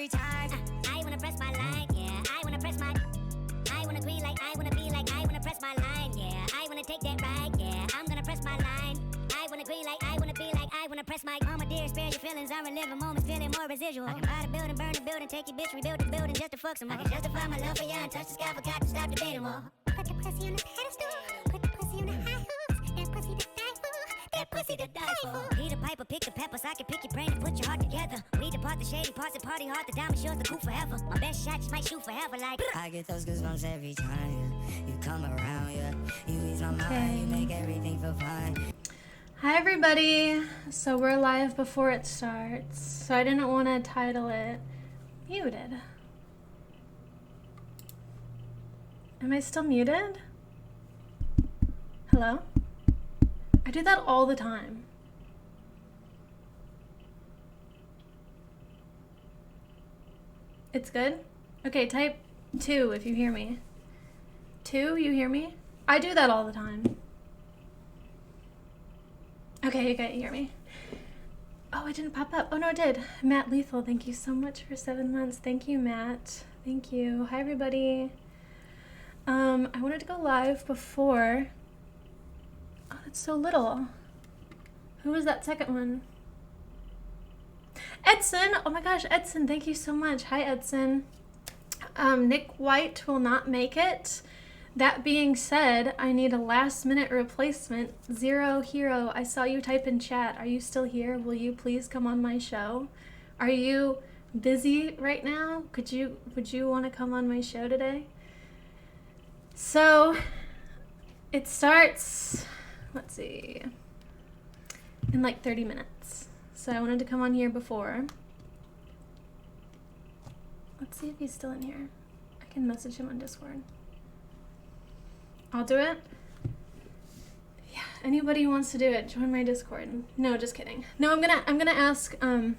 every time. I wanna press my line, yeah. I wanna press my. I wanna agree like I wanna be like I wanna press my line, yeah. I wanna take that ride, yeah. I'm gonna press my line. I wanna agree like I wanna be like I wanna press my. Mama dear, spare your feelings. I'm reliving moments, feeling more residual. I can buy the building, burn the building, take your bitch, rebuild the building just to fuck some more. I can justify my love for you and touch the sky, forgot to stop debating more. Put the pussy on the pedestal, put the pussy on the high hooks. That pussy to die for, that pussy to die for. Need a piper, pick the peppers, I can pick your brain and put your heart together. We depart the shady parts and party hard, the diamond yours, the cool forever. My best shot just might shoot forever like. I get those goosebumps every time you come around, yeah. You ease my mind, you make everything feel fine. Hi everybody, so we're live before it starts, so I didn't want to title it muted. Am I still muted? Hello? I do that all the time. It's good? Okay, type 2 if you hear me. 2, you hear me? I do that all the time. Okay, you hear me. Oh, it didn't pop up. Oh, no, it did. Matt Lethal, thank you so much for 7 months. Thank you, Matt. Thank you. Hi, everybody. I wanted to go live before. Oh, that's so little. Who was that second one? Edson! Oh my gosh, Edson, thank you so much. Hi, Edson. Nick White will not make it. That being said, I need a last-minute replacement. Zero Hero, I saw you type in chat. Are you still here? Will you please come on my show? Are you busy right now? Would you want to come on my show today? So, it starts, let's see, in like 30 minutes. So I wanted to come on here before. Let's see if he's still in here. I can message him on Discord. I'll do it. Yeah, anybody who wants to do it, join my Discord. No, just kidding. No, I'm gonna ask. I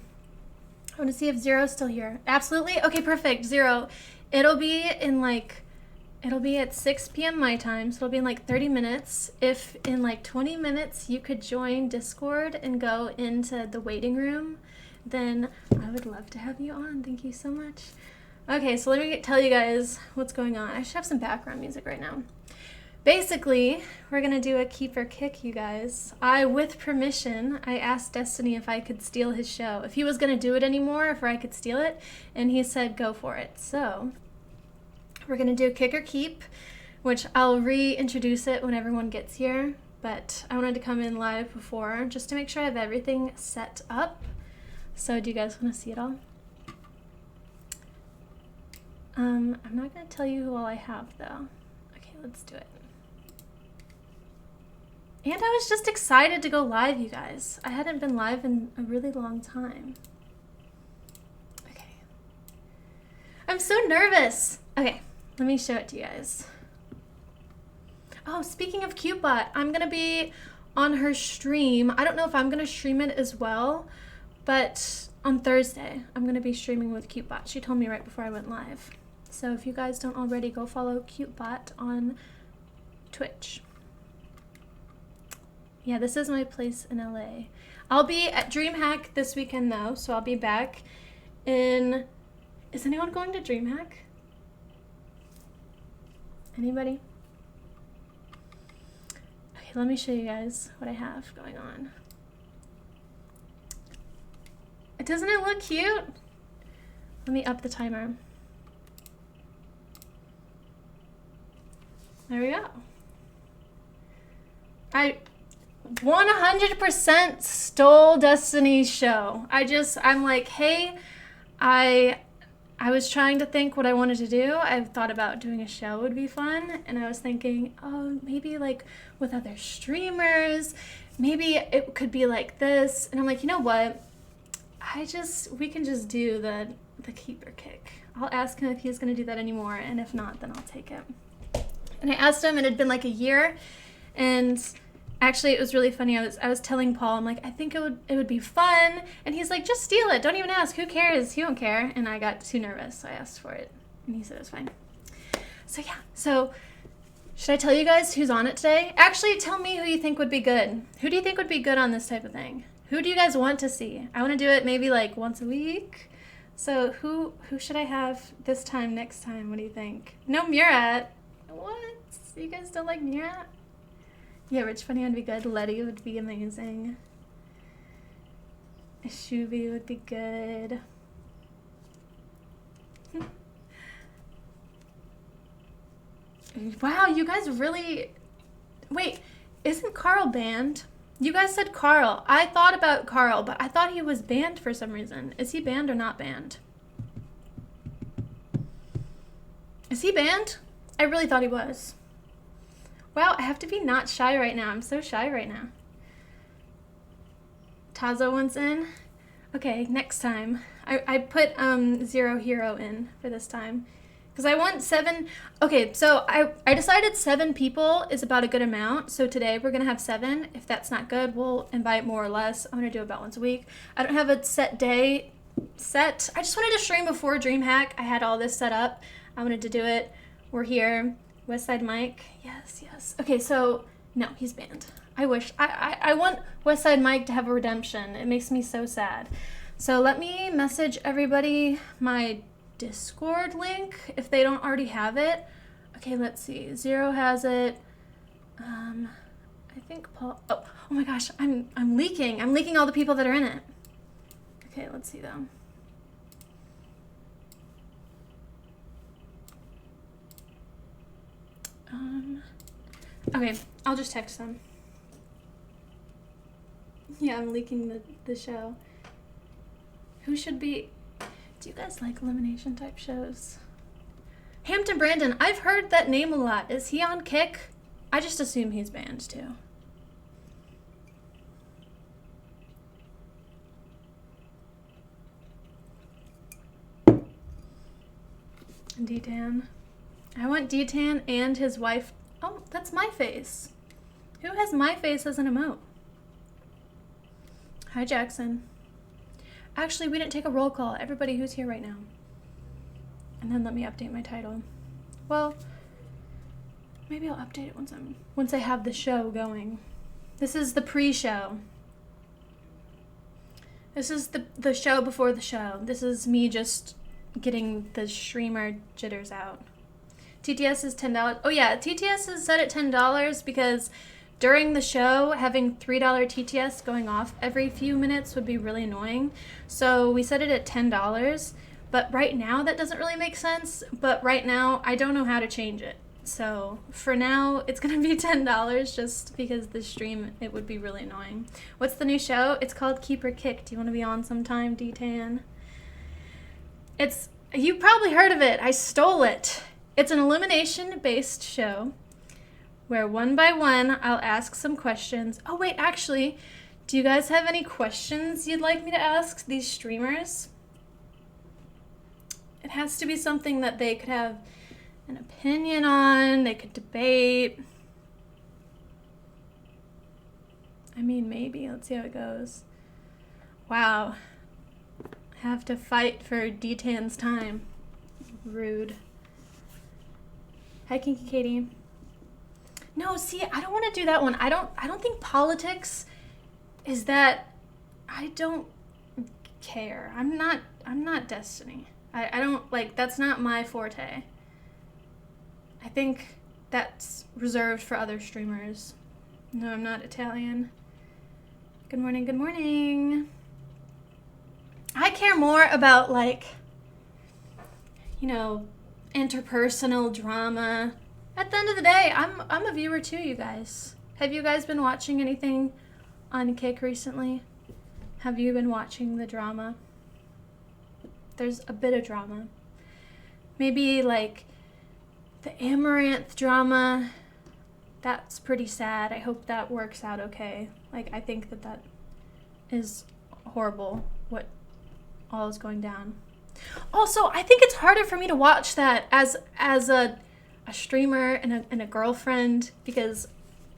want to see if Zero's still here. Absolutely. Okay, perfect. Zero. It'll be at 6 p.m. my time, so it'll be in like 30 minutes. If in like 20 minutes you could join Discord and go into the waiting room, then I would love to have you on. Thank you so much. Okay, so let me tell you guys what's going on. I should have some background music right now. Basically, we're gonna do a keep or kick, you guys. With permission, I asked Destiny if I could steal his show. If he was gonna do it anymore, if I could steal it, and he said go for it. So, we're gonna do kick or keep, which I'll reintroduce it when everyone gets here, but I wanted to come in live before, just to make sure I have everything set up. So, do you guys wanna see it all? I'm not gonna tell you who all I have, though. Okay, let's do it. And I was just excited to go live, you guys. I hadn't been live in a really long time. Okay. I'm so nervous. Okay, let me show it to you guys. Oh, speaking of CuteBot, I'm gonna be on her stream. I don't know if I'm gonna stream it as well, but on Thursday, I'm gonna be streaming with CuteBot. She told me right before I went live. So if you guys don't already, go follow CuteBot on Twitch. Yeah, this is my place in LA. I'll be at DreamHack this weekend though, so I'll be back in... Is anyone going to DreamHack? Anybody? Okay, let me show you guys what I have going on. Doesn't it look cute? Let me up the timer. There we go. I 100% stole Destiny's show. I'm like, hey, I was trying to think what I wanted to do. I've thought about doing a show would be fun, and I was thinking, oh, maybe like with other streamers, maybe it could be like this. And I'm like, you know what? We can just do the keep or kick. I'll ask him if he's gonna do that anymore, and if not, then I'll take it. And I asked him, and it had been like a year, and actually it was really funny. I was telling Paul, I'm like, I think it would be fun, and he's like, just steal it, don't even ask, who cares, he won't care. And I got too nervous, so I asked for it, and he said it was fine. So yeah, so should I tell you guys who's on it today? Actually, tell me who you think would be good. Who do you think would be good on this type of thing? Who do you guys want to see? I want to do it maybe like once a week, So who should I have this time, next time? What do you think? No Murat. What? You guys don't like Murat? Yeah, Rich Funny would be good. Letty would be amazing. Shuvi would be good. Wow, you guys really... Wait, isn't Carl banned? You guys said Carl. I thought about Carl, but I thought he was banned for some reason. Is he banned or not banned? Is he banned? I really thought he was. Wow, I have to be not shy right now. I'm so shy right now. Tazo wants in. Okay, next time. I put Zero Hero in for this time. Because I want 7... Okay, so I decided 7 people is about a good amount. So today we're going to have 7. If that's not good, we'll invite more or less. I'm going to do about once a week. I don't have a set day set. I just wanted to stream before DreamHack. I had all this set up. I wanted to do it. We're here. Westside Mike. Yes, yes. Okay, so... No, he's banned. I wish. I want Westside Mike to have a redemption. It makes me so sad. So let me message everybody my Discord link if they don't already have it. Okay, let's see. Zero has it. I think Paul. Oh my gosh, I'm leaking. I'm leaking all the people that are in it. Okay, let's see though. Okay, I'll just text them. Yeah, I'm leaking the show. Who should be... Do you guys like elimination type shows? Hampton Brandon, I've heard that name a lot. Is he on Kick? I just assume he's banned too. D-Tan. I want D-Tan and his wife. Oh, that's my face. Who has my face as an emote? Hi, Jackson. Actually, we didn't take a roll call. Everybody who's here right now. And then let me update my title. Well, maybe I'll update it once I have the show going. This is the pre-show. This is the show before the show. This is me just getting the streamer jitters out. TTS is $10. Oh yeah, TTS is set at $10 because during the show, having $3 TTS going off every few minutes would be really annoying. So we set it at $10, but right now that doesn't really make sense. But right now, I don't know how to change it. So for now, it's gonna be $10 just because the stream, it would be really annoying. What's the new show? It's called Keep or Kick. Do you wanna be on sometime, D-Tan? You probably heard of it. I stole it. It's an elimination-based show where one by one, I'll ask some questions. Oh wait, actually, do you guys have any questions you'd like me to ask these streamers? It has to be something that they could have an opinion on, they could debate. I mean, maybe. Let's see how it goes. Wow. I have to fight for D-Tan's time. Rude. Hi, Kinky Katie. No, see, I don't want to do that one. I don't think politics is that... I don't care. I'm not Destiny. I don't, like, that's not my forte. I think that's reserved for other streamers. No, I'm not Italian. Good morning, good morning. I care more about, like, you know, interpersonal drama. At the end of the day, I'm a viewer too, you guys. Have you guys been watching anything on Kick recently? Have you been watching the drama? There's a bit of drama. Maybe like the Amaranth drama. That's pretty sad. I hope that works out okay. Like, I think that is horrible, what all is going down. Also, I think it's harder for me to watch that as a streamer and a girlfriend, because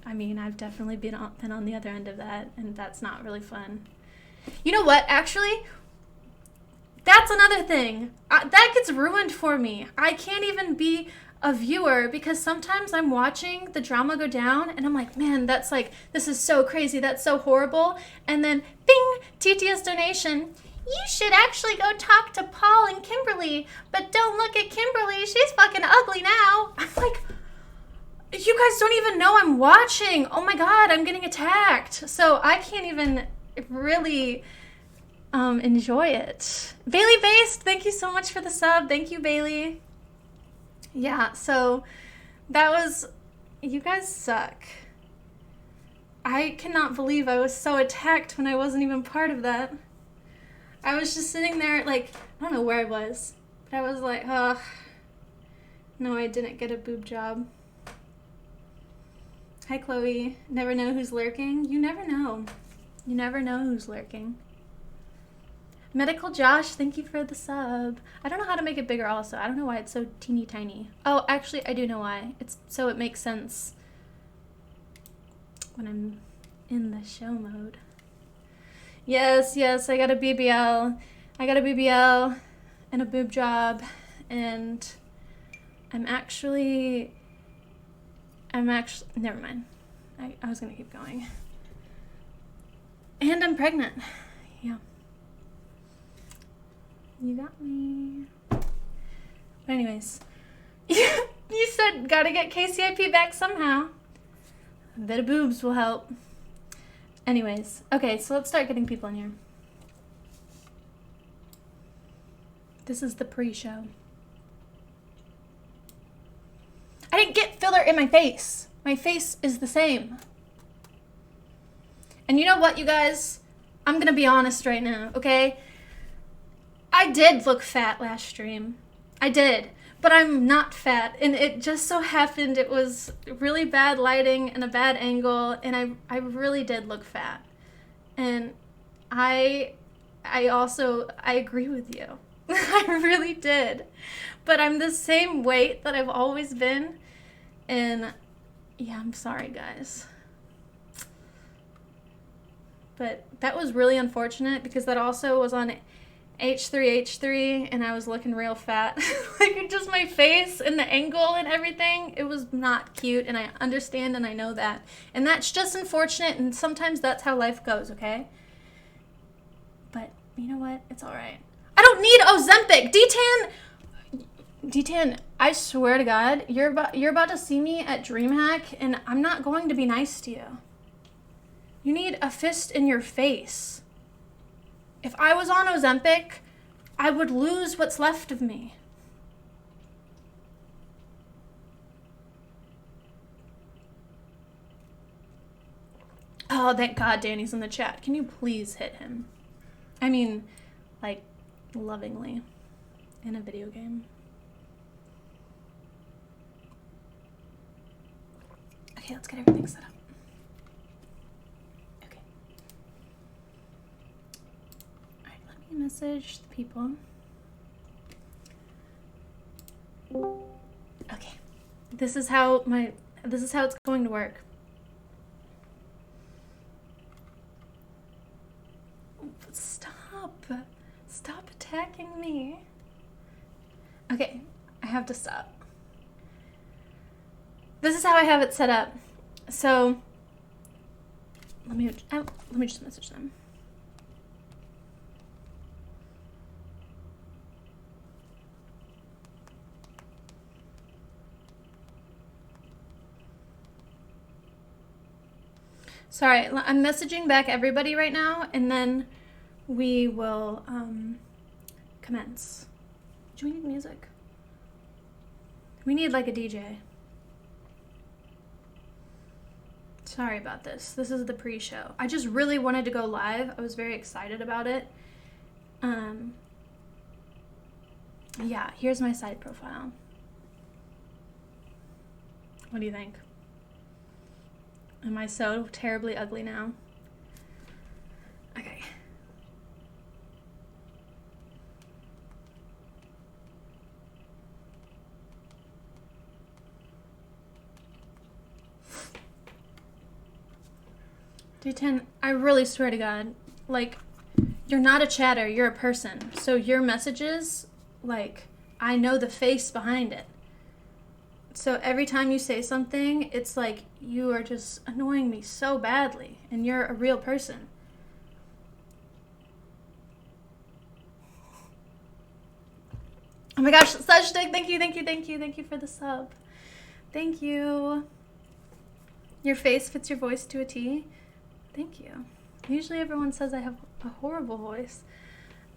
I mean, I've definitely been on the other end of that, and that's not really fun. You know what, actually, that's another thing that gets ruined for me. I can't even be a viewer because sometimes I'm watching the drama go down and I'm like, man, that's like, this is so crazy, that's so horrible, and then bing, TTS donation. You should actually go talk to Paul and Kimberly, but don't look at Kimberly. She's fucking ugly now. I'm like, you guys don't even know I'm watching. Oh my God, I'm getting attacked. So I can't even really enjoy it. Bailey Based, thank you so much for the sub. Thank you, Bailey. Yeah, so that was, you guys suck. I cannot believe I was so attacked when I wasn't even part of that. I was just sitting there, like, I don't know where I was, but I was like, oh, no, I didn't get a boob job. Hi, Chloe. Never know who's lurking? You never know. You never know who's lurking. Medical Josh, thank you for the sub. I don't know how to make it bigger also. I don't know why it's so teeny tiny. Oh, actually, I do know why. It's so it makes sense when I'm in the show mode. Yes, I got a BBL. I got a BBL and a boob job, and I'm actually, never mind. I was gonna keep going. And I'm pregnant. Yeah. You got me. But anyways, you said gotta get KCIP back somehow. A bit of boobs will help. Anyways, okay, so let's start getting people in here. This is the pre-show. I didn't get filler in my face. My face is the same. And you know what, you guys? I'm gonna be honest right now, okay? I did look fat last stream. I did. But I'm not fat, and it just so happened it was really bad lighting and a bad angle, and I really did look fat. And I agree with you. I really did. But I'm the same weight that I've always been, and yeah, I'm sorry, guys. But that was really unfortunate because that also was on H3 and I was looking real fat. Like just my face and the angle and everything, it was not cute, and I understand and I know that. And that's just unfortunate, and sometimes that's how life goes, okay? But you know what? It's all right. I don't need Ozempic. D10, I swear to God, you're about to see me at DreamHack, and I'm not going to be nice to you. You need a fist in your face. If I was on Ozempic, I would lose what's left of me. Oh, thank God Danny's in the chat. Can you please hit him? I mean, like, lovingly. In a video game. Okay, let's get everything set up. Okay. Alright, let me message the people. Okay. This is how it's going to work. Stop attacking me. Okay, I have to stop. This is how I have it set up. So let me just message them. Sorry, I'm messaging back everybody right now, and then we will commence. Do we need music? We need like a DJ. Sorry about this. This is the pre-show. I just really wanted to go live. I was very excited about it. Yeah, here's my side profile. What do you think? Am I so terribly ugly now? Okay. D10, I really swear to God, like, you're not a chatter, you're a person. So your messages, like, I know the face behind it. So every time you say something, it's like you are just annoying me so badly, and you're a real person. Oh my gosh, such dig. Thank you, thank you, thank you, thank you for the sub. Thank you. Your face fits your voice to a T. Thank you. Usually everyone says I have a horrible voice.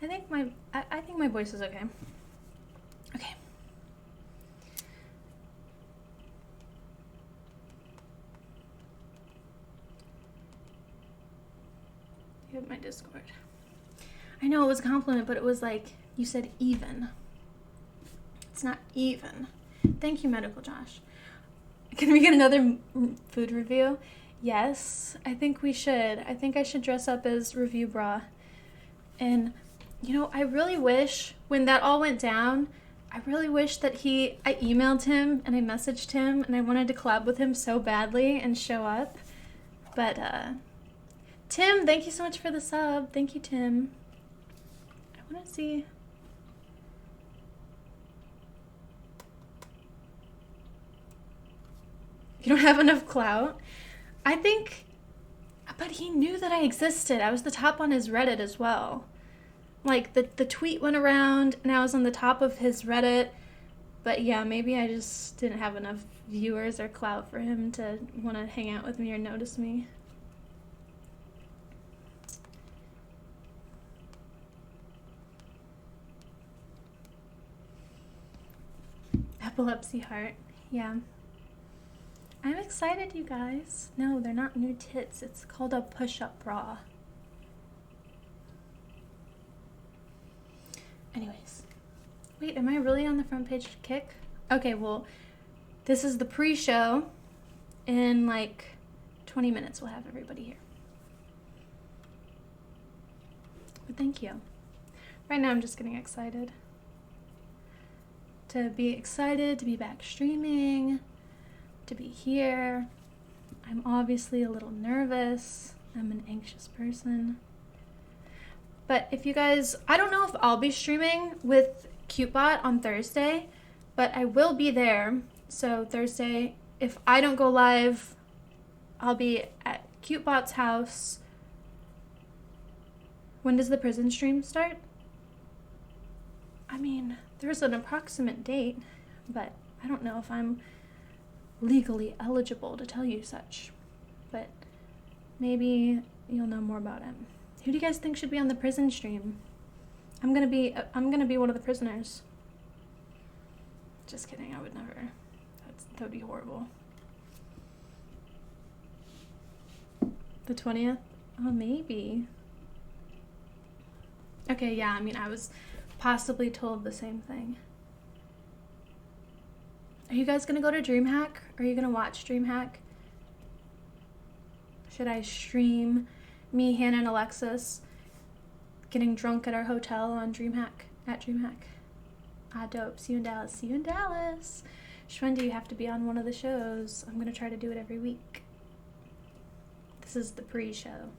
I think my voice is okay. Okay. You have my Discord. I know it was a compliment, but it was like you said even. It's not even. Thank you, Medical Josh. Can we get another food review? Yes, I think we should. I think I should dress up as Review Bra. And, you know, I really wish, when that all went down, I really wish that I emailed him and I messaged him and I wanted to collab with him so badly and show up. But, Tim, thank you so much for the sub. Thank you, Tim. I want to see... You don't have enough clout? I think... But he knew that I existed. I was the top on his Reddit as well. Like, the tweet went around, and I was on the top of his Reddit. But yeah, maybe I just didn't have enough viewers or clout for him to want to hang out with me or notice me. Epilepsy heart. Yeah. I'm excited, you guys. No, they're not new tits. It's called a push-up bra. Anyways. Wait, am I really on the front page of Kick? Okay, well, this is the pre-show. In like 20 minutes, we'll have everybody here. But thank you. Right now, I'm just getting excited. To be back streaming. To be here. I'm obviously a little nervous. I'm an anxious person. But if you guys, I don't know if I'll be streaming with CuteBot on Thursday, but I will be there. So Thursday, if I don't go live, I'll be at CuteBot's house. When does the prison stream start? I mean, there's an approximate date, but I don't know if I'm legally eligible to tell you such, but maybe you'll know more about him. Who do you guys think should be on the prison stream? I'm gonna be one of the prisoners. Just kidding, I would never. That would be horrible. The 20th? Oh, maybe. Okay, yeah, I mean, I was possibly told the same thing. Are you guys gonna go to DreamHack? Are you gonna watch DreamHack? Should I stream me, Hannah, and Alexis getting drunk at our hotel on DreamHack? At DreamHack. Ah, dope. See you in Dallas. See you in Dallas. Shwenda, you have to be on one of the shows. I'm gonna try to do it every week. This is the pre-show.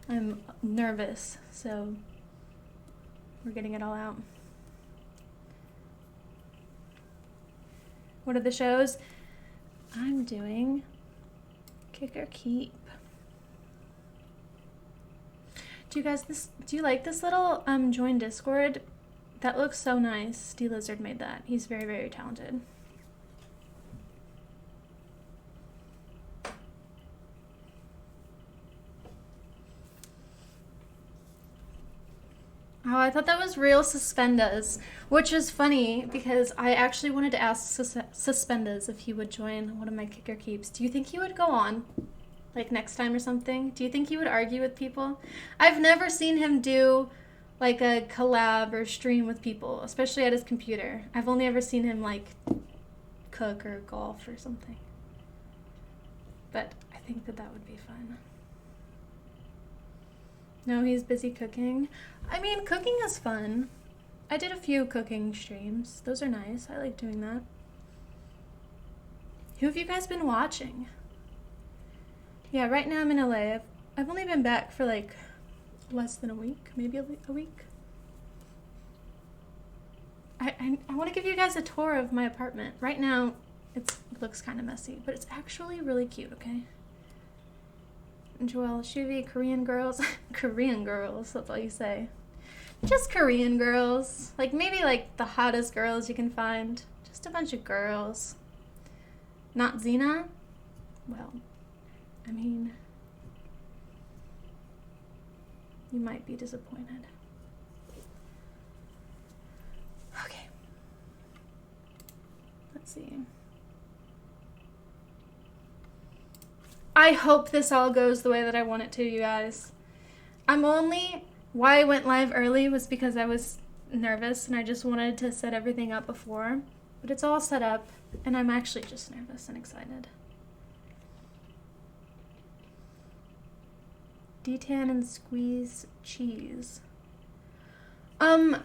I'm nervous, so we're getting it all out. What are the shows? I'm doing Kick or Keep. Do you like this little join Discord? That looks so nice. D-Lizard made that. He's very, very talented. Oh, I thought that was real Suspendas, which is funny because I actually wanted to ask Suspendas if he would join one of my Kick or Keeps. Do you think he would go on, like, next time or something? Do you think he would argue with people? I've never seen him do, like, a collab or stream with people, especially at his computer. I've only ever seen him, like, cook or golf or something. But I think that would be fun. No, he's busy cooking. I mean, cooking is fun. I did a few cooking streams. Those are nice. I like doing that. Who have you guys been watching? Yeah, right now I'm in LA. I've only been back for like less than a week, maybe a week. I want to give you guys a tour of my apartment. Right now, it looks kind of messy, but it's actually really cute, okay? Joelle, Shuvi, Korean girls. Korean girls, that's all you say. Just Korean girls. Like, maybe, like, the hottest girls you can find. Just a bunch of girls. Not Xena? Well, I mean, you might be disappointed. Okay. Let's see. I hope this all goes the way that I want it to, you guys. Why I went live early was because I was nervous and I just wanted to set everything up before. But it's all set up and I'm actually just nervous and excited. Detan and squeeze cheese. Can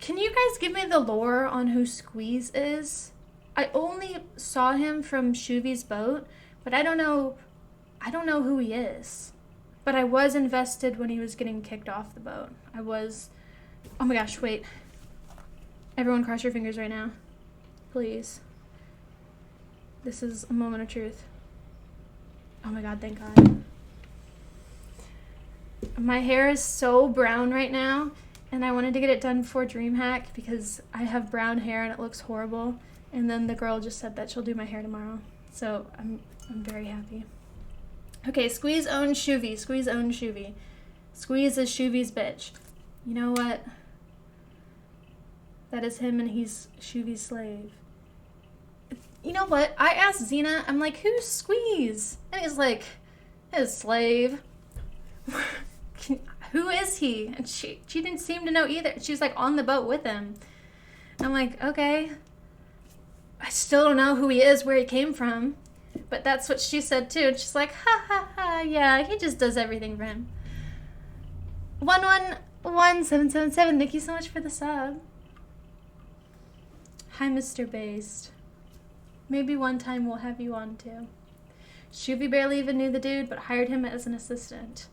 you guys give me the lore on who Squeeze is? I only saw him from Shuvi's boat, but I don't know who he is. But I was invested when he was getting kicked off the boat. Oh my gosh, wait. Everyone cross your fingers right now. Please. This is a moment of truth. Oh my god, thank God. My hair is so brown right now, and I wanted to get it done before DreamHack because I have brown hair and it looks horrible. And then the girl just said that she'll do my hair tomorrow. So I'm very happy. Okay, Squeeze owns Shuvi. Squeeze owns Shuvi. Squeeze is Shuvi's bitch. You know what? That is him and he's Shuvi's slave. You know what? I asked Xena, I'm like, who's Squeeze? And he's like, his slave. Who is he? And she didn't seem to know either. She was like on the boat with him. I'm like, okay. I still don't know who he is, where he came from. But that's what she said too. And she's like, ha ha ha, yeah, he just does everything for him. 111777, thank you so much for the sub. Hi, Mr. Based. Maybe one time we'll have you on too. Shuvi barely even knew the dude, but hired him as an assistant.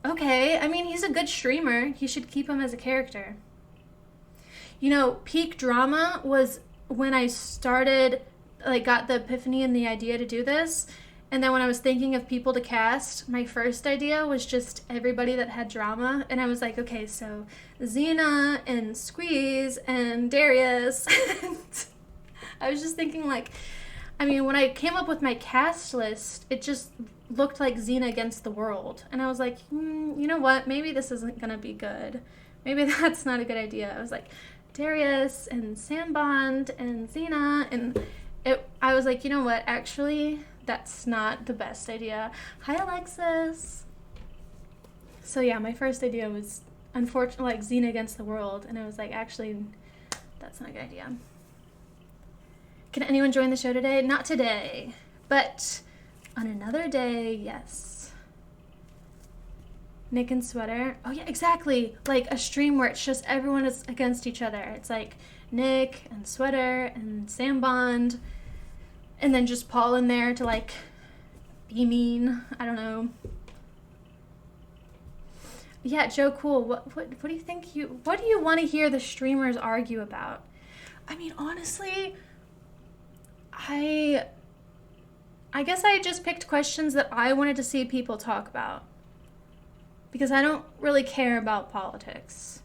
Okay, I mean, he's a good streamer. You should keep him as a character. You know, peak drama was when I started, like, got the epiphany and the idea to do this. And then when I was thinking of people to cast, my first idea was just everybody that had drama. And I was like, okay, so Xena and Squeeze and Darius. I was just thinking, like, I mean, when I came up with my cast list, it just looked like Xena against the world. And I was like, you know what? Maybe this isn't going to be good. Maybe that's not a good idea. I was like, Darius and Sambond and Xena. And I was like, you know what? Actually, that's not the best idea. Hi, Alexis. So yeah, my first idea was, unfortunately, like Xena against the world. And I was like, actually, that's not a good idea. Can anyone join the show today? Not today, but on another day, yes. Nick and Sweater. Oh yeah, exactly. Like a stream where it's just everyone is against each other. It's like Nick and Sweater and Sambond, and then just Paul in there to like be mean. I don't know. Yeah, Joe Cool. What do you think what do you want to hear the streamers argue about? I mean, honestly, I guess I just picked questions that I wanted to see people talk about. Because I don't really care about politics.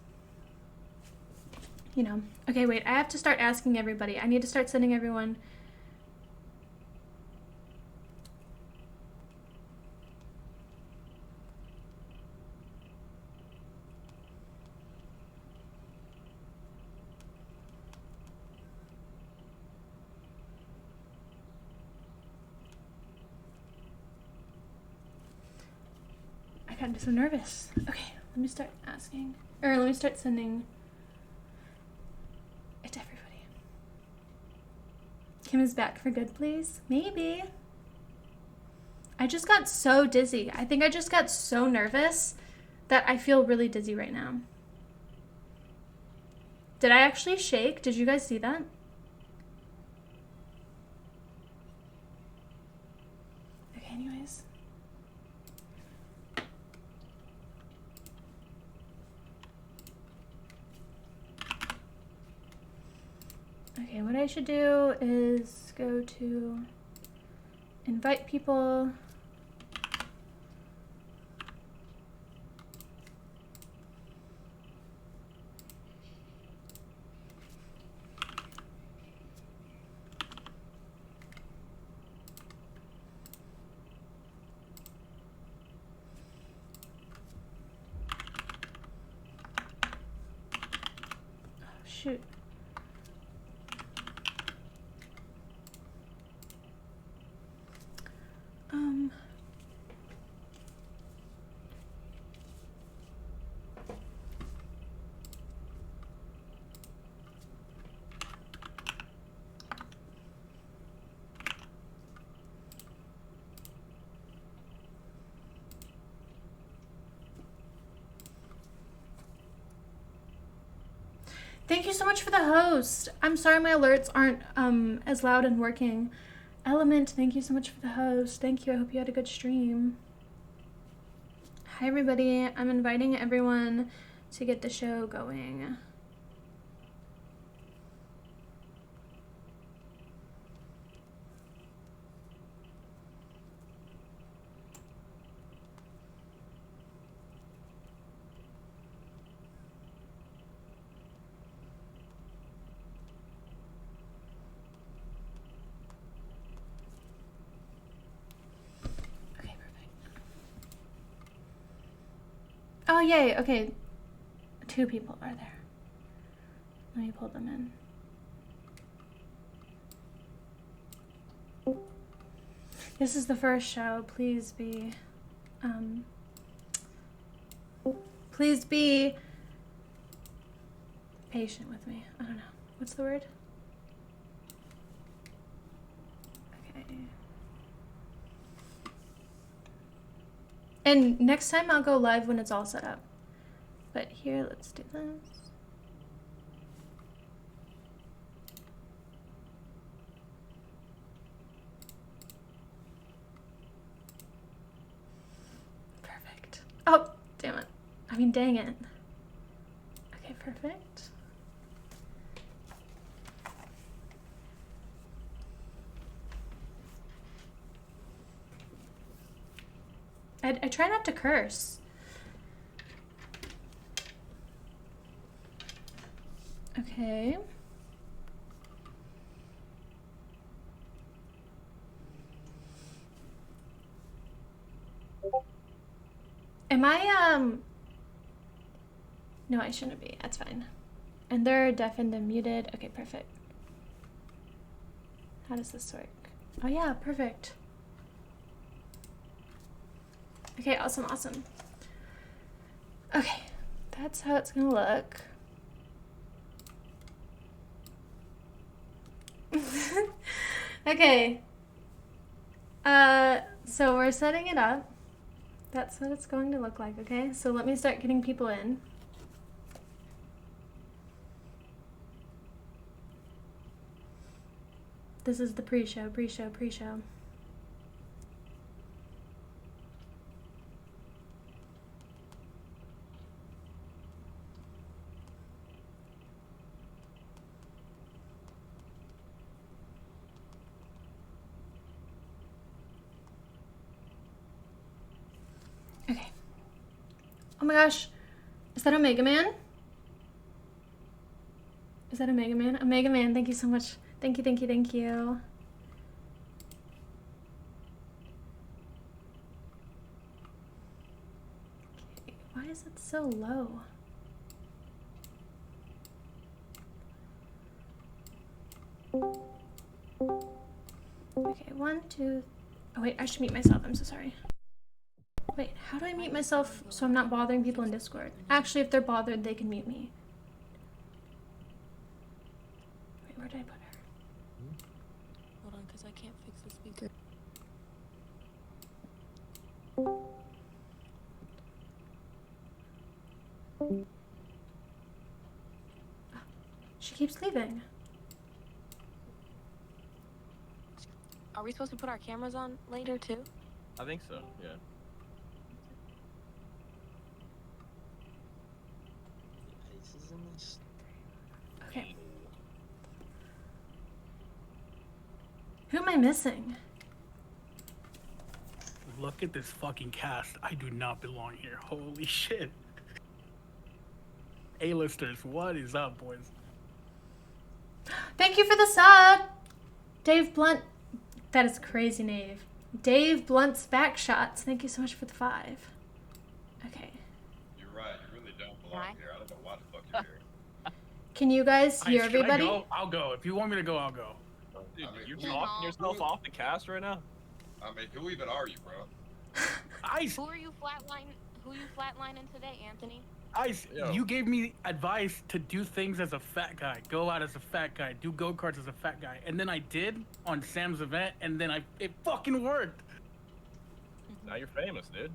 You know. Okay, wait. I have to start asking everybody. I need to start sending everyone. I'm so nervous. Okay, let me start asking. Or let me start sending it to everybody. Kim is back for good, please? Maybe. I just got so dizzy. I think I just got so nervous that I feel really dizzy right now. Did I actually shake? Did you guys see that? Okay, anyways. Okay, what I should do is go to invite people. shoot. Thank you so much for the host. I'm sorry my alerts aren't as loud and working. Element, thank you so much for the host. Thank you. I hope you had a good stream. Hi everybody. I'm inviting everyone to get the show going. Oh, yay. Okay. 2 people are there. Let me pull them in. This is the first show. Please be patient with me. I don't know. What's the word? Okay. And next time I'll go live when it's all set up. But here, let's do this. Perfect. Oh, damn it. I mean, dang it. Okay, perfect. I try not to curse. Okay. Am I, no, I shouldn't be. That's fine. And they're deafened and muted. Okay, perfect. How does this work? Oh yeah, perfect. Okay, awesome, awesome. Okay, that's how it's gonna look. Okay. So we're setting it up. That's what it's going to look like, okay? So let me start getting people in. This is the pre-show, pre-show, pre-show. Okay. Oh my gosh. Is that Omega Man? Is that Omega Man? Omega Man, thank you so much. Thank you, thank you, thank you. Okay, why is it so low? Okay, 1, 2. Oh wait, I should mute myself. I'm so sorry. Wait, how do I mute myself so I'm not bothering people in Discord? Actually, if they're bothered, they can mute me. Wait, where did I put her? Hold on, because I can't fix the speaker. She keeps leaving. Are we supposed to put our cameras on later, too? I think so, yeah. Okay. Who am I missing? Look at this fucking cast. I do not belong here. Holy shit. A-listers, what is up, boys? Thank you for the sub! Dave Blunt. That is crazy, Nave. Dave Blunt's back shots. Thank you so much for the 5. Okay. You're right. You really don't belong here. I don't know why the fuck you're here. Can you guys hear Should I everybody? go? I'll go. If you want me to go, I'll go. Dude, I mean, you're who- talking yourself off the cast right now? I mean, who even are you, bro? Ice, Who are you flatlining? Who you flatlining today, Anthony? Ice, Yo. you gave me advice to do things as a fat guy, go out as a fat guy, do go-karts as a fat guy, and then I did on Sam's event, and then it fucking worked. Now you're famous, dude.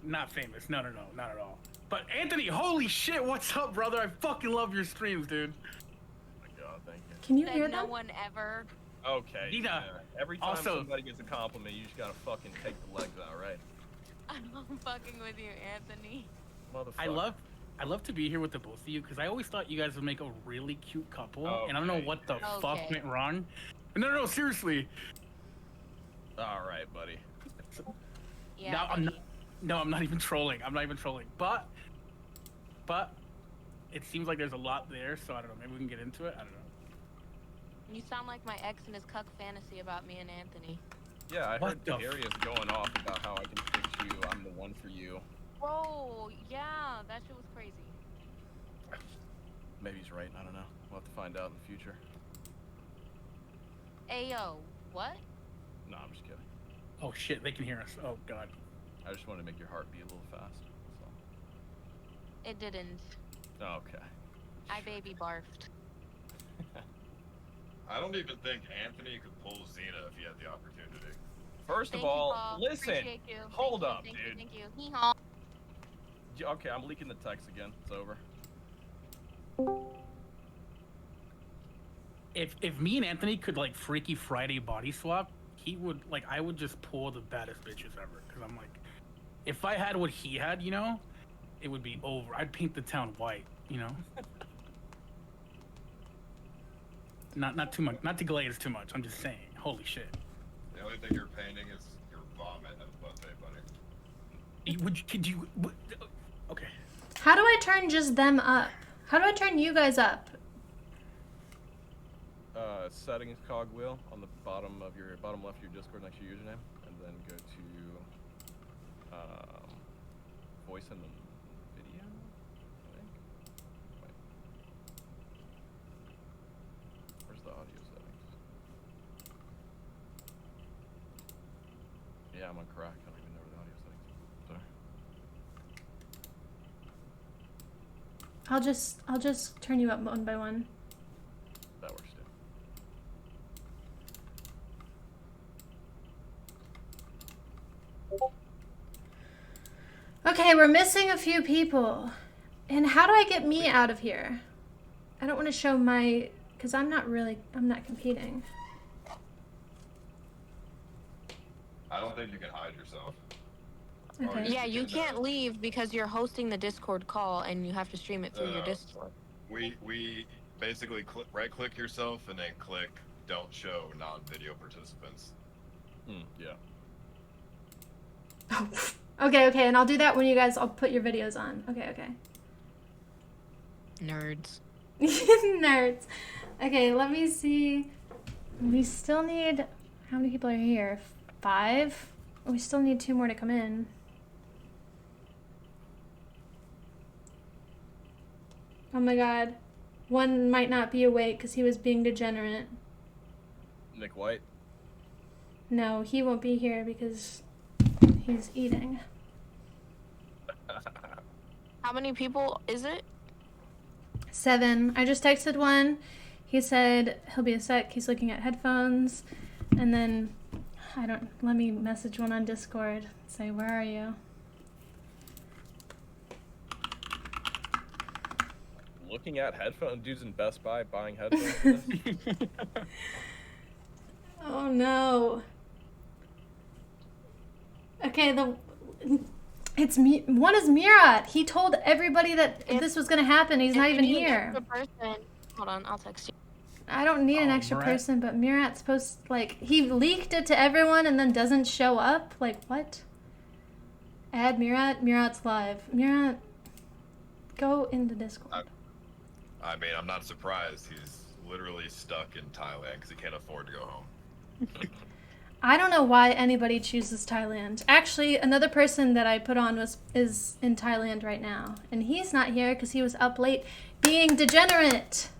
Not famous, no, not at all. But Anthony, holy shit, what's up, brother? I fucking love your streams, dude. Oh my god, thank you. Can you Said hear no them? one ever. Okay. Nina, Every time also- somebody gets a compliment, you just gotta fucking take the legs out, right? I'm fucking with you, Anthony. Motherfucker. I love to be here with the both of you because I always thought you guys would make a really cute couple, and I don't know Okay. what the fuck Okay. went wrong. No, seriously. All right, buddy. Yeah. No, I'm not even trolling. I'm not even trolling. But it seems like there's a lot there, so I don't know. Maybe we can get into it. I don't know. You sound like my ex and his cuck fantasy about me and Anthony. Yeah, I What heard the Darius going off about how I can fix you. I'm the one for you. Bro, yeah, that shit was crazy. Maybe he's right. I don't know. We'll have to find out in the future. Ayo, what? No, I'm just kidding. Oh shit, they can hear us. Oh god. I just wanted to make your heart beat a little fast. It didn't. That's all. Okay. I baby barfed. I don't even think Anthony could pull Xena if he had the opportunity. First Thank of all, you, Paul. listen. Appreciate you. Hold Thank you, up, thank dude. You, thank you. Hee-haw. Okay, I'm leaking the text again. It's over. If me and Anthony could like Freaky Friday body swap, he would like I would just pull the baddest bitches ever. Cause I'm like, if I had what he had, you know, it would be over. I'd paint the town white, you know. Not too much. Not to glaze too much. I'm just saying. Holy shit. The only thing you're painting is your vomit at a buffet, buddy. Could you? Okay. How do I turn just them up? How do I turn you guys up? Settings cogwheel on the bottom left of your Discord next to your username, and then go to voice and then video. I think. Wait. Where's the audio settings? Yeah, I'm on crack. I don't even know where the audio settings are. Sorry. I'll just turn you up one by one. That works too. Okay, we're missing a few people. And how do I get me out of here? I don't want to show my, because I'm not competing. I don't think you can hide yourself. Okay. Yeah, you can't leave because you're hosting the Discord call and you have to stream it through your Discord. We basically right-click yourself and then click "Don't show non-video participants." Yeah. Oh, okay, and I'll do that when you guys, I'll put your videos on. Okay. Nerds. Nerds. Okay, let me see. We still need, how many people are here? 5? We still need 2 more to come in. Oh my god. One might not be awake because he was being degenerate. Nick White. No, he won't be here because he's eating. How many people is it? 7. I just texted one. He said he'll be a sec. He's looking at headphones. And then, let me message one on Discord. Say, where are you? Looking at headphones. Dude's in Best Buy buying headphones. For this? Oh no. Okay, it's me. One is Murat. He told everybody that this was gonna happen. He's not If even you need an here. extra person, hold on, I'll text you. I don't need an Oh, extra Murat. person, but Murat's supposed he leaked it to everyone and then doesn't show up. Like what? Add Murat. Murat's live. Murat, go into Discord. I mean, I'm not surprised. He's literally stuck in Thailand because he can't afford to go home. I don't know why anybody chooses Thailand. Actually, another person that I put on is in Thailand right now, and he's not here because he was up late being degenerate.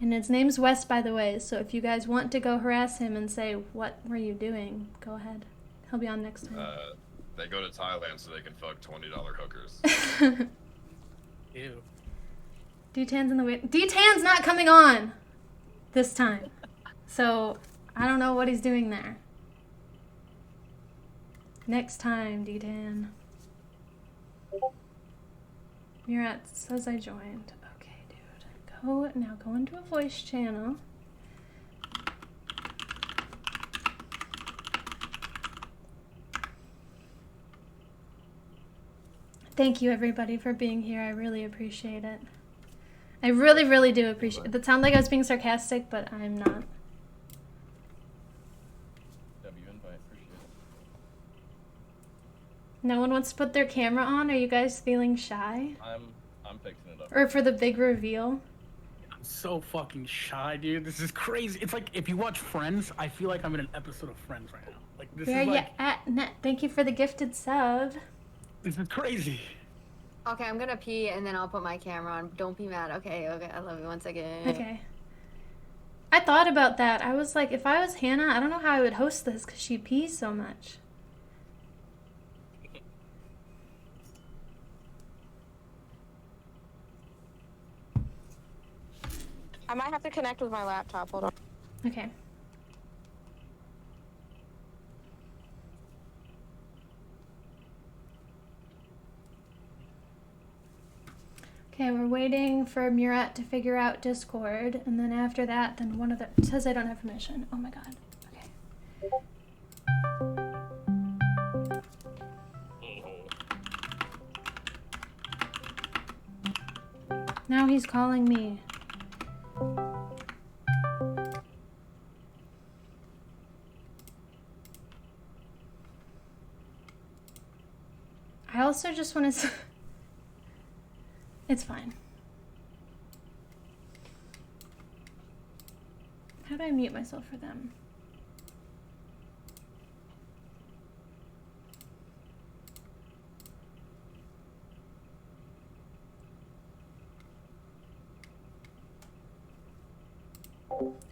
And his name's Wes, by the way, so if you guys want to go harass him and say, what were you doing, go ahead. He'll be on next time. They go to Thailand so they can fuck $20 hookers. Ew. D-Tan's in the way. D-Tan's not coming on this time. So, I don't know what he's doing there. Next time, D-Tan. Murat says I joined. Okay, dude. Go into a voice channel. Thank you, everybody, for being here. I really appreciate it. I really, really do appreciate it. That sounded like I was being sarcastic, but I'm not. W invite, appreciate it. No one wants to put their camera on? Are you guys feeling shy? I'm fixing it up. Or for the big reveal? I'm so fucking shy, dude. This is crazy. It's like if you watch Friends, I feel like I'm in an episode of Friends right now. Like this Where is are like you at, Net? Thank you for the gifted sub. this is crazy. Okay, I'm gonna pee and then I'll put my camera on. Don't be mad. Okay, I love you. 1 second. Okay. I thought about that. I was like, if I was Hannah, I don't know how I would host this because she pees so much. I might have to connect with my laptop. Hold on. Okay. Okay, we're waiting for Murat to figure out Discord, and then after that, then one of the... It says I don't have permission. Oh my god. Okay. Now he's calling me. I also just want to... It's fine. How do I mute myself for them?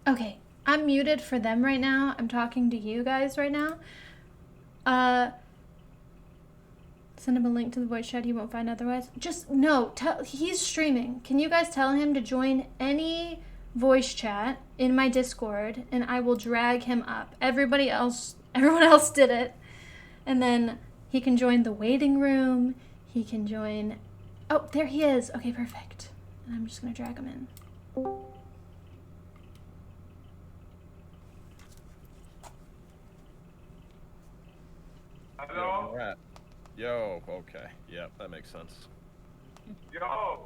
Okay, I'm muted for them right now. I'm talking to you guys right now. Send him a link to the voice chat he won't find otherwise. Just, no, he's streaming. Can you guys tell him to join any voice chat in my Discord and I will drag him up. Everyone else did it. And then he can join the waiting room. He can join, oh, there he is. Okay, perfect. And I'm just gonna drag him in. Hello? Yo, Yo, okay. Yep, that makes sense. Yo!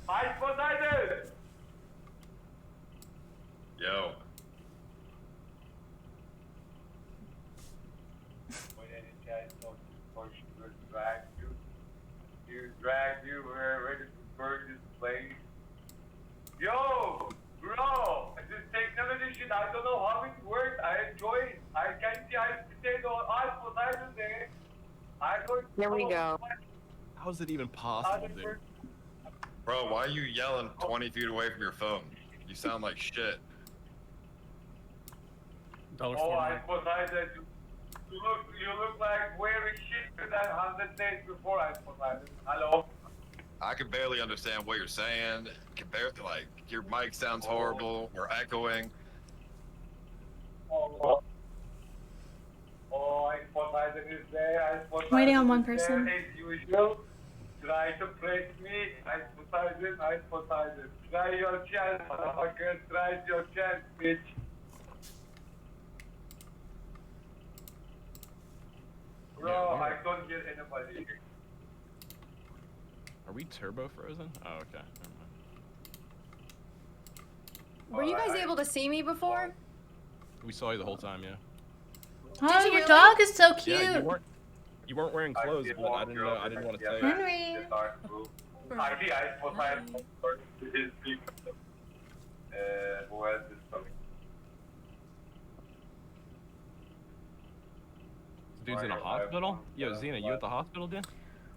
Ice Poseidon! Yo. When any guys talk to you, drag you. You drag you where the bird is playing. Yo! Bro! This technology shit, I don't know how it works. I enjoy it. I can see Ice Poseidon, Ice Poseidon there. I don't There we know go. How is it even possible, dude? Bro, why are you yelling 20 feet away from your phone? You sound like shit. Oh, Ice Poseidon, you look like wearing shit than 100 days before Ice Poseidon. Hello? I can barely understand what you're saying. Compared to, like, your mic sounds horrible or echoing. Oh, Ice Poseidon is there. Ice Poseidon Waiting on one is there person. as usual. Try to press me. Ice Poseidon, Ice Poseidon. Try your chance, motherfucker. Try your chance, bitch. Bro, Yeah, I don't get anybody. Are we turbo frozen? Oh, okay. Never mind. Were you guys able to see me before? We saw you the whole time, yeah. Oh, you your really? dog is so cute. Yeah, you weren't wearing clothes, but I didn't know. I didn't want to say. Henry. I see Ice Poseidon with his big. Who else is coming? Dude's in a hospital. Yo, Xena, you at the hospital, dude?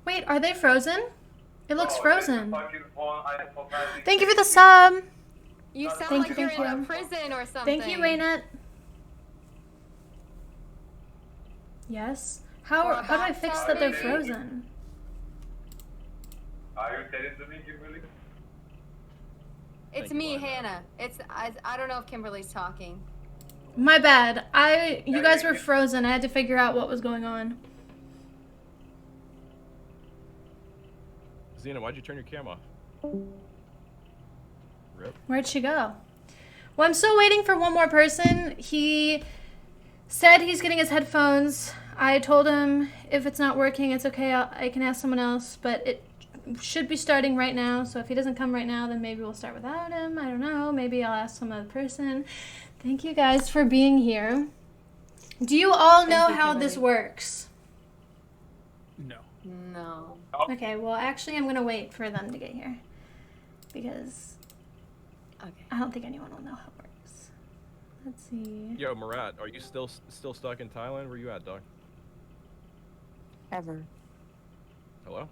Wait, are they frozen? It looks Bro, there's a frozen. fucking phone, Ice Poseidon. Thank you for the sub. You sound Thank like you, you're thank in you. a prison or something. Thank you, Raynette. Yes. How Or a do I fix that they're bathtub, maybe? frozen? Are you telling to me, Kimberly? It's Thank you, me, Lana. Hannah. I don't know if Kimberly's talking. My bad. You guys were frozen. I had to figure out what was going on. Xena, why'd you turn your camera off? Rip. Where'd she go? Well, I'm still waiting for one more person. He said he's getting his headphones. I told him if it's not working, it's okay. I can ask someone else, but it should be starting right now. So if he doesn't come right now, then maybe we'll start without him. I don't know. Maybe I'll ask some other person. Thank you guys for being here. Do you all know how this works? No. No. Okay, well, actually, I'm going to wait for them to get here. Because Okay. I don't think anyone will know how it works. Let's see. Yo, Murat, are you still stuck in Thailand? Where you at, dog? Ever. Hello?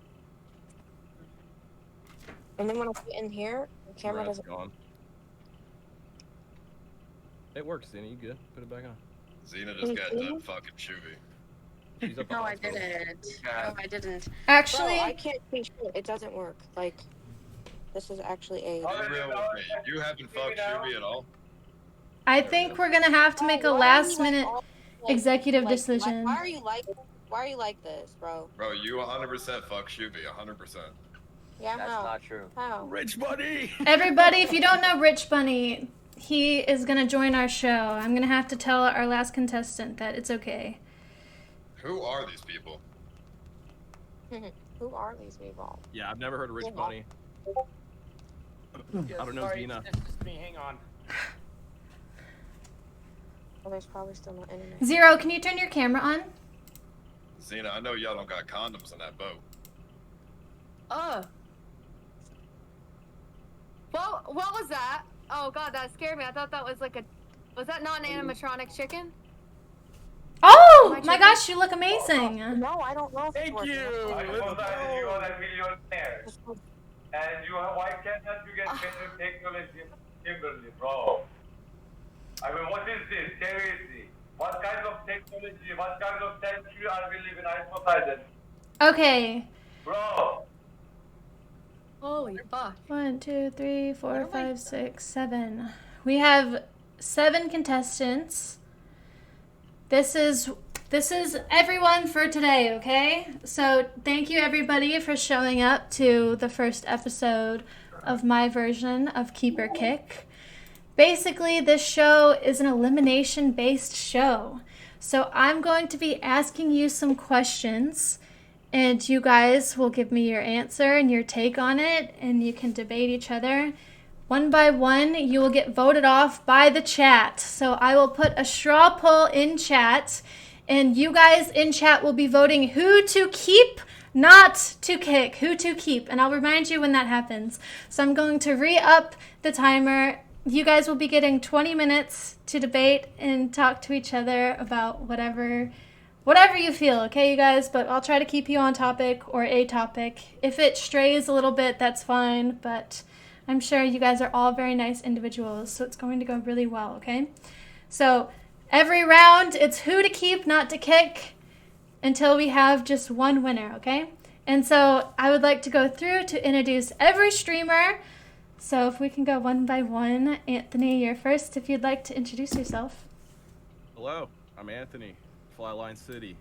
And then when I put in here, the camera Murat's doesn't. gone. It works, Xena. You good? Put it back on. Xena just got done fucking shooby. She's up the No, I hospital. didn't. No, I didn't. Actually, Bro, I can't see shit. It doesn't work. Like, this is actually a. Be real with me. You haven't fucked Shuby at all? I think we're going to have to make a Why are you, last like, minute all, like, executive like, decision. Why are you like? Why are you like this, bro? Bro, you 100% fuck Shuby, 100%. Yeah, That's how? not true. How? Rich buddy. Everybody, if you don't know Rich Bunny, he is going to join our show. I'm going to have to tell our last contestant that it's okay. Who are these people? Who are these people? Yeah, I've never heard of Rich Yeah. Bunny. I don't know Xena. It's just me. Hang on. Well, there's probably still no internet. Zero, can you turn your camera on? Xena, I know y'all don't got condoms on that boat. Well, what was that? Oh god, that scared me. I thought that was like a. Was that not an animatronic chicken? Oh my gosh, you look amazing. No, I don't know. If Thank it's working. you. Ice Let's Poseidon, you go. are a millionaire. And why cannot you get better technology, Kimberly, bro? I mean, what is this? Seriously. What kind of technology, what kind of century are we living in, Ice Poseidon? Okay. Bro, Holy fuck. 1, 2, 3, 4, 5, 6, 7. We have 7 contestants. This is everyone for today, okay? So thank you everybody for showing up to the first episode of my version of Keep or Kick. Basically, this show is an elimination-based show. So I'm going to be asking you some questions, and you guys will give me your answer and your take on it, and you can debate each other. One by one, you will get voted off by the chat. So I will put a straw poll in chat, and you guys in chat will be voting who to keep, not to kick, who to keep. And I'll remind you when that happens. So I'm going to re-up the timer. You guys will be getting 20 minutes to debate and talk to each other about whatever you feel, okay, you guys? But I'll try to keep you on topic or a topic. If it strays a little bit, that's fine, but I'm sure you guys are all very nice individuals, so it's going to go really well, okay? So every round, it's who to keep, not to kick, until we have just one winner, okay? And so I would like to go through to introduce every streamer. So if we can go one by one. Anthony, you're first if you'd like to introduce yourself. Hello, I'm Anthony, Flyline City.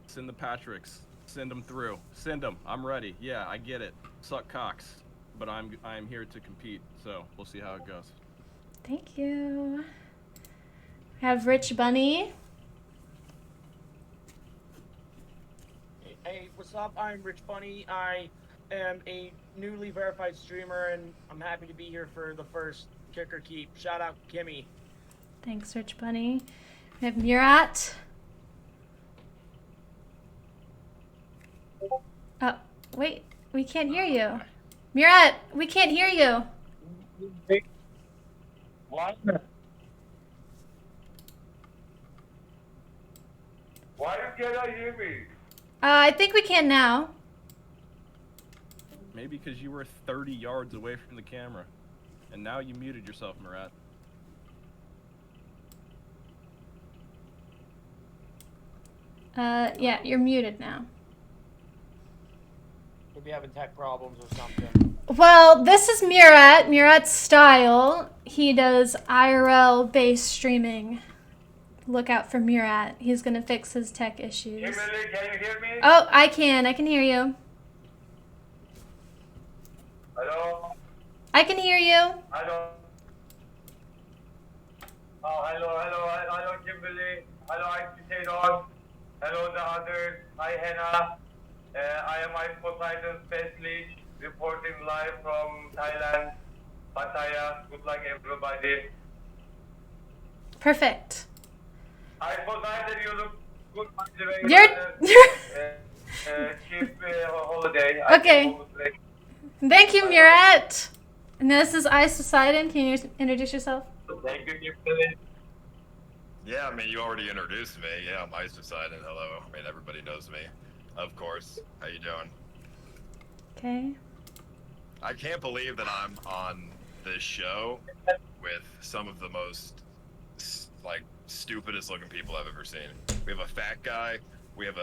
Send the Patricks. Send them through. Send them. I'm ready. Yeah, I get it. Suck cocks. But I'm here to compete, so we'll see how it goes. Thank you. We have Rich Bunny. Hey, what's up? I'm Rich Bunny. I am a newly verified streamer, and I'm happy to be here for the first Kick or Keep. Shout out Kimmee. Thanks, Rich Bunny. We have Murat. Oh, wait. We can't hear you. Murat, we can't hear you. what? Why you cannot hear me? I think we can now. Maybe because you were 30 yards away from the camera. And now you muted yourself, Murat. Yeah, you're muted now. Could be having tech problems or something. Well, this is Murat. Murat's style. He does IRL-based streaming. Look out for Murat. He's gonna fix his tech issues. Kimberly, can you hear me? Oh, I can hear you. Hello? I can hear you. Hello? Oh, hello, Kimberly. Hello, Ice Poseidon. Hello, the others. Hi, Hannah. I am Ice Poseidon, Space League, reporting live from Thailand. Pattaya. Good luck, everybody. Perfect. Ice Poseidon, you look good. By the way. Keep holiday. Okay. Thank you, Murat. And this is Ice Poseidon. Can you introduce yourself? Thank you, Kimberly. Yeah, I mean, you already introduced me. Yeah, I'm Ice Poseidon. Hello. I mean, everybody knows me. Of course. How you doing? Okay. I can't believe that I'm on this show with some of the most, like, stupidest looking people I've ever seen. We have a fat guy. We have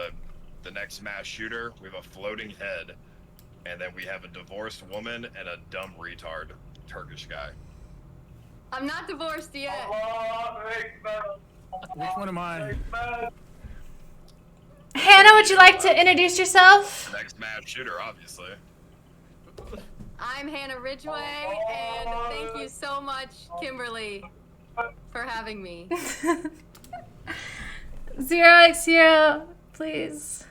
the next mass shooter. We have a floating head. And then we have a divorced woman and a dumb retard Turkish guy. I'm not divorced yet. Which one am I? Hannah, would you like to introduce yourself? The next mass shooter, obviously. I'm Hannah Ridgway, and thank you so much, Kimberly, for having me. 0x0, please.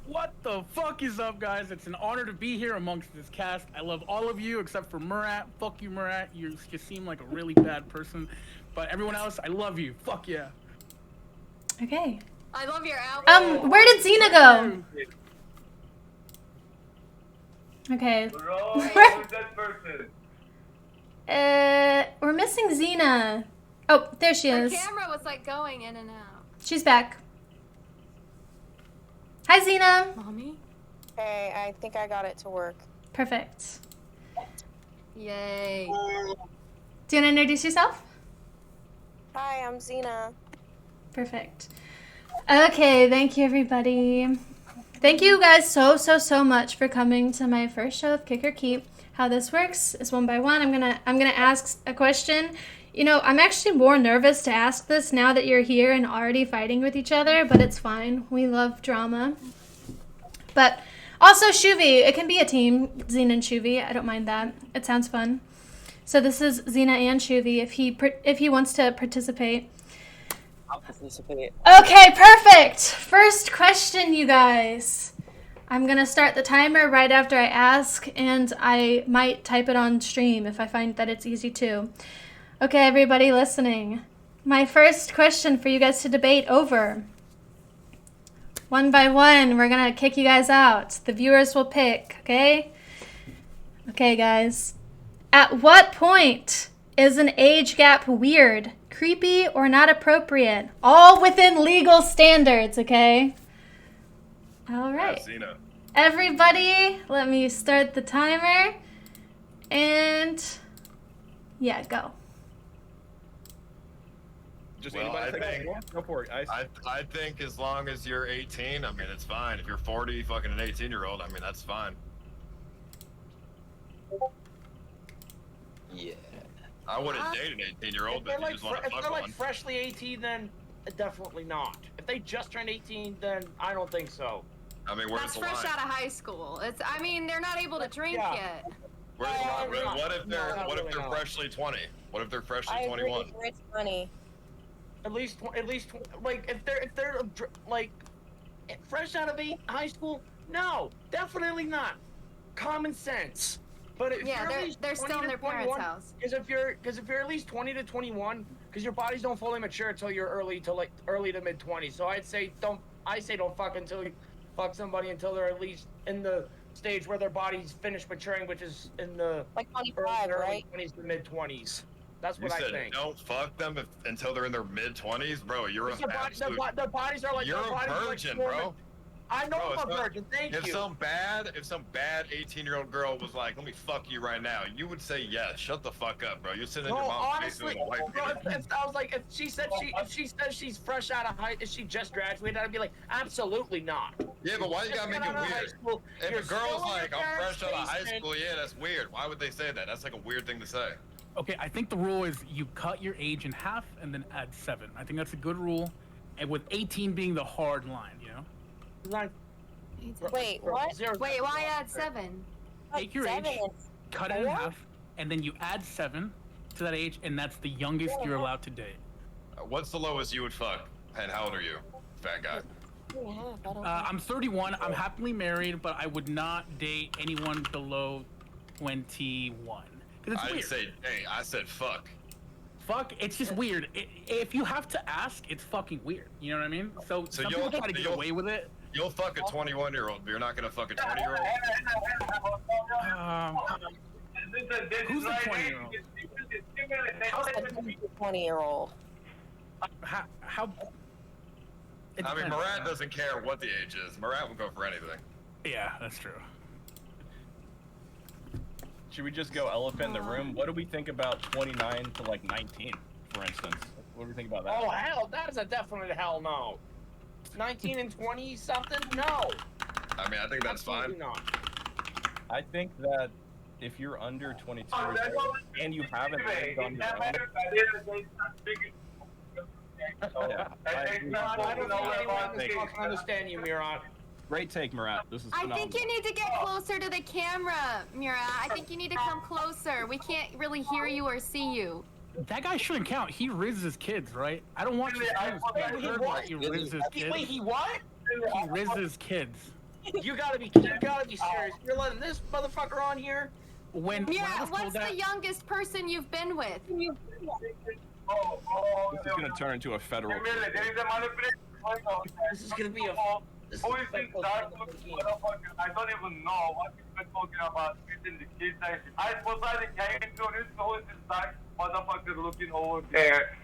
What the fuck is up, guys? It's an honor to be here amongst this cast. I love all of you except for Murat. Fuck you, Murat. You seem like a really bad person. But everyone else, I love you. Fuck yeah. Okay. I love your outfit. Where did Xena go? Okay. We're missing Xena. Oh, there she Her is. camera was like going in and out. She's back. Hi, Xena. Mommy? Hey, I think I got it to work. Perfect. Yay. Do you want to introduce yourself? Hi, I'm Xena. Perfect. Okay, thank you, everybody. Thank you guys so much for coming to my first show of Kick or Keep. How this works is one by one. I'm gonna ask a question. You know, I'm actually more nervous to ask this now that you're here and already fighting with each other, but it's fine. We love drama. But also Shuvie, it can be a team, Xena and Shuvie. I don't mind that. It sounds fun. So this is Xena and Shuvie if he wants to participate. I'll participate. Okay, perfect. First question, you guys. I'm gonna start the timer right after I ask, and I might type it on stream if I find that it's easy to. Okay, everybody listening. My first question for you guys to debate over. One by one, we're gonna kick you guys out. The viewers will pick, okay? Okay, guys. At what point is an age gap weird, creepy, or not appropriate? All within legal standards, okay? All right. Xena. Everybody, let me start the timer. And yeah, go. Just Well, anybody I take think- one? Go for it, Ice. I think as long as you're 18, I mean, it's fine. If you're 40, fucking an 18-year-old, I mean, that's fine. Yeah. I wouldn't date an 18-year-old, but if you just want to if fuck they're like one. freshly 18, then definitely not. If they just turned 18, then I don't think so. I mean, where's That's the fresh line? out of high school. I mean, they're not able to drink Yeah. yet. Where's the line? not- What if they're not what if really, they're no. freshly 20? What if they're freshly I agree 21? with Rich Money. At least, like if they're like fresh out of high school, no, definitely not. Common sense. But if Yeah, you're at least they're 20 still in to their parents' 21, house. Because if you're at least 20 to 21, because your bodies don't fully mature until you're early to mid 20s. So I say don't fuck until you fuck somebody until they're at least in the stage where their body's finished maturing, which is in the Like 25, early right? 20s to mid 20s. That's You what I said think. don't fuck them until they're in their mid-20s, bro. You're an Because absolute. their bodies are like You're their a bodies are like virgin, more bro. I know Bro, I'm a virgin. Thank if you. some bad 18-year-old girl was like, "Let me fuck you right now," you would say yes. Shut the fuck up, bro. You're sitting in No, your mom's honestly, basement with a white bro, beater. if I was like, if she says she's fresh out of high, if she just graduated, I'd be like, absolutely not. Yeah, but why you gotta make it weird? If You're a girl's still in like, your "I'm fresh parents' out of high basement. school," yeah, that's weird. Why would they say that? That's like a weird thing to say. Okay, I think the rule is you cut your age in half and then add 7. I think that's a good rule, and with 18 being the hard line, you know. Like, Wait, what? Wait, why add 7? Take your age, 7 cut it in half, and then you add 7 to that age, and that's the youngest you're allowed to date. What's the lowest you would fuck? And how old are you, fat guy? 2.5, I'm 31. I'm happily married, but I would not date anyone below 21. 'Cause it's I weird. didn't say date. I said fuck. Fuck, it's just weird. If you have to ask, it's fucking weird. You know what I mean? So some people try to get away with it. You'll fuck a 21-year-old, but you're not gonna fuck a 20-year-old. Who's the 20-year-old? How's a 20-year-old? How? It I mean, depends. Murat doesn't care what the age is. Murat will go for anything. Yeah, that's true. Should we just go elephant in the room? What do we think about 29 to like 19, for instance? What do we think about that? oh hell, that is a definite hell no. 19 and 20 something? No. I mean, I think that's fine. Absolutely not. I think that if you're under 22 years old and you haven't lived on your own, yeah, I agree. I don't think anyone can understand you, Miran. Great take, Murat. This is I phenomenal. think you need to get closer to the camera, Mira. I think you need to come closer. We can't really hear you or see you. That guy shouldn't count. He rizzes his kids, right? I don't want you to Wait, he what? he rizzes his kids. Wait, he what? He rizzes kids. You gotta be serious. You're letting this motherfucker on here? When Mira, I was what's told that, the youngest person you've been with? This is going to turn into a federal court. This is gonna be a. This is Who is a this dark motherfucker? I don't even know what you're talking about within the kids section. Ice Poseidon, can you introduce who is this dark motherfucker looking over there?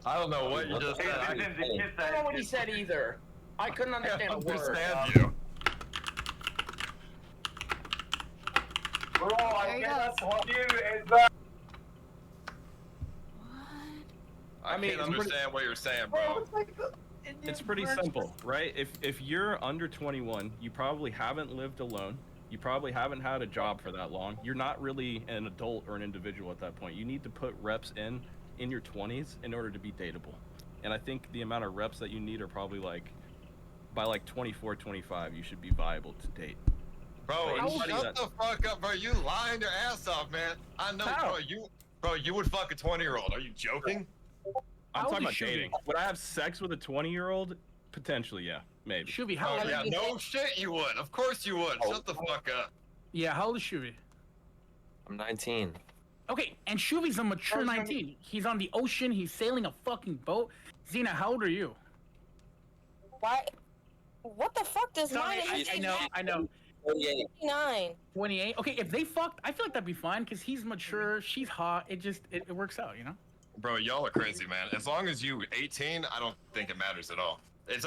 I don't know what you just Hey, said. within the kids I don't know what he section. said either. I couldn't I understand a word. understand you. Bro, There I he cannot goes. hear you as well. I mean, can't it's pretty- understand what you're saying, bro. It's pretty simple, right? If you're under 21, you probably haven't lived alone. You probably haven't had a job for that long. You're not really an adult or an individual at that point. You need to put reps in your 20s in order to be dateable. And I think the amount of reps that you need are probably like, by like 24, 25, you should be viable to date. Bro, Anybody shut that- the fuck up, bro. You lying your ass off, man. I know, How? bro. You would fuck a 20-year-old. Are you joking? I'm How old talking is about Shuvi? dating. Would I have sex with a 20-year-old? Potentially, yeah, maybe. Shuvi, how Oh old? yeah, no shit, you would. Of course you would. Shut the fuck up. Yeah, how old is Shuvi? I'm 19. Okay, and Shuvi's a mature 19. He's on the ocean. He's sailing a fucking boat. Zena, how old are you? Why? What the fuck does Sorry, mine? I know. 48. 59. 28. Okay, if they fucked, I feel like that'd be fine because he's mature, she's hot. It works out, you know. Bro, y'all are crazy, man. As long as you 18, I don't think it matters at all. It's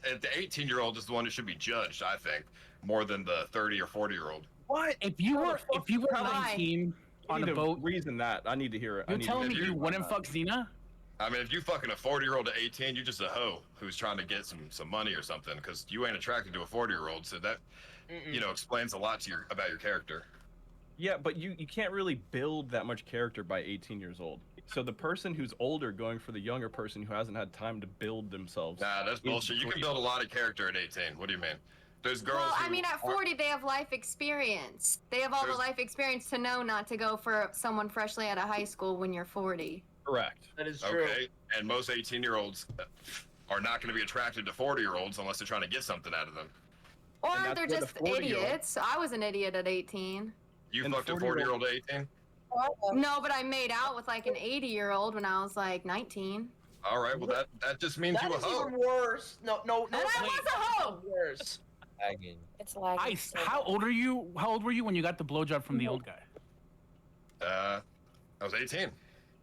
the 18-year-old is the one who should be judged, I think, more than the 30 or 40-year-old. What? If you were 19 on a boat, reason that I need to hear it. I you're need to telling me hear you about wouldn't that. fuck Zena? I mean, if you fucking a 40-year-old at 18, you're just a hoe who's trying to get some money or something, because you ain't attracted to a 40-year-old. So that, explains a lot about your character. Yeah, but you can't really build that much character by 18 years old. So the person who's older going for the younger person who hasn't had time to build themselves. Nah, that's bullshit. You can build a lot of character at 18. What do you mean? There's girls. Well, I who mean, at aren't- 40, they have life experience. They have all the There's- life experience to know not to go for someone freshly out of high school when you're 40. Correct. That is true. Okay, and most 18-year-olds are not going to be attracted to 40-year-olds unless they're trying to get something out of them. Or And that's they're where the just 40-year-old idiots. I was an idiot at 18. You And the fucked a 40-year-old 40-year-old at 18? No, but I made out with like an 80-year-old when I was like 19. All right, well that just means That you a is hoe. even worse. No. And I was a hoe. Worse. Lagging. It's lagging. Ice, how old are you? How old were you when you got the blowjob from the old guy? I was 18.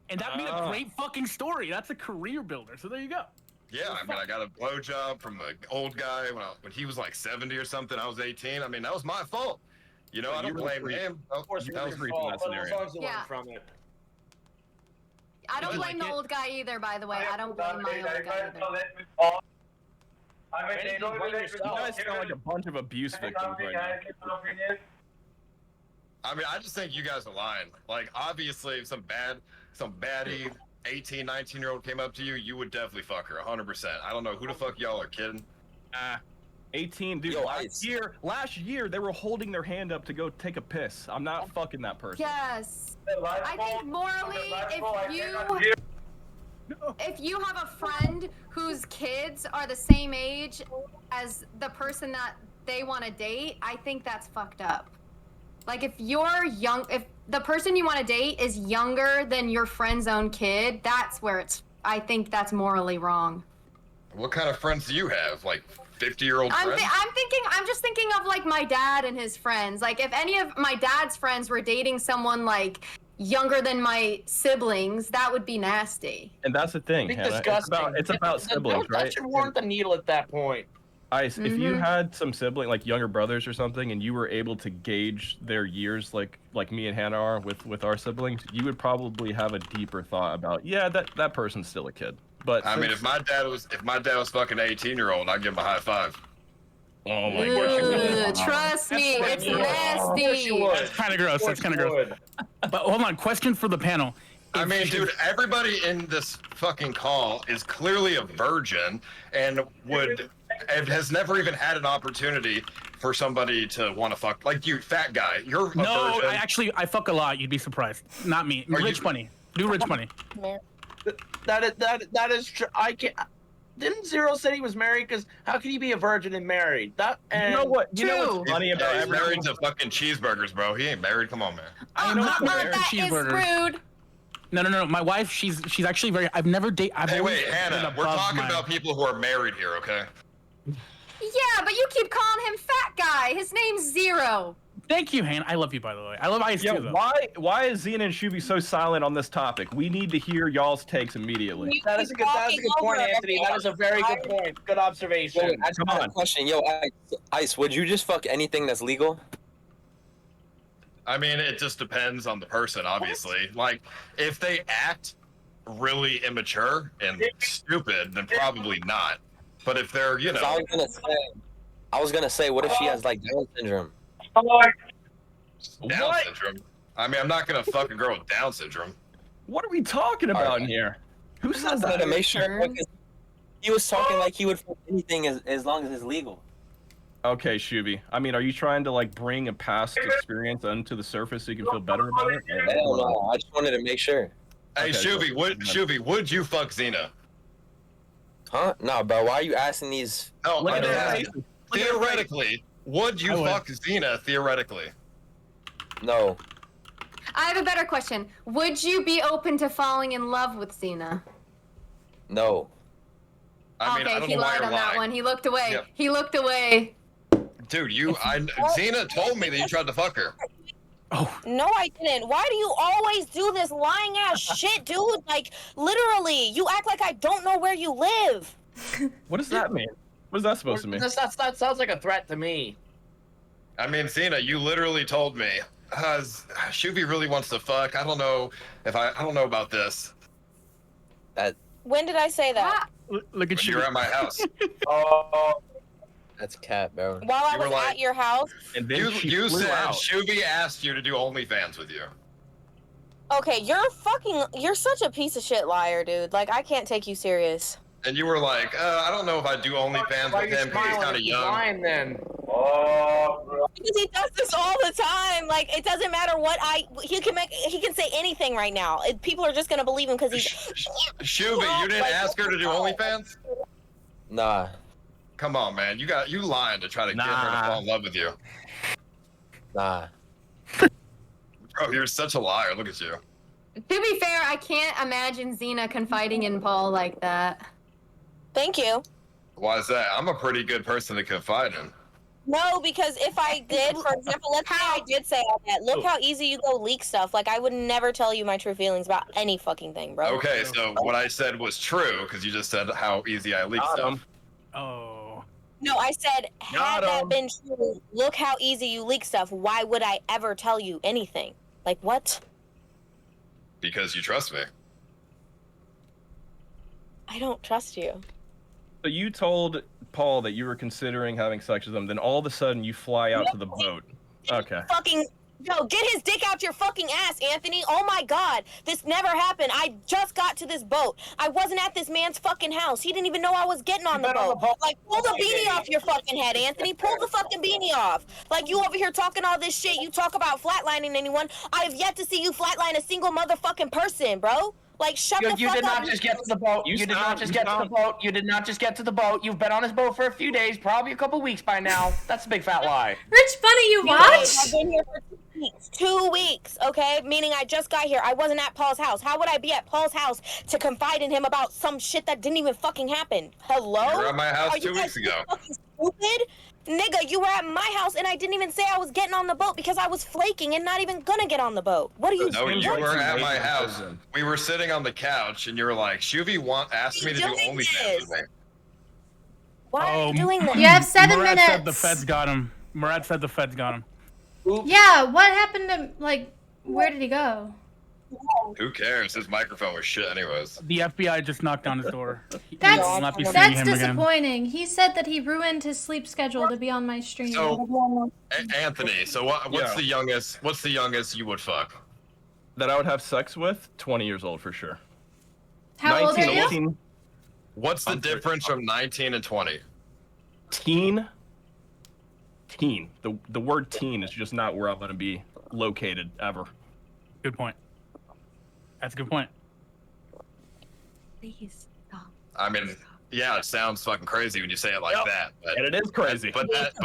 And that'd be a Oh. great fucking story. That's a career builder. So there you go. Yeah, I mean, I got a blowjob from an old guy when he was like 70 or something. I was 18. I mean, that was my fault. You know, I don't blame him. Of course, That was your fault, but as long as you Yeah. learn from it. I don't you blame like the it? old guy either, by the way. I don't blame my old guy either. I mean, they don't blame let me yourself. You talk. guys sound like a bunch of abuse victims right now. I mean, I just think you guys are lying. Like, obviously, if some baddie 18, 19-year-old came up to you, you would definitely fuck her, 100%. I don't know who the fuck y'all are kidding. 18, dude. Yo, Last year they were holding their hand up to go take a piss. I'm not fucking that person. Yes. I think morally, if you have a friend whose kids are the same age as the person that they want to date, I think that's fucked up. Like, if the person you want to date is younger than your friend's own kid, that's where I think that's morally wrong. What kind of friends do you have? Like 50-year-old friends? I'm just thinking of like my dad and his friends. Like, if any of my dad's friends were dating someone like younger than my siblings, that would be nasty. And that's the thing, It's Hannah. disgusting. It's about siblings, right? That should warrant the needle at that point. Ice, if you had some sibling, like younger brothers or something, and you were able to gauge their years like me and Hannah are with our siblings, you would probably have a deeper thought about, yeah, that person's still a kid. But I mean, if my dad was fucking an 18-year-old, I'd give him a high five. Oh my Ugh, trust me, it's nasty. That's kind of gross. That's kind of gross. But hold on, question for the panel. I mean, dude, everybody in this fucking call is clearly a virgin and has never even had an opportunity for somebody to want to fuck. Like you, fat guy, you're a virgin. I fuck a lot. You'd be surprised. Not me. Rich money. Do rich money. That is true. I can't. Didn't Zero say he was married? Because how can he be a virgin and married? You know what? You know what's funny about he's married to fucking cheeseburgers, bro. He ain't married. Come on, man. I'm not married to That is cheeseburgers. rude. No. My wife, she's actually very. I've never dated. Hey, wait, Hannah. We're talking about people who are married here, okay? Yeah, but you keep calling him fat guy. His name's Zero. Thank you, Hannah. I love you, by the way. I love Ice too, though. Why is Xena and Shuby so silent on this topic? We need to hear y'all's takes immediately. That is a good point, Anthony. That is a very good point. Good observation. Wait, I just have a question. Yo, Ice, would you just fuck anything that's legal? I mean, it just depends on the person, obviously. Like, if they act really immature and stupid, then probably not. But if they're, you know... I was gonna say, what if she has, like, Down syndrome? Down syndrome? I mean, I'm not gonna fuck a girl with Down syndrome. What are we talking about in here? Who said that? To make sure, he was talking like he would fuck anything as long as it's legal. Okay, Shuby. I mean, are you trying to like bring a past experience onto the surface so you can feel better about it? Hell no. I just wanted to make sure. Hey, Okay, Shuby, would you fuck Xena? Huh? No, bro. Why are you asking these? No, Look I at mean, their faces. theoretically, would you fuck Xena? Theoretically. No. I have a better question. Would you be open to falling in love with Xena? No. I mean, I Okay, don't he know why lied you're on that lying. one. He looked away. Yep. He looked away. Dude, Xena told me that you tried to fuck her. No, I didn't. Why do you always do this lying ass shit, dude? Like, literally, you act like I don't know where you live. What does that mean? What is that supposed to mean? That sounds like a threat to me. I mean, Xena, you literally told me. Shuby really wants to fuck. I don't know about this. When did I say that? Look at you. You're at my house. That's cat, bro. While I You were was like- at your house? And then You flew said out. Shuby asked you to do OnlyFans with you. Okay, you're such a piece of shit liar, dude. Like, I can't take you serious. And you were like, I don't know if I do OnlyFans Why with are you him because he's smiling kind of if he's young. lying then? Because he does this all the time. Like, it doesn't matter what he can say anything right now. People are just gonna believe him because he's. Shuby, you didn't ask her to do OnlyFans? Nah. Come on, man. You lying to try to get her to fall in love with you. Nah. Bro, you're such a liar. Look at you. To be fair, I can't imagine Xena confiding in Paul like that. Thank you. Why is that? I'm a pretty good person to confide in. No, because if I did, for example, let's say I did say all that. Look how easy you go leak stuff. Like, I would never tell you my true feelings about any fucking thing, bro. Okay, so what I said was true because you just said how easy I leak stuff. Oh. No, I said, had that been true, look how easy you leak stuff. Why would I ever tell you anything? Like, what? Because you trust me. I don't trust you. So you told Paul that you were considering having sex with him, then all of a sudden you fly out to the boat. Okay. Fucking, yo, get his dick out your fucking ass, Anthony. Oh my God, this never happened. I just got to this boat. I wasn't at this man's fucking house. He didn't even know I was getting on the boat. Like, pull the beanie off your fucking head, Anthony. Pull the fucking beanie off. Like, you over here talking all this shit. You talk about flatlining anyone. I have yet to see you flatline a single motherfucking person, bro. Like, shut the fuck up. You did not just get to the boat. You did not just get to the boat. You did not just get to the boat. You've been on this boat for a few days, probably a couple weeks by now. That's a big fat lie. Rich Bunny, you watched? I've been here for 2 weeks. 2 weeks, okay? Meaning I just got here. I wasn't at Paul's house. How would I be at Paul's house to confide in him about some shit that didn't even fucking happen? Hello? You were at my house 2 weeks ago. Fucking stupid? Nigga, you were at my house and I didn't even say I was getting on the boat because I was flaking and not even gonna get on the boat. What are you doing? No, you were at my house. We were sitting on the couch and you were like, Shuvie asked me to do OnlyFans with me. Why are you doing this? You have 7 Murad minutes. said the feds got him. Murad said the feds got him. Yeah, what happened to, like, where did he go? Who cares? His microphone was shit anyways. The FBI just knocked on his door. That's will not be seeing him again. disappointing. He said that he ruined his sleep schedule to be on my stream. So, Anthony, so what's the youngest? What's the youngest you would fuck? That I would have sex with? 20 years old for sure. How old are you? 18. What's the difference from 19 and 20? Teen. The word teen is just not where I'm going to be located ever. Good point. That's a good point. Please stop. I mean, yeah, it sounds fucking crazy when you say it like that. But, and it is crazy. But that's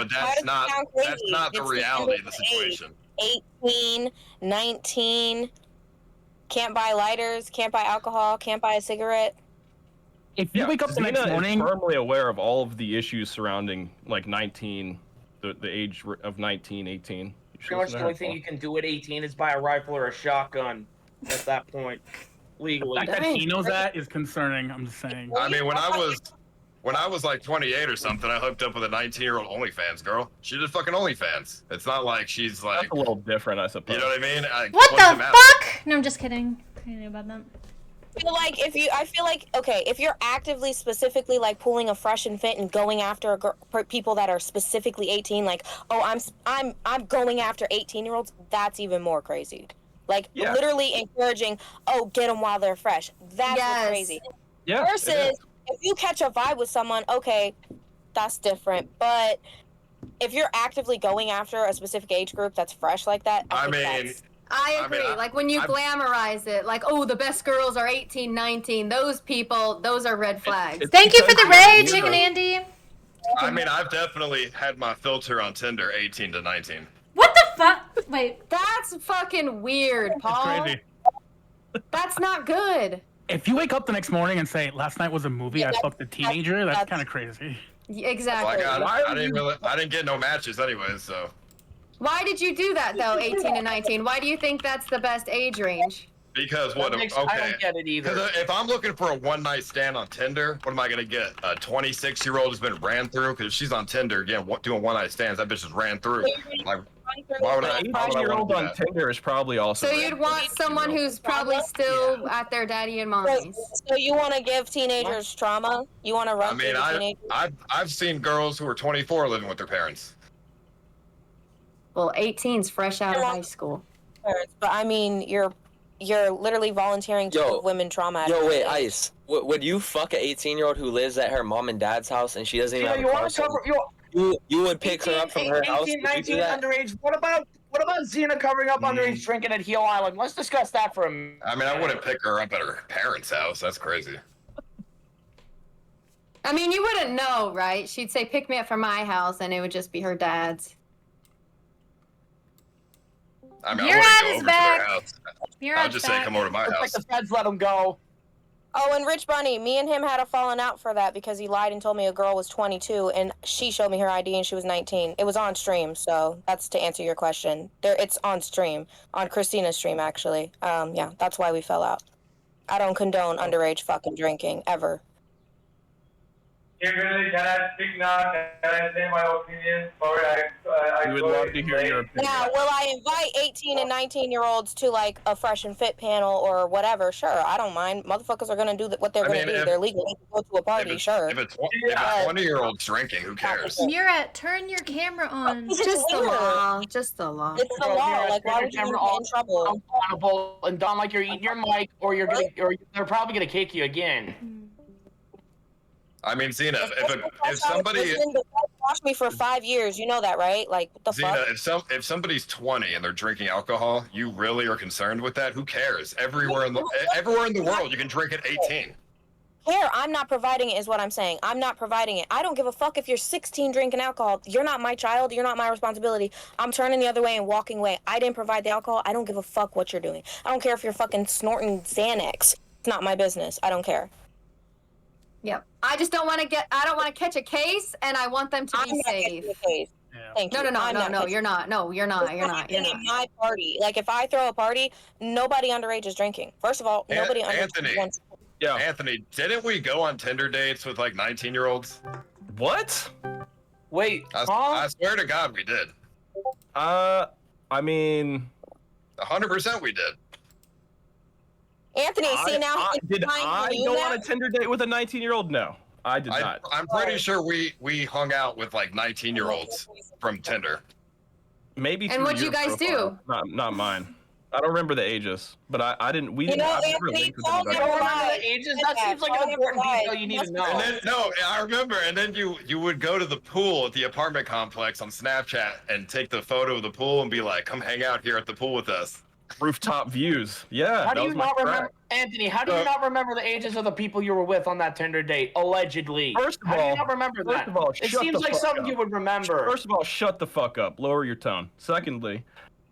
not the reality of the situation. 18, 19, can't buy lighters, can't buy alcohol, can't buy a cigarette. If you wake up the next morning, is firmly aware of all of the issues surrounding like 19, the age of 19, 18. Pretty much the only thing you can do at 18 is buy a rifle or a shotgun at that point, legally. The fact that he knows that is concerning. I'm just saying. I mean, when I was like 28 or something, I hooked up with a 19-year-old OnlyFans girl. She did fucking OnlyFans. It's not like she's like That's a little different, I suppose. You know what I mean? What the fuck? No, I'm just kidding. I knew about that. I feel like okay, if you're actively specifically like pulling a fresh and fit and going after people that are specifically 18, like, oh, I'm going after 18-year-olds, that's even more crazy. Like, literally encouraging, oh, get them while they're fresh. That's what's crazy. Yeah. Versus if you catch a vibe with someone, okay, that's different. But if you're actively going after a specific age group that's fresh like that, I agree. Like when you glamorize it, like, oh, the best girls are 18, 19. Those people, those are red flags. Thank you for the raid, Chicken Andy. I mean, I've definitely had my filter on Tinder 18 to 19. What the fuck? Wait. That's fucking weird, Paul. That's crazy. That's not good. If you wake up the next morning and say, last night was a movie, I fucked a teenager, that's kind of crazy. Exactly. Well, I didn't get no matches anyways, so. Why did you do that though, 18 and 19? Why do you think that's the best age range? Because I don't get it either. Because if I'm looking for a one-night stand on Tinder, what am I gonna get? A 26-year-old who's been ran through? Because if she's on Tinder again, doing one-night stands, that bitch is ran through. Like, why would I? 18-year-old on Tinder is probably also. So you'd want someone who's probably still at their daddy and mommy's. So you want to give teenagers trauma? You want to run I mean, through the teenagers? I've seen girls who are 24 living with their parents. Well, 18's fresh out of high school. But I mean, you're literally volunteering to give women trauma. Yo, wait, Ice. Would you fuck an 18-year-old who lives at her mom and dad's house and she doesn't even have a car? You would pick her up from her house? 18, 19, underage. What about Xena covering up underage drinking at Heel Island? Let's discuss that for a minute. I mean, I wouldn't pick her up at her parents' house. That's crazy. I mean, you wouldn't know, right? She'd say, pick me up from my house, and it would just be her dad's. I mean, I wouldn't go over to their house. I'll just say, come over to my house. Like the feds let him go. Oh, and Rich Bunny, me and him had a falling out for that because he lied and told me a girl was 22 and she showed me her ID and she was 19. It was on stream, so that's to answer your question. It's on stream, on Christina's stream actually. Yeah, that's why we fell out. I don't condone underage fucking drinking ever. Can I speak now? Can I say my opinion? Sorry, I We would love to hear your opinion. Now, will I invite 18 and 19-year-olds to like a fresh and fit panel or whatever? Sure, I don't mind. Motherfuckers are gonna do what they're gonna do. They're legal. They can go to a party, sure. If a 20-year-old drinking, who cares? Mira, turn your camera on. Just the law. Just the law. It's the law. Like, why would you get in trouble? And don't like you're eating your mic, or they're probably gonna kick you again. I mean, Xena, if somebody watched me for 5 years, you know that, right? Like, what the Xena, fuck? if somebody's 20 and they're drinking alcohol, you really are concerned with that? Who cares? Everywhere in the world, you can drink at 18. Here, I'm not providing it, is what I'm saying. I'm not providing it. I don't give a fuck if you're 16 drinking alcohol. You're not my child. You're not my responsibility. I'm turning the other way and walking away. I didn't provide the alcohol. I don't give a fuck what you're doing. I don't care if you're fucking snorting Xanax. It's not my business. I don't care. Yep. I just don't want to I don't want to catch a case, and I want them to be safe. Yeah. Thank you. No, you're not. No, you're not. You're not. You're not. My party. Like, if I throw a party, nobody underage is drinking. First of all, nobody underage wants. Yeah. Anthony, didn't we go on Tinder dates with like 19-year-olds? What? Wait, I swear to God, we did. I mean, 100% we did. Anthony, see now. Did I go on a Tinder date with a 19-year-old? No, I did not. I'm pretty sure we hung out with like 19-year-olds from Tinder. Maybe. And what'd you guys do? Not mine. I don't remember the ages, but I didn't. We didn't. Anthony, don't remember the ages. That seems like an important detail you need to know. And then, no, I remember. And then you would go to the pool at the apartment complex on Snapchat and take the photo of the pool and be like, "Come hang out here at the pool with us." Rooftop views. Yeah. How do you not remember, Anthony? How do you not remember the ages of the people you were with on that Tinder date? Allegedly. First of all, how do you not remember that? First of all, it seems like something you would remember. First of all, shut the fuck up. Lower your tone. Secondly,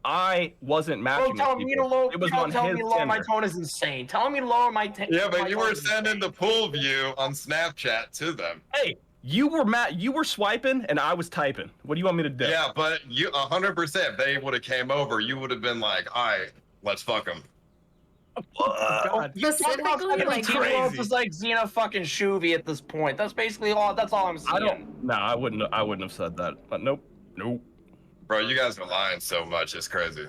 I wasn't matching with people. It was on his telling me to lower Tinder. my tone is insane. Telling me to lower my tone. Yeah, but you were sending the pool view on Snapchat to them. Hey, you were swiping and I was typing. What do you want me to do? Yeah, but you 100%. If they would have came over, you would have been like, "All right, let's fuck them." Specifically, like crazy. It's like Xena fucking Shuvi at this point. That's basically all. That's all I'm saying. I wouldn't have said that. But nope. Bro, you guys are lying so much. It's crazy.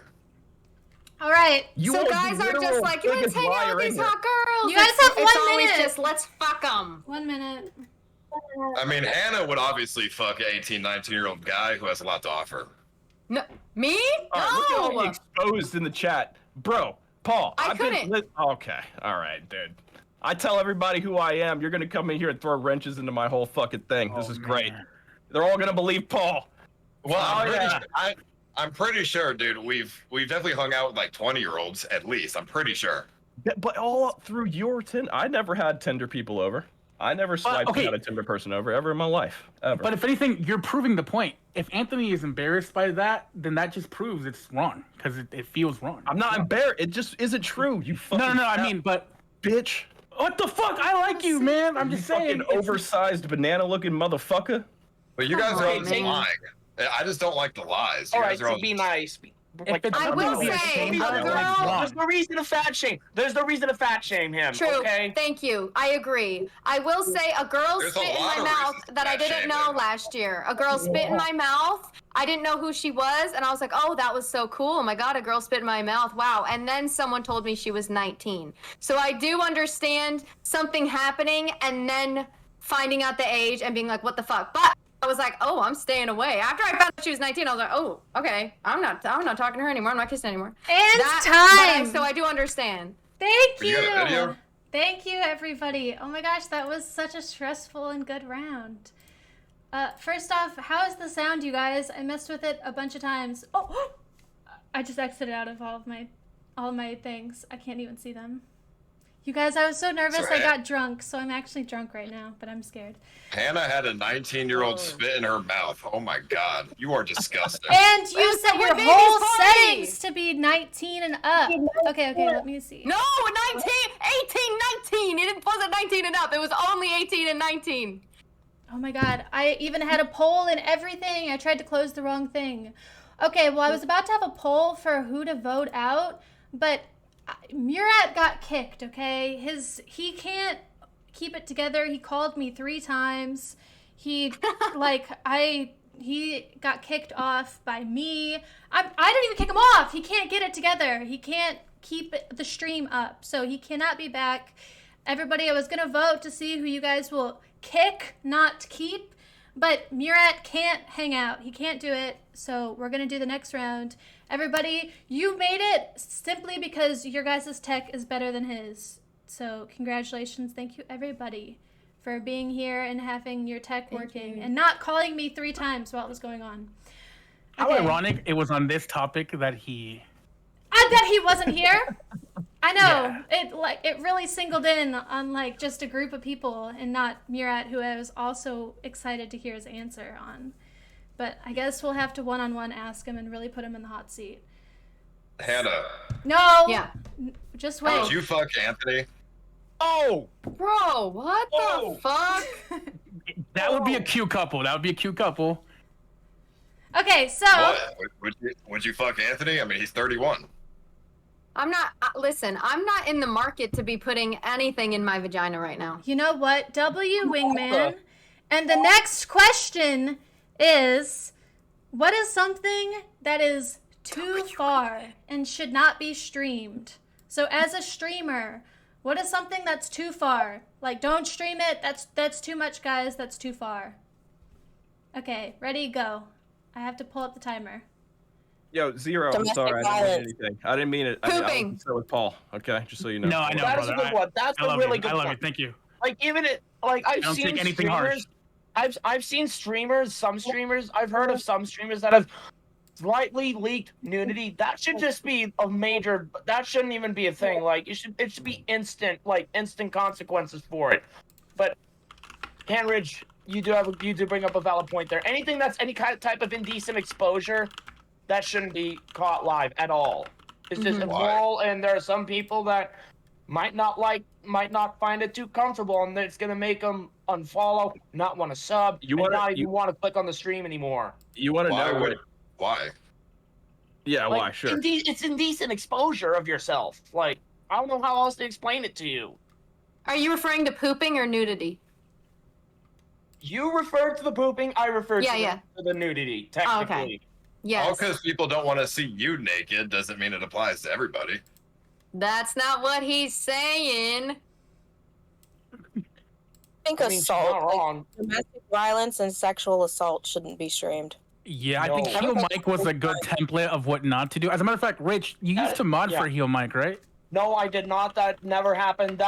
All right. So guys are just like, let's hang out with these hot girls. You guys have 1 minute. It's always just let's fuck them. 1 minute. I mean, Hannah would obviously fuck an 18, 19-year-old guy who has a lot to offer. No, me? All right, look at all the exposed in the chat, bro. Paul, I couldn't. Okay, all right, dude. I tell everybody who I am. You're gonna come in here and throw wrenches into my whole fucking thing. This is great. They're all gonna believe Paul. Well, I'm pretty sure, dude. We've definitely hung out with like 20-year-olds at least. I'm pretty sure. Yeah, but all through your Tinder, I never had Tinder people over. I never swiped out a Tinder person over ever in my life, ever. But if anything, you're proving the point. If Anthony is embarrassed by that, then that just proves it's wrong because it feels wrong. I'm not embarrassed. It just isn't true. You fucking no. I mean, but bitch. What the fuck? I like you, man. I'm just saying. Fucking oversized banana-looking motherfucker. But you guys are all just lying. I just don't like the lies. All right, so be nice. I will say, a girl. There's no reason to fat shame. There's no reason to fat shame him. True. Okay? Thank you. I agree. I will say a girl spit in my mouth that I didn't know last year. A girl spit in my mouth. I didn't know who she was, and I was like, oh, that was so cool. Oh my God, a girl spit in my mouth. Wow. And then someone told me she was 19. So I do understand something happening and then finding out the age and being like, what the fuck? But I was like, oh, I'm staying away. After I found out she was 19, I was like, oh, okay. I'm not talking to her anymore. I'm not kissing anymore. And time. So I do understand. Thank you. You got a video? Thank you, everybody. Oh my gosh, that was such a stressful and good round. First off, how is the sound, you guys? I messed with it a bunch of times. Oh, I just exited out of all my things. I can't even see them. You guys, I was so nervous I got drunk, so I'm actually drunk right now, but I'm scared. Hannah had a 19-year-old spit in her mouth. Oh my God, you are disgusting. And you said your whole settings to be 19 and up. Okay, let me see. No, 19, 18, 19. It wasn't 19 and up. It was only 18 and 19. Oh my god, I even had a poll and everything. I tried to close the wrong thing. Okay, well, I was about to have a poll for who to vote out, but Murat got kicked, okay? He can't keep it together. He called me 3 times. He got kicked off by me. I didn't even kick him off. He can't get it together. He can't keep the stream up, so he cannot be back. Everybody, I was gonna vote to see who you guys will kick, not keep, but Murat can't hang out. He can't do it, so we're gonna do the next round. Everybody, you made it simply because your guys' tech is better than his. So congratulations. Thank you, everybody, for being here and having your tech working and not calling me 3 times while it was going on. How ironic it was on this topic that he... I bet he wasn't here. I know. Yeah. It really singled in on just a group of people and not Murat, who I was also excited to hear his answer on. But I guess we'll have to one-on-one ask him and really put him in the hot seat. Hannah. No. Yeah. Just wait. Did you fuck Anthony? Oh! Bro, what the fuck? That would be a cute couple. That would be a cute couple. Okay, so... What? Would you fuck Anthony? I mean, he's 31. I'm not... listen, I'm not in the market to be putting anything in my vagina right now. You know what? W Wingman. And the next question is, what is something that is too far and should not be streamed? So as a streamer, what is something that's too far? Don't stream it. That's too much, guys. That's too far. Okay, ready, go. I have to pull up the timer. Yo, Zero, I'm sorry. I didn't mean anything. I didn't mean it. I was with Paul, okay? Just so you know. No, I know, That is a good one. That's a really good one. I love you. Thank you. I've seen anything harsh. I've seen some streamers, I've heard of some streamers that have slightly leaked nudity. That should just be that shouldn't even be a thing. It should be instant consequences for it. But Hanridge, you do bring up a valid point there. Anything that's any type of indecent exposure, that shouldn't be caught live at all. It's just immoral, and there are some people that might not find it too comfortable, and it's gonna make them unfollow, not want to sub, not even want to click on the stream anymore. You want to know why? Yeah, why? Sure. It's indecent exposure of yourself. I don't know how else to explain it to you. Are you referring to pooping or nudity? You referred to the pooping. I referred to the nudity. Technically. Oh, okay. Yes. All because people don't want to see you naked doesn't mean it applies to everybody. That's not what he's saying. I think assault, domestic violence and sexual assault shouldn't be streamed. Yeah, I think Heel Mike was a good template of what not to do. As a matter of fact, Rich, you used to mod for Heel Mike, right? No, I did not. That never happened.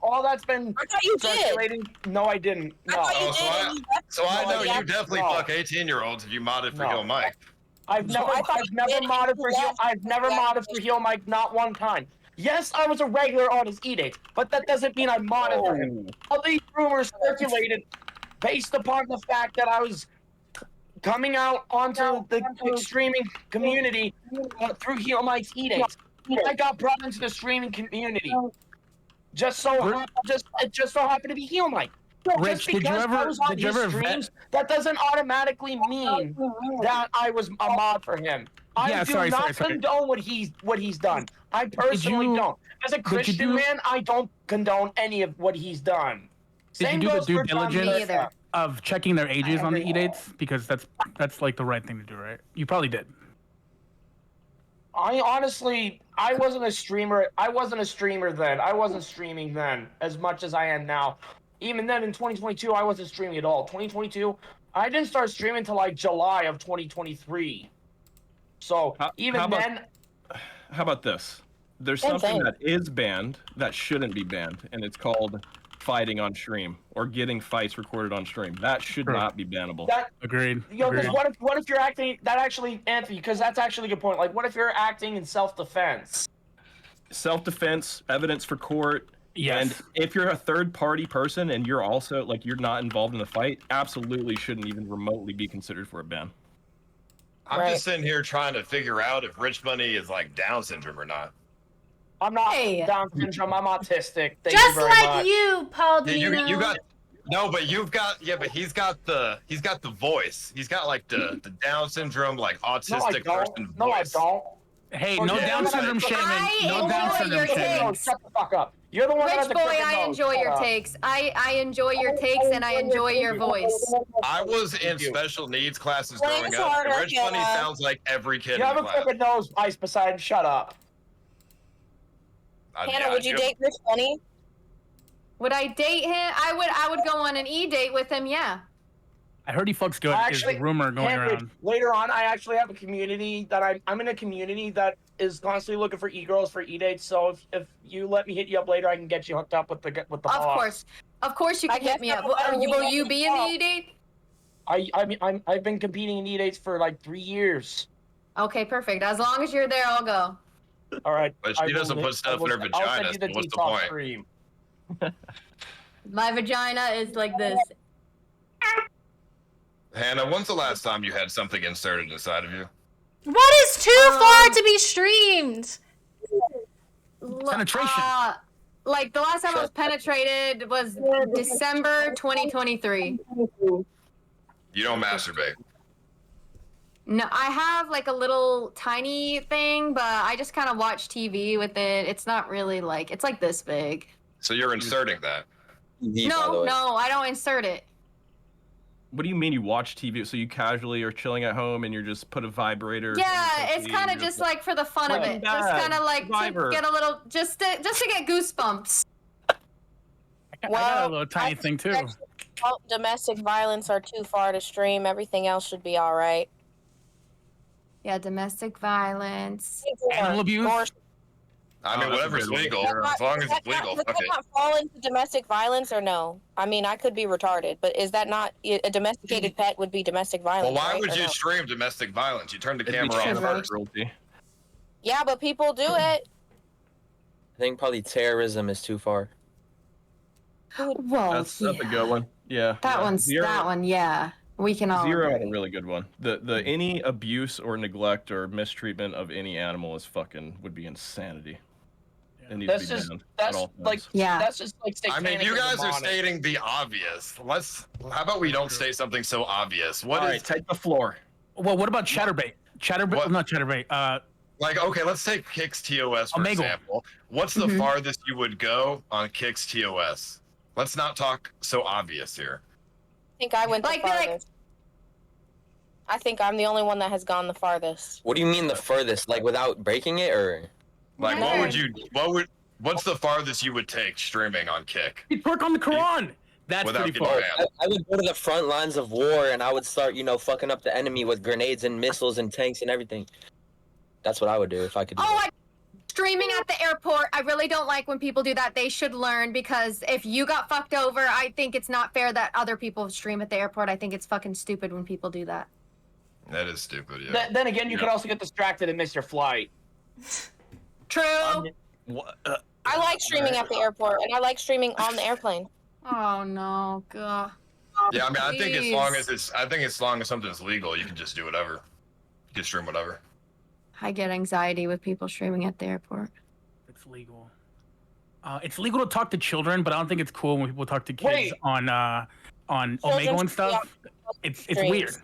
All that's been circulating. No, I didn't. No. So I know you definitely fuck 18-year-olds if you modded for Heel Mike. I've never modded for Heel Mike, not one time. Yes, I was a regular on his edict, but that doesn't mean I modded for him. All these rumors circulated based upon the fact that I was coming out onto the streaming community through Heel Mike's edict. I got brought into the streaming community. It just so happened to be Heel Mike. Rich, did you ever streams, that doesn't automatically mean that I was a mod for him. I do not condone what he's done. I personally don't. As a Christian man, I don't condone any of what he's done. Did you do the due diligence of checking their ages on the e-dates? Because that's the right thing to do, right? You probably did. I wasn't a streamer. I wasn't a streamer then. I wasn't streaming then as much as I am now. Even then, in 2022, I wasn't streaming at all. 2022, I didn't start streaming until July of 2023. So how about this? There's something that is banned that shouldn't be banned, and it's called fighting on stream or getting fights recorded on stream. That should not be bannable. Agreed. Because what if you're acting? That actually, Anthony, because that's actually a good point. What if you're acting in self-defense? Self-defense, evidence for court. Yes. And if you're a third-party person and you're also you're not involved in the fight, absolutely shouldn't even remotely be considered for a ban. I'm just sitting here trying to figure out if Rich Money is like Down syndrome or not. I'm not Down syndrome. I'm autistic. Thank Just you very like much. you, Paul Yeah, Dino. you got no, but you've got but he's got the voice. He's got like the Down syndrome like autistic person voice. No, I don't. Hey, no Down syndrome shaming. No Down syndrome shaming. Shut the fuck up. You're the one that has Rich the boy, crooked I nose. enjoy Shut your up. takes. I enjoy your takes and I enjoy your voice. I was in special needs classes Flames growing up, harder, and Rich Money yeah. sounds like every kid You in have the a class. crooked nose, Ice Poseidon. Shut up. Hannah, would you date Rich Money? Would I date him? I would go on an e-date with him, yeah. I heard he fucks good. Is a rumor going Henry, around. Later on, I actually have a community that I'm in a community that is constantly looking for e-girls for e-dates. So if you let me hit you up later, I can get you hooked up with the boss. Of course you can hit me up. Will you be in the e-date? I've been competing in e-dates for like 3 years. Okay, perfect. As long as you're there, I'll go. All right. But she doesn't put stuff in her vagina, so what's the point? Stream. My vagina is like this. Hannah, when's the last time you had something inserted inside of you? What is too far to be streamed? Penetration. Like the last time I was penetrated was December 2023. You don't masturbate. No, I have like a little tiny thing, but I just kind of watch TV with it. It's not really like, it's like this big. So you're inserting that? No, I don't insert it. What do you mean you watch TV? So you casually are chilling at home and you're just put a vibrator? Yeah, it's kind of just like for the fun of it. Just kind of like to get a little, just to get goosebumps. I got a little tiny thing too. Domestic violence are too far to stream. Everything else should be all right. Yeah, domestic violence. Animal abuse. I mean, whatever's legal, as long as it's legal. Does that not fall into domestic violence or no? I mean, I could be retarded, but is that not a domesticated pet would be domestic violence? Well, why right? would Or you no? stream domestic violence? You turn the camera on first. Yeah, but people do it. I think probably terrorism is too far. Well, That's a good one. Yeah. That one's that one. Yeah, we can all. Zero had agree. a really good one. The any abuse or neglect or mistreatment of any animal is fucking would be insanity. It needs to be banned at all times. That's just like I mean, you satanic guys and are demonic. stating the obvious. How about we don't say something so obvious? What All is? right, take the floor. Well, what about chatterbait? Chatterbait, not chatterbait. Like, okay, let's take Kick's TOS for Omegle. example. What's the farthest you would go on Kick's TOS? Let's not talk so obvious here. I think I went the farthest. I think I'm the only one that has gone the farthest. What do you mean the furthest? Like without breaking it, or? Like, what's the farthest you would take streaming on Kick? You twerk on the Quran. That's Without pretty getting far. banned. I would go to the front lines of war and I would start, fucking up the enemy with grenades and missiles and tanks and everything. That's what I would do if I could do that. Streaming at the airport, I really don't like when people do that. They should learn, because if you got fucked over, I think it's not fair that other people stream at the airport. I think it's fucking stupid when people do that. That is stupid, yeah. Then again, you can also get distracted and miss your flight. True. I like streaming at the airport, and I like streaming on the airplane. Oh no, God. Yeah, I mean, I think as long as something's legal, you can just do whatever. You can stream whatever. I get anxiety with people streaming at the airport. It's legal. It's legal to talk to children, but I don't think it's cool when people talk to kids on Omegle and stuff. It's weird.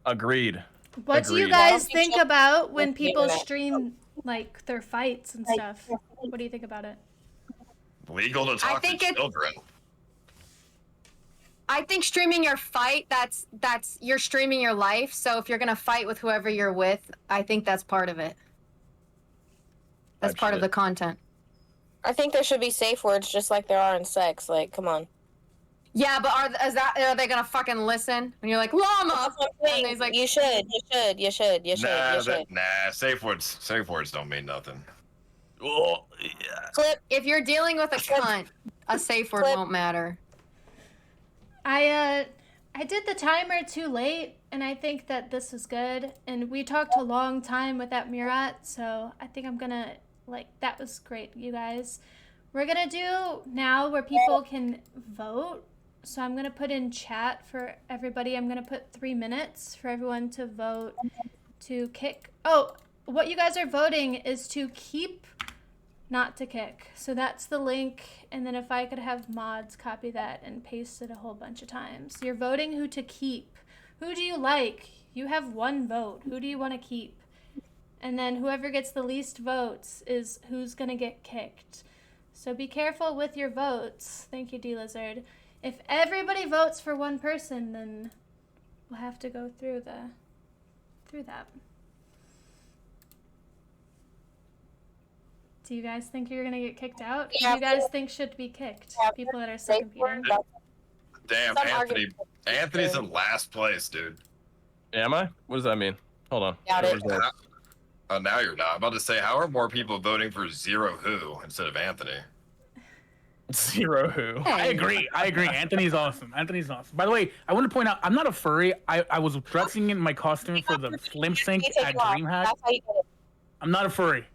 Agreed. What do you Agreed. guys think about when people stream like their fights and stuff? What do you think about it? Legal to talk to children. I think streaming your fight, that's you're streaming your life. So if you're gonna fight with whoever you're with, I think that's part of it. That's part of the content. I think there should be safe words just like there are in sex. Like, come on. Yeah, but are they gonna fucking listen? And you're like, llama! And he's like, you should. Nah, safe words don't mean nothing. Oh, yeah. Clip. If you're dealing with a cunt, a safe word won't matter. I did the timer too late, and I think that this is good. And we talked a long time with that Murat, so I think I'm gonna, that was great, you guys. We're gonna do now where people can vote. So I'm gonna put in chat for everybody. I'm gonna put 3 minutes for everyone to vote to kick. Oh, what you guys are voting is to keep, not to kick. So that's the link. And then if I could have mods copy that and paste it a whole bunch of times. You're voting who to keep. Who do you like? You have one vote. Who do you want to keep? And then whoever gets the least votes is who's going to get kicked. So be careful with your votes. Thank you, D-Lizard. If everybody votes for one person, then we'll have to go through that. Do you guys think you're gonna get kicked out? Who do you guys think should be kicked? People that are still competing. Damn, Anthony. Anthony's in last place, dude. Am I? What does that mean? Hold on. Oh, now you're not. I'm about to say, how are more people voting for Zero Who instead of Anthony? Zero Who. I agree. Anthony's awesome. By the way, I want to point out, I'm not a furry. I was dressing in my costume for the lip sync at DreamHack. I'm not a furry.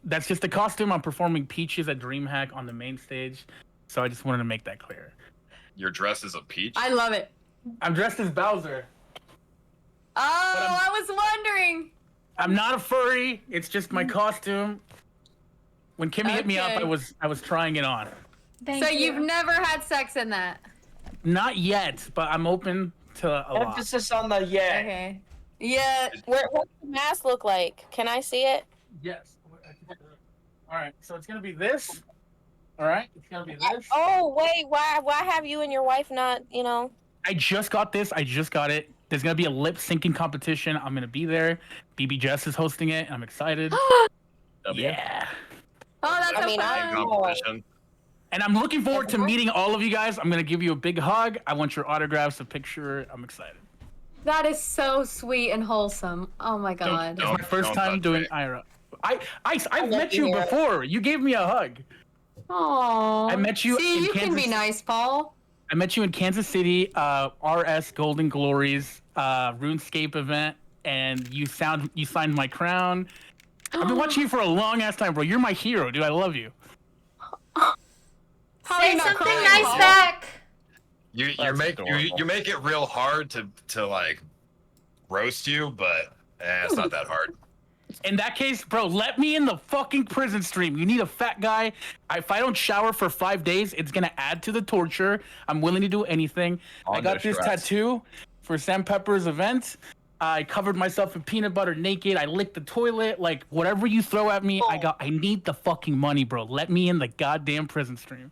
That's just the costume. I'm performing Peaches at DreamHack on the main stage. So I just wanted to make that clear. You're dressed as a peach? I love it. I'm dressed as Bowser. Oh, I was wondering. I'm not a furry. It's just my costume. When Kimmee hit me up, I was trying it on. So you've never had sex in that? Not yet, but I'm open to a lot. Emphasis on the yet. Okay. Yeah. What's the mask look like? Can I see it? Yes. All right. So it's gonna be this. All right. It's gonna be this. Oh wait, why have you and your wife not? You know. I just got this. I just got it. There's gonna be a lip syncing competition. I'm gonna be there. BB Jess is hosting it. I'm excited. Yeah. Oh, that's so fun. Competition. And I'm looking forward to meeting all of you guys. I'm gonna give you a big hug. I want your autographs, a picture. I'm excited. That is so sweet and wholesome. Oh my god. It's my first time doing Ira. I've met you before. You gave me a hug. Aww. I met you. See, in you Kansas. can be nice, Paul. I met you in Kansas City, RS Golden Glories RuneScape event, and you signed my crown. I've been watching you for a long ass time, bro. You're my hero, dude. I love you. Say something nice back. You make it real hard to like roast you, but it's not that hard. In that case, bro, let me in the fucking prison stream. You need a fat guy. If I don't shower for 5 days, it's gonna add to the torture. I'm willing to do anything. I got this tattoo for Sam Pepper's event. I covered myself in peanut butter naked. I licked the toilet. Like, whatever you throw at me, I need the fucking money, bro. Let me in the goddamn prison stream.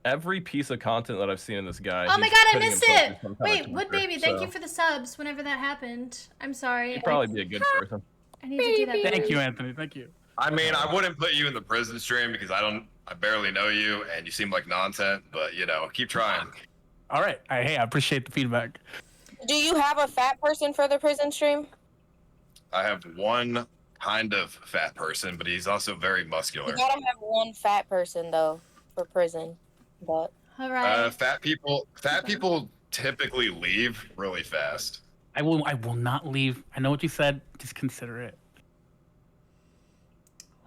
Every piece of content that I've seen in this guy. Oh my god, I missed it! Wait, Wood Baby, thank you for the subs whenever that happened. I'm sorry. You'd probably be a good person. I need to do that. Thank you, Anthony. Thank you. I mean, I wouldn't put you in the prison stream because I barely know you and you seem like nonsense, but you know, keep trying. All right. Hey, I appreciate the feedback. Do you have a fat person for the prison stream? I have one kind of fat person, but he's also very muscular. You gotta have one fat person though for prison. But all right. Fat people typically leave really fast. I will not leave. I know what you said. Just consider it.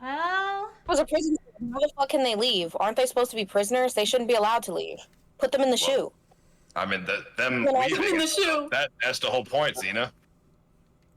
Well, was a prison. How the fuck can they leave? Aren't they supposed to be prisoners? They shouldn't be allowed to leave. Put them in the shoe. I mean, them leaving. In the shoe. That's the whole point, Zena.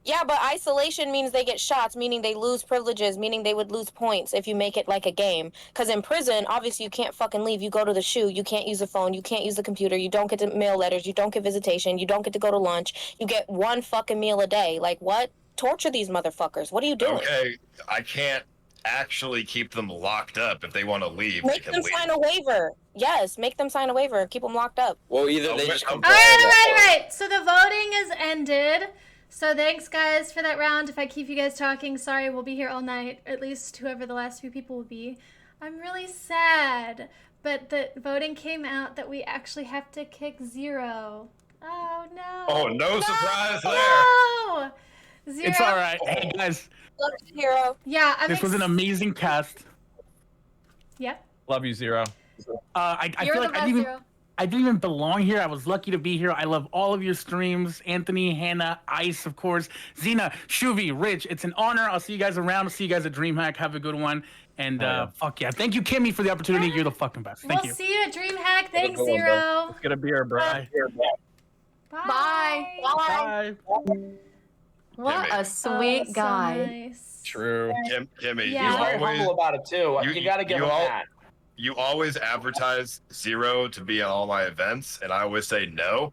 Yeah, but isolation means they get shots, meaning they lose privileges, meaning they would lose points if you make it like a game. Because in prison, obviously you can't fucking leave. You go to the shoe. You can't use the phone. You can't use the computer. You don't get to mail letters. You don't get visitation. You don't get to go to lunch. You get one fucking meal a day. Like, what? Torture these motherfuckers. What are you doing? Okay, I can't actually keep them locked up. If they want to leave, make them sign a waiver. Yes, make them sign a waiver. Keep them locked up. Well, either they just all right. So the voting is ended. So thanks, guys, for that round. If I keep you guys talking, sorry, we'll be here all night. At least whoever the last few people will be. I'm really sad, but the voting came out that we actually have to kick Zero. Oh, no. Oh, no surprise there. No! Zero. It's all right. Hey, guys. Love you, Hero. Yeah, this was an amazing cast. Yep. Love you, Zero. I feel like I didn't even belong here. I was lucky to be here. I love all of your streams. Anthony, Hannah, Ice, of course. Zena, Shuvi, Rich. It's an honor. I'll see you guys around. I'll see you guys at DreamHack. Have a good one. And fuck yeah. Thank you, Kimmee, for the opportunity. You're the fucking best. Thank you. We'll see you at DreamHack. Thanks, Zero. Let's get a beer, bro. Bye. Bye. Bye. Bye. What Kimmee. a sweet guy. So nice. True. Kimmee, Yeah. He's you very always humble about it too. You gotta give him that. you always advertise Zero to be at all my events, and I always say no.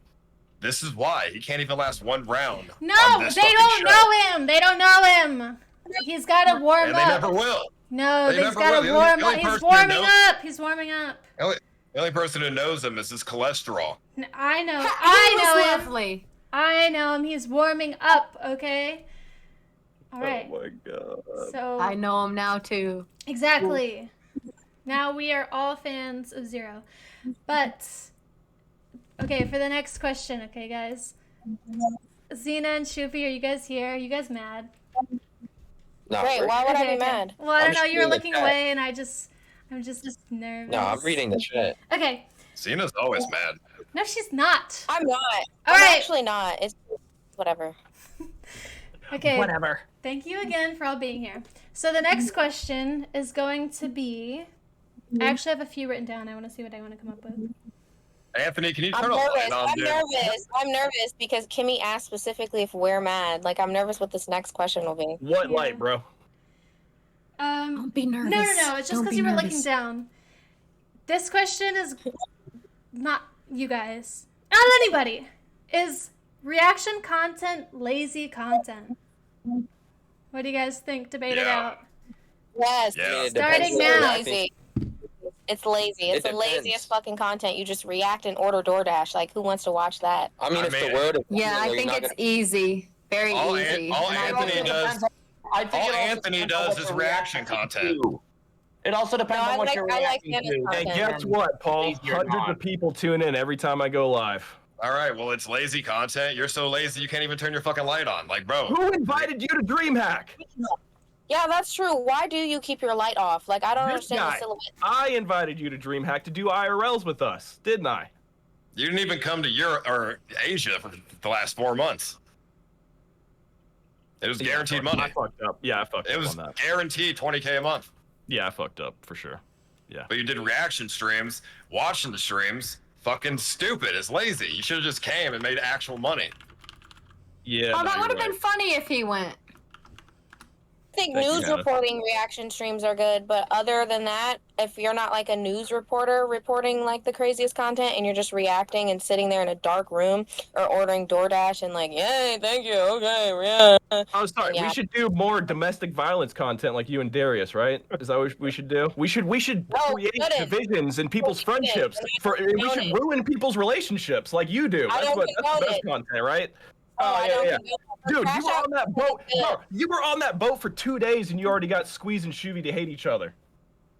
This is why he can't even last one round. No, on this they fucking don't show. know him. They don't know him. He's got to warm And up. they never will. No, They he's never got will. to The warm only up. He's person who warming knows- up. He's warming up. The only person who knows him is his cholesterol. I know. He I was know him. lovely. I know him. He's warming up. Okay. All right. Oh my god. So I know him now too. exactly. Now we are all fans of Zero. But okay, for the next question, okay, guys. Xena and Shufi, are you guys here? Are you guys mad? No, Wait, why would I Okay, be okay. mad? Well, I don't I'm know. You were reading the looking chat. away, and I'm just nervous. No, I'm reading the chat. Okay. Cena's always mad. No, she's not. I'm not. All I'm right. actually not. It's whatever. Okay. Whatever. Thank you again for all being here. So the next question is going to be. I actually have a few written down. I want to see what I want to come up with. Anthony, can you I'm turn a light nervous. on, I'm dude? nervous. I'm nervous because Kimmee asked specifically if we're mad. Like, I'm nervous what this next question will be. What Yeah. light, bro? Don't be nervous. No. It's just Don't because be you were nervous. looking down. This question is not you guys, not anybody. Is reaction content lazy content? What do you guys think? Debate it Yeah. out. Yes. Yeah. It Starting depends. now. It's lazy. It's lazy. It's It the depends. laziest fucking content. You just react and order DoorDash. Like, who wants to watch that? I mean, I if mean- the world is Yeah, I you're think not it's gonna- easy. Very All easy. all And I Anthony think- does, I think all it also Anthony depends on does what is the reaction content. to. It also depends No, on I what like- you're I like reacting Dennis' to. content. And guess what, Paul? Lazy or Hundreds not. of people tune in every time I go live. All right, well, it's lazy content. You're so lazy you can't even turn your fucking light on. Like, bro. Who invited you to DreamHack? Yeah, that's true. Why do you keep your light off? Like, I don't This understand guy. the silhouette. I invited you to DreamHack to do IRLs with us, didn't I? You didn't even come to Europe or Asia for the last 4 months. It was guaranteed money. I fucked up. Yeah, I fucked It up was on that. guaranteed 20K a month. Yeah, I fucked up for sure. But you did reaction streams, watching the streams. Fucking stupid. It's lazy. You should have just came and made actual money. Yeah. Oh, no, that you're would have right. been funny if he went. I think Thank you, news Hannah. reporting reaction streams are good, but other than that, if you're not like a news reporter reporting like the craziest content and you're just reacting and sitting there in a dark room or ordering DoorDash and like, yay, thank you, okay, yeah. Oh, sorry. Yeah. We should do more domestic violence content like you and Darius, right? Is that what we should do? We should No, create we shouldn't. divisions in people's We shouldn't. friendships. We're not We should condone it. ruin people's relationships like you do. I That's don't that's the condone best it. content, right? Oh, I don't condone it. Dude, Crash you were out on that is boat. good. Bro, you were on that boat for 2 days and you already got Squeeze and Shuvi to hate each other.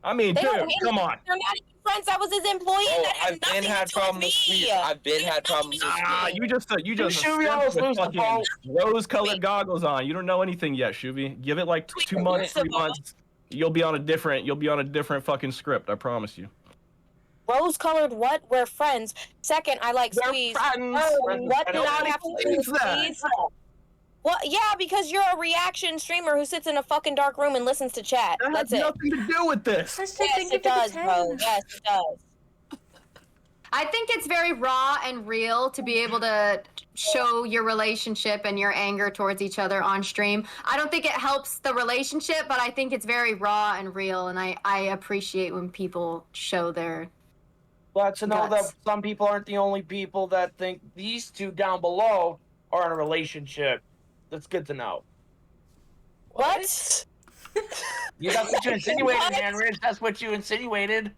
I mean, They don't dude, hate come me. on. They're not even friends. I was his employee. Oh, that has I've been nothing had to do with problems with me. Squeeze. I've been had problems with Ah, Squeeze. you just Shuvi a almost with lose the fucking boat. rose-colored goggles on. You don't know anything yet, Shuvi. Give it like 2 months, 3 months. You'll be on a different fucking script. I promise you. Rose-colored what? We're friends. Second, I like We're Squeeze. friends. Oh, Friends. what I did don't I like have to do with that. Squeeze? Well, yeah, because you're a reaction streamer who sits in a fucking dark room and listens to chat. That That's has it. nothing to do with this. Hashtag Yes, thank you it for the does, bro. 10. Yes, it does. I think it's very raw and real to be able to show your relationship and your anger towards each other on stream. I don't think it helps the relationship, but I think it's very raw and real, and I appreciate when people show their... But to know Guts. that some people aren't the only people that think these two down below are in a relationship. That's good to know. What? That's what you insinuated, What? man, Rich. That's what you insinuated.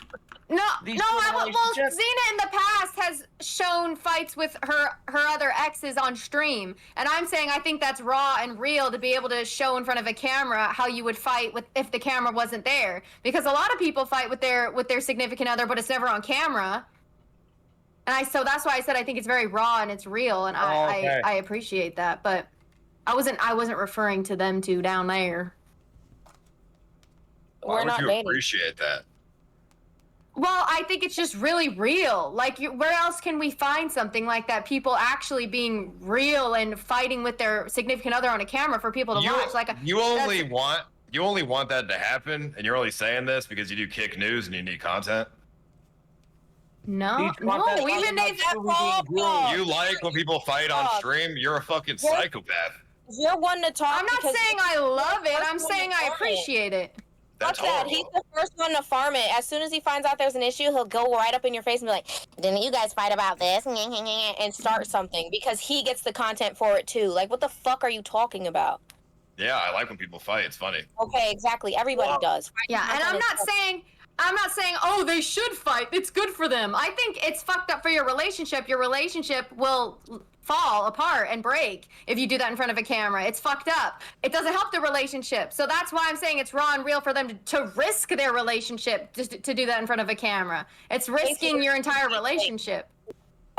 No, These no. two Well, relationships? Xena in the past has shown fights with her other exes on stream, and I'm saying I think that's raw and real to be able to show in front of a camera how you would fight with if the camera wasn't there. Because a lot of people fight with their significant other, but it's never on camera. And so that's why I said I think it's very raw and it's real, and okay. I appreciate that. But I wasn't referring to them two down there. Why We're would not you dating. appreciate that? Well, I think it's just really real. Like, where else can we find something like that? People actually being real and fighting with their significant other on a camera for people to watch. Like, you only want that to happen, and you're only saying this because you do Kick News and you need content. no, Each one that- even if That's all. You like when people fight on Fuck. stream? You're a fucking What? psychopath. You're one to talk. I'm not because saying I love it. I'm saying I farm it. appreciate it. That's Fuck that. horrible. He's the first one to farm it. As soon as he finds out there's an issue, he'll go right up in your face and be like, didn't you guys fight about this? And start something because he gets the content for it too. Like, what the fuck are you talking about? Yeah, I like when people fight. It's funny. Okay, exactly. Everybody does. Yeah, and I'm not saying, oh, they should fight. It's good for them. I think it's fucked up for your relationship. Your relationship will fall apart and break if you do that in front of a camera. It's fucked up. It doesn't help the relationship. So that's why I'm saying it's raw and real for them to risk their relationship to do that in front of a camera. It's risking your entire relationship.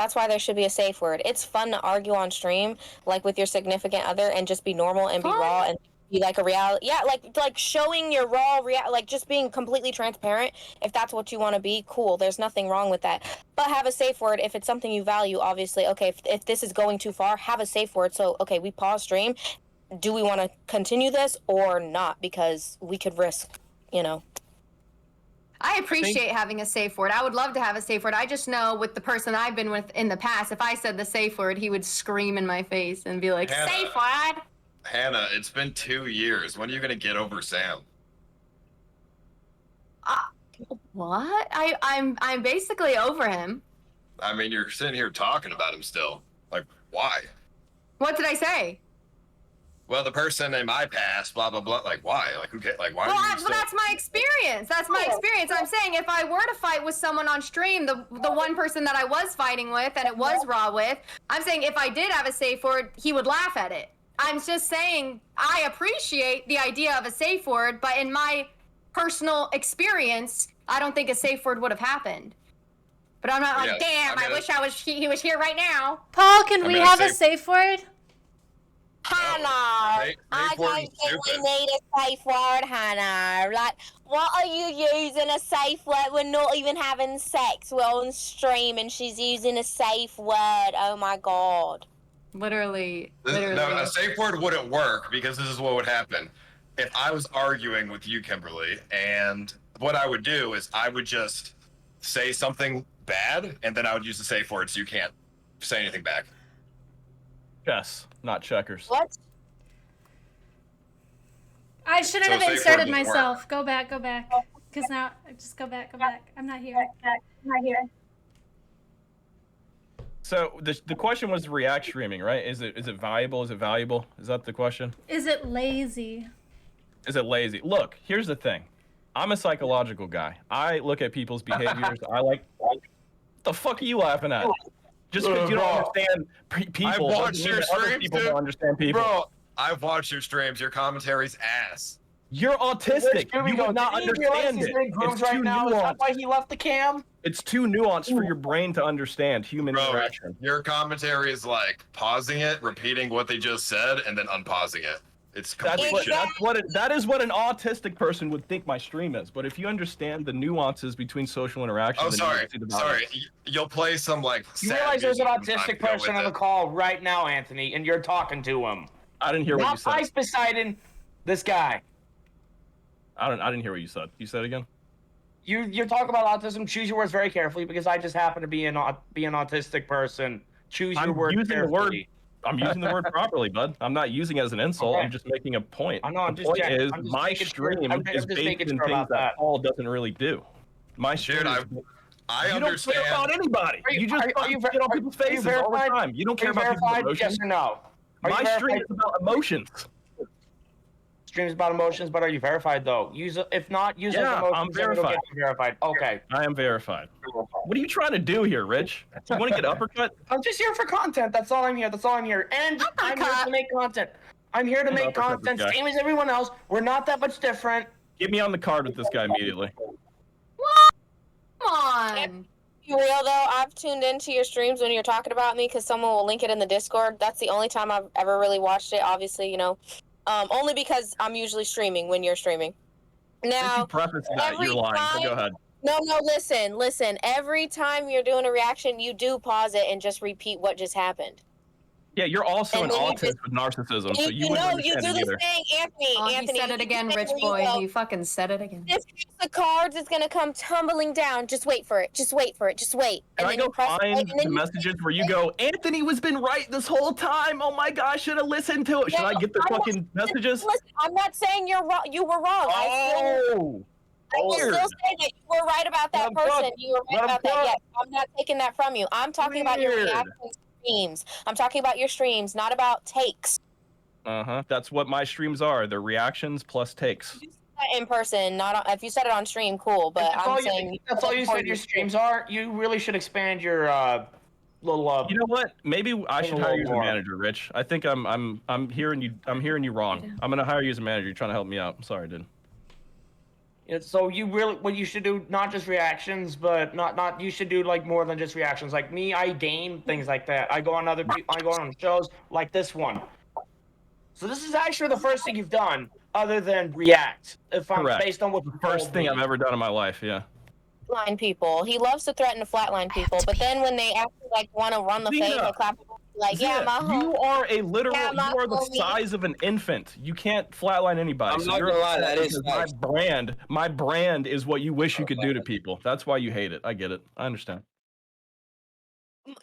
That's why there should be a safe word. It's fun to argue on stream, like with your significant other, and just be normal and be raw and be like a reality. Yeah, like showing your raw like just being completely transparent. If that's what you want to be, cool. There's nothing wrong with that. But have a safe word if it's something you value. Obviously, okay. If this is going too far, have a safe word. So okay, we pause stream. Do we want to continue this or not? Because we could risk, you know. I appreciate having a safe word. I would love to have a safe word. I just know with the person I've been with in the past, if I said the safe word, he would scream in my face and be like, Hannah. safe word. Hannah, it's been 2 years. When are you gonna get over Sam? What? I'm basically over him. I mean, you're sitting here talking about him still. Like, why? What did I say? Well, the person in my past, blah blah blah. Like, why? Like, who cares? Like, why? Well, are you still... that's my experience. That's my experience. I'm saying if I were to fight with someone on stream, the one person that I was fighting with and it was raw with, I'm saying if I did have a safe word, he would laugh at it. I'm just saying I appreciate the idea of a safe word, but in my personal experience, I don't think a safe word would have happened. But I'm not like, damn, I wish he was here right now. Paul, can we have a safe word? Hannah, I don't think we need a safe word, Hannah. Like, what are you using a safe word? We're not even having sex. We're on stream and she's using a safe word. Oh my god. Literally. No, a safe word wouldn't work because this is what would happen. If I was arguing with you, Kimberly, and what I would do is I would just say something bad and then I would use the safe word so you can't say anything back. Chess, not checkers. What? I shouldn't have inserted myself. Go back. Because now, just go back. I'm not here. So the question was React streaming, right? Is it valuable? Is it valuable? Is that the question? Is it lazy? Is it lazy? Look, here's the thing. I'm a psychological guy. I look at people's behaviors. What the fuck are you laughing at? Just because you don't understand people. I've watched your streams, people don't understand people. Bro, I've watched your streams. Your commentary's ass. You're autistic. You would not understand it. It's too nuanced. Is that why he left the cam? It's too nuanced for your brain to understand human interaction. Your commentary is like pausing it, repeating what they just said, and then unpausing it. It's complete shit. That is what an autistic person would think my stream is. But if you understand the nuances between social interaction, sorry. You'll play some like. You realize there's an autistic person on the call right now, Anthony, and you're talking to him. I didn't hear what you said. Not Ice Poseidon, this guy. I didn't hear what you said. You said it again? You're talking about autism. Choose your words very carefully because I just happen to be an autistic person. Choose your words carefully. I'm using the word properly, bud. I'm not using it as an insult. Okay. I'm just making a point. I know. The point is my stream is based in things that Paul doesn't really do. My stream. I you understand. don't care about anybody. You just get on people's faces all the time. You don't care about people's emotions. Yes or no? My stream is about emotions. Streams about emotions, but are you verified though? If not, use those emotions. I'm verified. Verified. Okay. I am verified. What are you trying to do here, Rich? You want to get uppercut? I'm just here for content. That's all I'm here. And I'm here to make content. I'm here to make content, same as everyone else. We're not that much different. Get me on the card with this guy immediately. What? Come on. Be real though, I've tuned into your streams when you're talking about me because someone will link it in the Discord. That's the only time I've ever really watched it. Obviously, you know. Only because I'm usually streaming when you're streaming. Now, you preface that, you're lying, so go ahead. No, listen. Every time you're doing a reaction, you do pause it and just repeat what just happened. Yeah, you're also And an then you autist with narcissism, so you You wouldn't know, you understand do it the either. thing, Anthony. Oh, Anthony, he said it you do again, the rich thing where you boy. go, He fucking said it again. this house of cards is gonna come tumbling down. Just wait for it. Just wait for it. Just wait. Can And I then you go press play, find and then the you messages where you go, Anthony was been right this whole time? Oh my gosh, should have listened to it. Should No, I get the I'm not- fucking messages? Listen, I'm not saying you're wrong. You were wrong. I will Weird. still say that you were right about that Let 'em person. cook. You were Let right 'em about that. cook. Yes, I'm not taking that from you. I'm talking about your Weird. reaction streams. I'm talking about your streams, not about takes. That's what my streams are. They're reactions plus takes. In person, not on, if you said it on stream, cool. But That's I'm all saying you, that's all you said your streams are. You really should expand your little. You know what? Maybe I should hire you as a more. manager, Rich. I think I'm hearing you. I'm hearing you wrong. I'm gonna hire you as a manager. You're trying to help me out. I'm sorry, dude. So you really, what you should do, not just reactions, but not you should do like more than just reactions. Like me, I game things like that. I go on I go on shows like this one. So this is actually the first thing you've done other than react. If I'm Correct. based on what you First told thing me. I've ever done in my life. Yeah. Flatline people. He loves to threaten to flatline people, but then when they actually like want to run the Zena, face and clap, like, yeah, Zena, my you homie. are a literal. Yeah, my you are the homie. size of an infant. You can't flatline anybody. I'm so not you're gonna lie, upset that is because my nice. brand. My brand is what you wish you could do to people. That's why you hate it. I get it. I understand.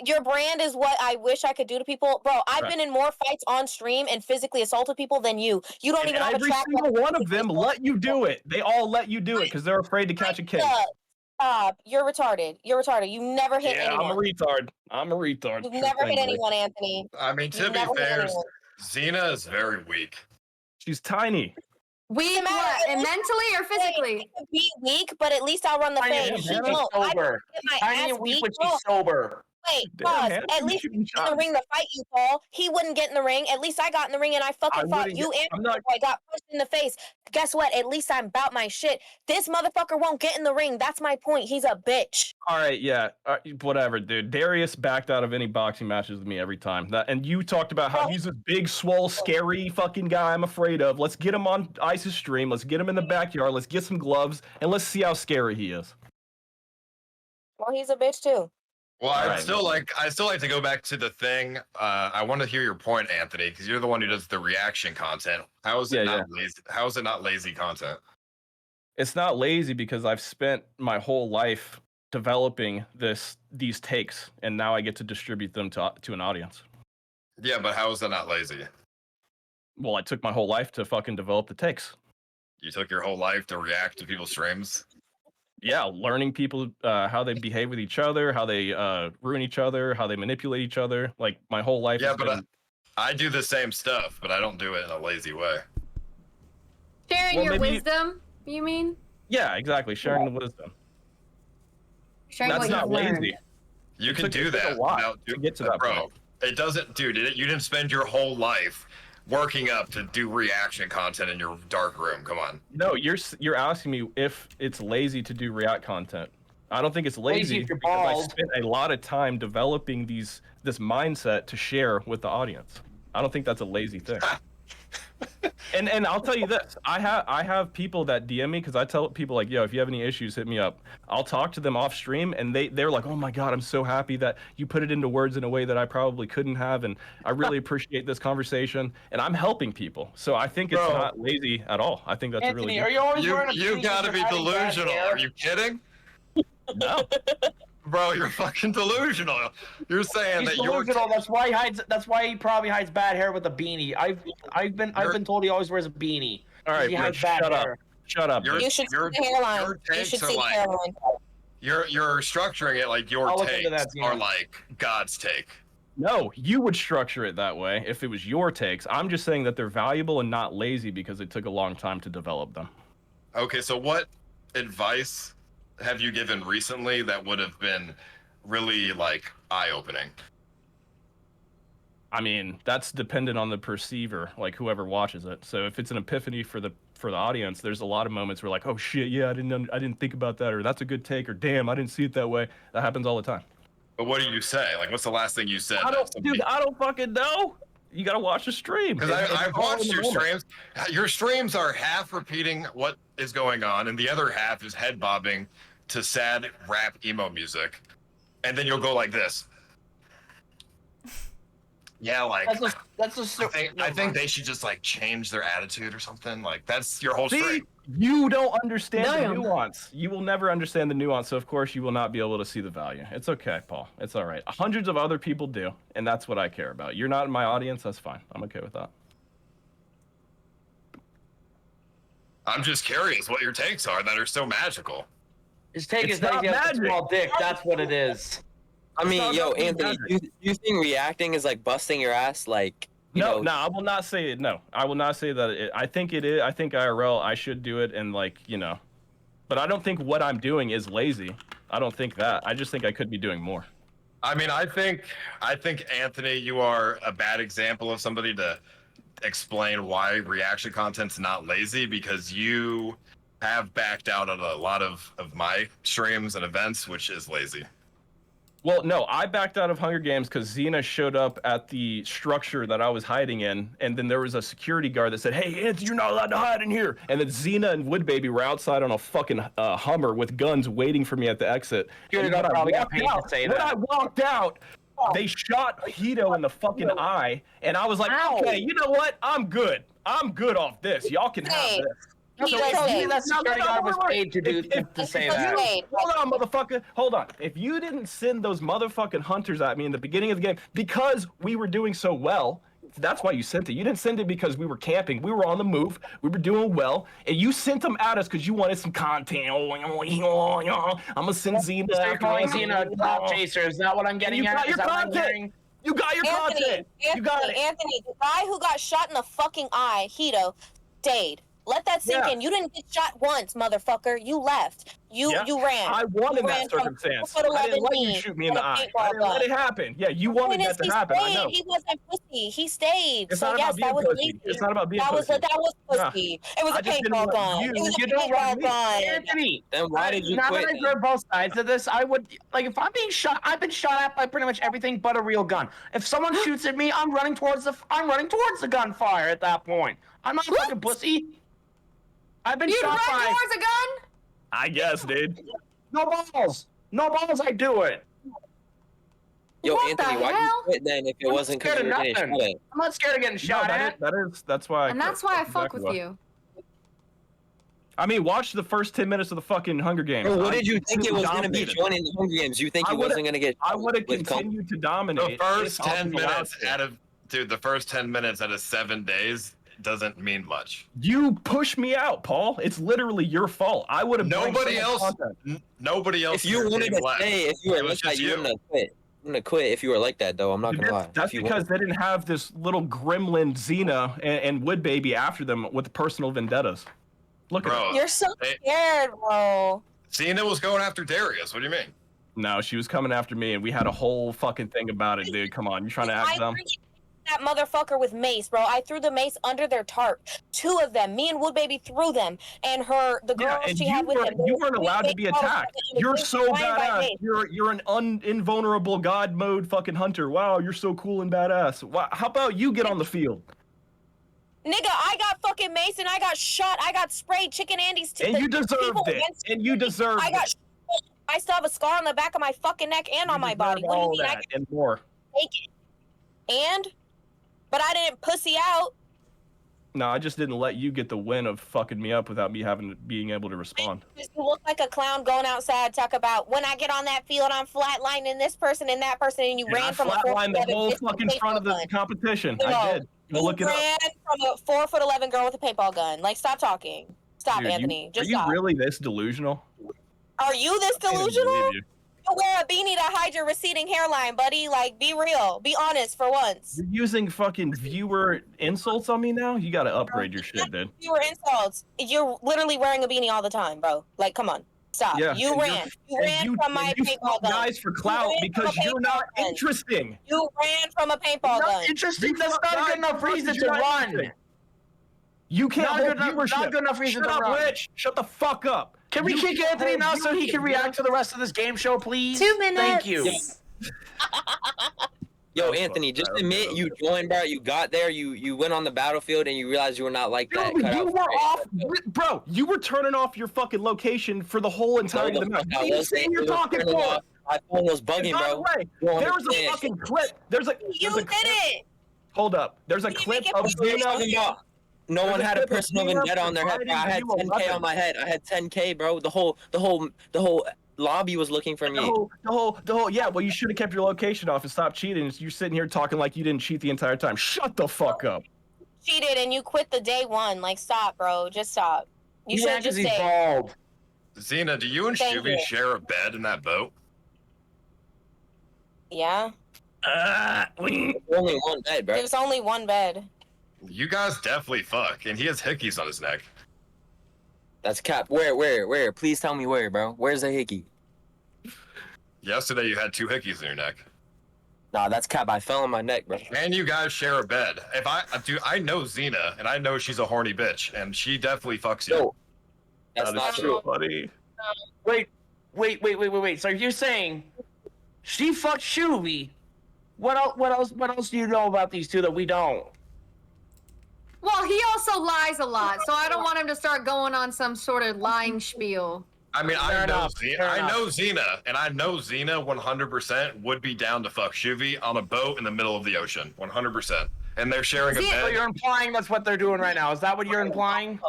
Your brand is what I wish I could do to people, bro. I've Right. been in more fights on stream and physically assaulted people than you. You don't And even have a every track single record. one of them let you do it. They all let you do it because they're afraid to catch a case. You're retarded. You're retarded. You never hit Yeah, anyone. I'm a retard. I'm a retard. You've Sure never thing, hit buddy. anyone, Anthony. I mean, to You've be never hit fair, anyone. Xena is very weak. She's tiny. Weak what? And mentally or physically? I could be weak, but at least I'll run the Tiny face. and No, I sober. get my Tiny ass and weak, beat. but No, she's sober. wait, Damn, pause. man, At you least shooting in the shots. ring to fight you, Paul. He wouldn't get in the ring. At least I got in the ring and I fucking fought wouldn't you get- and I'm not- I got pushed in the face. Guess what? At least I'm about my shit. This motherfucker won't get in the ring. That's my point. He's a bitch. All right, yeah, whatever, dude. Darius backed out of any boxing matches with me every time. And you talked about how he's this big, swole, scary fucking guy I'm afraid of. Let's get him on Ice's stream. Let's get him in the backyard. Let's get some gloves and let's see how scary he is. Well, he's a bitch too. Well, All I'd right. still like to go back to the thing. I want to hear your point, Anthony, because you're the one who does the reaction content. How is it not lazy? How is it not lazy content? It's not lazy because I've spent my whole life developing these takes, and now I get to distribute them to an audience. Yeah, but how is that not lazy? Well, I took my whole life to fucking develop the takes. You took your whole life to react to people's streams. Yeah, learning people how they behave with each other, how they ruin each other, how they manipulate each other. Like my whole life. Yeah, has but been... I do the same stuff, but I don't do it in a lazy way. Sharing Well, your maybe- wisdom, you mean? Yeah, exactly. Sharing the wisdom. Sharing That's what not you've learned. lazy. You It can took- do it took a that lot without to get to that bro. point. It doesn't, dude. You didn't spend your whole life working up to do reaction content in your dark room. Come on. No, you're asking me if it's lazy to do React content. I don't think it's lazy if you're because I bald. spent a lot of time developing this mindset to share with the audience. I don't think that's a lazy thing. And I'll tell you this, I have people that DM me because I tell people like, yo, if you have any issues, hit me up. I'll talk to them off stream and they're like, oh my God, I'm so happy that you put it into words in a way that I probably couldn't have, and I really appreciate this conversation. And I'm helping people, so I think it's Bro. not lazy at all. I think that's a really Anthony, good. are you always wearing a You beanie gotta with be your hiding back delusional. hair? Are you kidding? No. Bro, you're fucking delusional. You're saying He's that you're delusional. That's why he hides. That's why he probably hides bad hair with a beanie. I've been told he always wears a beanie. All right, He has Rich, bad shut up. hair. Shut up. You're- You should see your- the hairline. your You takes should are see the like- hairline. you're structuring it like your I'll look into takes that, Zena. are like God's take. No, you would structure it that way if it was your takes. I'm just saying that they're valuable and not lazy because it took a long time to develop them. Okay, so what advice have you given recently that would have been really like eye-opening? I mean, that's dependent on the perceiver, like whoever watches it. So if it's an epiphany for the audience, there's a lot of moments where like, oh shit, yeah, I didn't think about that, or that's a good take, or damn, I didn't see it that way. That happens all the time. But what do you say? Like, what's the last thing you said? I don't fucking know. You gotta watch the stream. Because I've all watched in the your moment. streams. Your streams are half repeating what is going on, and the other half is head bobbing to sad rap emo music, and then you'll go like this. Yeah, like I think they should just like change their attitude or something. Like that's your whole stream. You don't understand the nuance. You will never understand the nuance, so of course you will not be able to see the value. It's okay, Paul. It's all right. Hundreds of other people do, and that's what I care about. You're not in my audience, that's fine. I'm okay with that. I'm just curious what your takes are that are so magical. His take is that he has a small dick. That's what it is. I mean, yo, Anthony, you think reacting is like busting your ass? Like, no, I will not say it. No, I will not say that. I think it is. I think IRL, I should do it, and like, you know, but I don't think what I'm doing is lazy. I don't think that. I just think I could be doing more. I mean, I think Anthony, you are a bad example of somebody to explain why reaction content's not lazy, because you have backed out on a lot of my streams and events, which is lazy. Well, no, I backed out of Hunger Games because Xena showed up at the structure that I was hiding in, and then there was a security guard that said, "Hey, Anthony, you're not allowed to hide in here." And then Xena and Woodbaby were outside on a fucking Hummer with guns waiting for me at the exit. And when I walked out, they shot Hito in the fucking eye, and I was like, "Okay, you know what? I'm good. I'm good off this. Y'all can have this." That's security guard was paid to say that. Hold on, motherfucker. Hold on. If you didn't send those motherfucking hunters at me in the beginning of the game because we were doing so well, that's why you sent it. You didn't send it because we were camping. We were on the move. We were doing well. And you sent them at us because you wanted some content. I'm going to send Xena. You're calling Xena a top chaser. Is that what I'm getting at? You got your content. You got your content. You got it. Anthony, the guy who got shot in the fucking eye, Hito, stayed. Let that sink in. You didn't get shot once, motherfucker. You left. You ran. I won in that circumstance. I didn't let you shoot me in the eye. I didn't let it happen. Yeah, you wanted that to happen. I know. He wasn't pussy. He stayed. It's so not yes, about being that was pussy. lazy. It's not about being pussy. That was pussy. It was a paintball gun. It was a paintball gun. Anthony, then why did you now quit? that I've heard both sides of this, I would like if I'm being shot. I've been shot at by pretty much everything but a real gun. If someone shoots at me, I'm running towards the gunfire at that point. I'm not a fucking pussy. I've been shot by. You run towards a gun? I guess, dude. No balls. No balls. I do it. Yo, What Anthony, the why did you hell? quit then if it wasn't because you were getting shot at? I'm not scared of getting shot at. That's why. And that's why I fuck exactly with you. I mean, watch the first 10 minutes of the fucking Hunger Games. Bro, what did you think it was going to be joining the Hunger Games? You think he wasn't going to get? I would have continued to dominate. The first 10 minutes the first 10 minutes out of 7 days doesn't mean much. You push me out, Paul. It's literally your fault. I would have. Nobody else. Nobody else. If you wanted to stay, if you were like that, you wouldn't have quit. I'm gonna quit if you were like that, though. I'm not gonna lie. That's because they didn't have this little gremlin Xena and Woodbaby after them with personal vendettas. Look at You're so scared, bro. Xena was going after Darius. What do you mean? No, she was coming after me, and we had a whole fucking thing about it, dude. Come on, you trying to act dumb? That motherfucker with mace, bro. I threw the mace under their tarp. 2 of them. Me and Woodbaby threw them, and the girl she had with him. You weren't allowed to be attacked. You're so badass. You're an invulnerable god mode fucking hunter. Wow, you're so cool and badass. Wow, how about you get on the field? Nigga, I got fucking mace and I got shot. I got sprayed Chicken Andy's teeth. And you deserved it. And you deserved it. I still have a scar on the back of my fucking neck and on my body. What do you mean? I and more. Take it. But I didn't pussy out. No, I just didn't let you get the win of fucking me up without me being able to respond. You look like a clown going outside, talk about when I get on that field, I'm flatlining this person and that person, and you ran from a 4'11" flatlined the whole fucking front of the competition. I did. You look it up. ran from a 4'11" girl with a paintball gun. Like, stop talking. Stop, Dude, Anthony. Just are you stop. really this delusional? Are you this delusional? You. You wear a beanie to hide your receding hairline, buddy. Like, be real. Be honest for once. You're using fucking viewer insults on me now? You gotta upgrade your shit, dude. Viewer insults. You're literally wearing a beanie all the time, bro. Like, come on. Stop. Yeah, You ran from my paintball gun. Guys for clout because you're not interesting. You ran from a paintball gun. Interesting. That's not a good enough reason to run. You can't hold viewership. Not good enough reason to run. Rich. Shut the fuck up. Can we kick Anthony now so he can react to the rest of this game show, please? 2 minutes. Thank you. Yo, Anthony, just admit you joined, bro. You got there, you went on the battlefield, and you realized you were not like that. You were off, bro. You were turning off your fucking location for the whole entirety of the match. What are you saying you're talking for? My phone was bugging, By the bro. way, there was a fucking clip. There's a clip. it. Hold up. There's a clip of Xena. No one had a clip of personal Xena vendetta on their head. Bro. I had providing you a 10K on weapon. my head. I had 10K, bro. The whole lobby was looking for me. The whole. Yeah. Well, you should have kept your location off and stopped cheating. You're sitting here talking like you didn't cheat the entire time. Shut the fuck up. Cheated and you quit the day one. Like, stop, bro. Just stop. You should just say. Bald. Xena, do you and Thank Shuby you. share a bed in that boat? Yeah. Only one bed, bro. There's only one bed. You guys definitely fuck, and he has hickeys on his neck. That's cap. Where? Please tell me where, bro. Where's the hickey? Yesterday you had 2 hickeys in your neck. Nah, that's cap. I fell on my neck, bro. And you guys share a bed. I know Xena, and I know she's a horny bitch, and she definitely fucks you. No, that's That not is true. so funny. Wait. So you're saying she fucked Shuby? What else do you know about these two that we don't? Well, he also lies a lot, so I don't want him to start going on some sort of lying spiel. I mean, Fair I enough. know Xena, and I know Xena 100% would be down to fuck Shuvi on a boat in the middle of the ocean, 100%. And they're sharing a So bed. you're implying that's what they're doing right now. Is that what you're implying?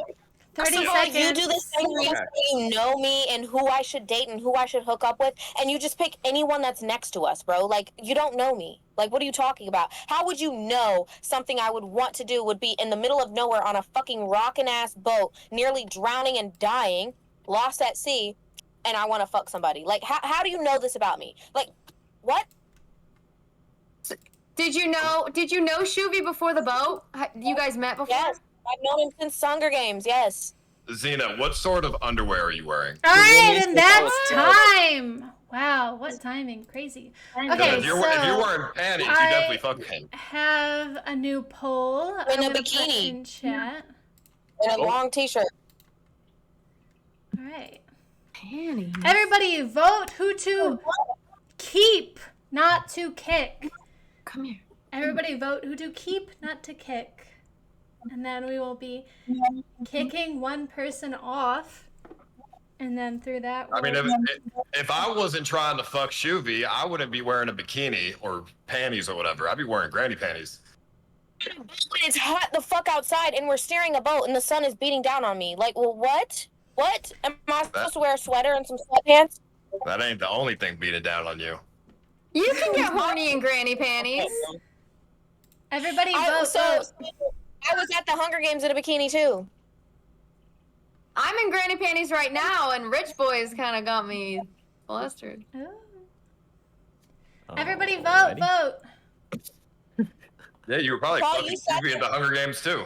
30 So, like, you seconds. do this thing where you say you know me and who I should date and who I should hook up with, and you just pick anyone that's next to us, bro. Like, you don't know me. Like, what are you talking about? How would you know something I would want to do would be in the middle of nowhere on a fucking rockin'-ass boat, nearly drowning and dying, lost at sea, and I want to fuck somebody? Like, how do you know this about me? Like, what? Did you know Shuvi before the boat? You guys met before? Yes. I've known him since Hunger Games, yes. Xena, what sort of underwear are you wearing? All right, and that's time. Wow, what timing? Crazy. Okay, if you're wearing panties, you definitely fuck him. Have a new poll. In I'm a gonna put bikini. in chat. In a long t-shirt. All right. Panties. Everybody vote who to keep, not to kick. Come here. Everybody vote who to keep, not to kick. And then we will be kicking one person off. And then through that, I mean, if I wasn't trying to fuck Shuvi, I wouldn't be wearing a bikini or panties or whatever. I'd be wearing granny panties. It's hot the fuck outside and we're steering a boat and the sun is beating down on me. Like, well, what? What? Am I supposed to wear a sweater and some sweatpants? That ain't the only thing beating down on you. You can get horny in granny panties. everybody vote. I was at the Hunger Games in a bikini too. I'm in granny panties right now, and Rich Boy's kind of got me flustered. Oh. Everybody vote. Yeah, you were probably Paul, fucking you said Shuvi at the Hunger Games too.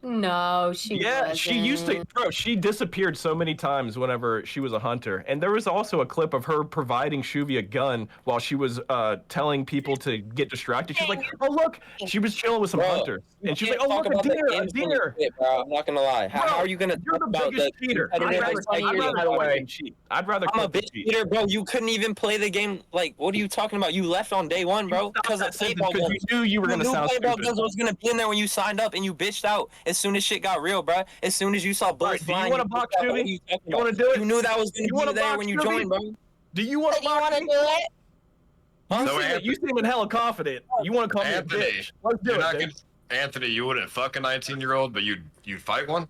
No, she Yeah, she used to, wasn't. bro. She disappeared so many times whenever she was a hunter, and there was also a clip of her providing Shuvi a gun while she was telling people to get distracted. She's like, "Oh look," she was chilling with some hunters, and she's like, "Oh look, a deer." Bro, I'm not gonna lie. How are you gonna You're talk the about biggest the cheater. I'd competitive rather excitement, by the way? I'd rather I'm a quit the bitch cheat. eater, bro. You couldn't even play the game. Like, what are you talking about? You left on day one, bro, because of paintball Because you guns. knew you were gonna sound paintball stupid. guns was gonna be in there when you signed up, and you bitched out as soon as shit got real, bro. As soon as you saw bullets Do you flying, want to box, bitched out. What are Shuvi? you talking You want to about? do it? You knew that was You gonna wanna be there box, when you Shuvi? joined, bro. Do you want to You want box to me? do it? You seem hella confident. You want to call me a Anthony, bitch? Let's do you're it. not Bitch. gonna, Anthony, you wouldn't fuck a 19-year-old, but you'd fight one?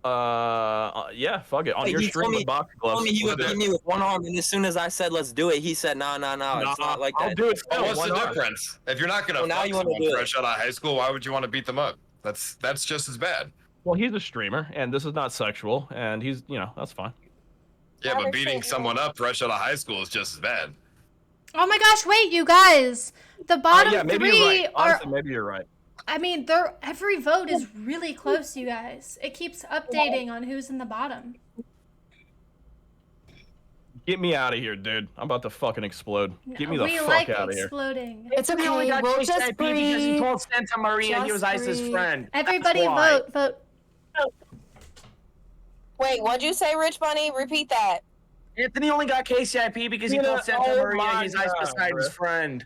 Yeah, fuck it. On Like, your he stream told me- with boxing gloves. Told me he would Let's do beat it. me with one arm, and as soon as I said let's do it, he said nah, it's not like I'll that. do it Well, still. what's Why the not? difference? If you're not gonna Well, now fuck you wanna someone do it. fresh out of high school, why would you want to beat them up? That's just as bad. Well, he's a streamer, and this is not sexual, and he's, that's fine. Yeah, Never but beating said someone up fresh out of high school is just as bad. Oh my gosh, wait, you guys. The bottom yeah, maybe three you're right. are, Honestly, maybe you're right. I mean, every vote is really close, you guys. It keeps updating on who's in the bottom. Get me out of here, dude. I'm about to fucking explode. Get me the we fuck like out of here. exploding. It's He only okay. got We'll KCIP just because he breathe. told Santa Maria he was Just Ice's breathe. friend. Everybody That's why. vote. Wait, what'd you say, Rich Bunny? Repeat that. Anthony only got KCIP because he Yeah, told Santa oh Maria my he's Ice God, Poseidon's bro. friend.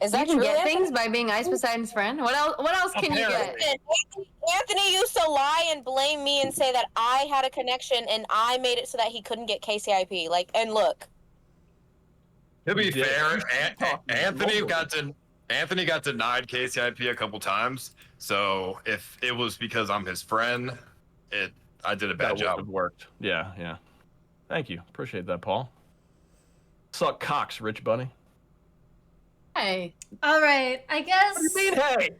Is that you true? can get Anthony? things by being Ice Poseidon's friend. What else can you get? Anthony used to lie and blame me and say that I had a connection and I made it so that he couldn't get KCIP. Like, and look. To be You did. fair, Anthony got denied KCIP a couple times. So if it was because I'm his friend, I did a bad That would job. have worked. Yeah, yeah. Thank you. Appreciate that, Paul. Suck cocks, Rich Bunny. Hey. All right, I guess. What do you mean, hey?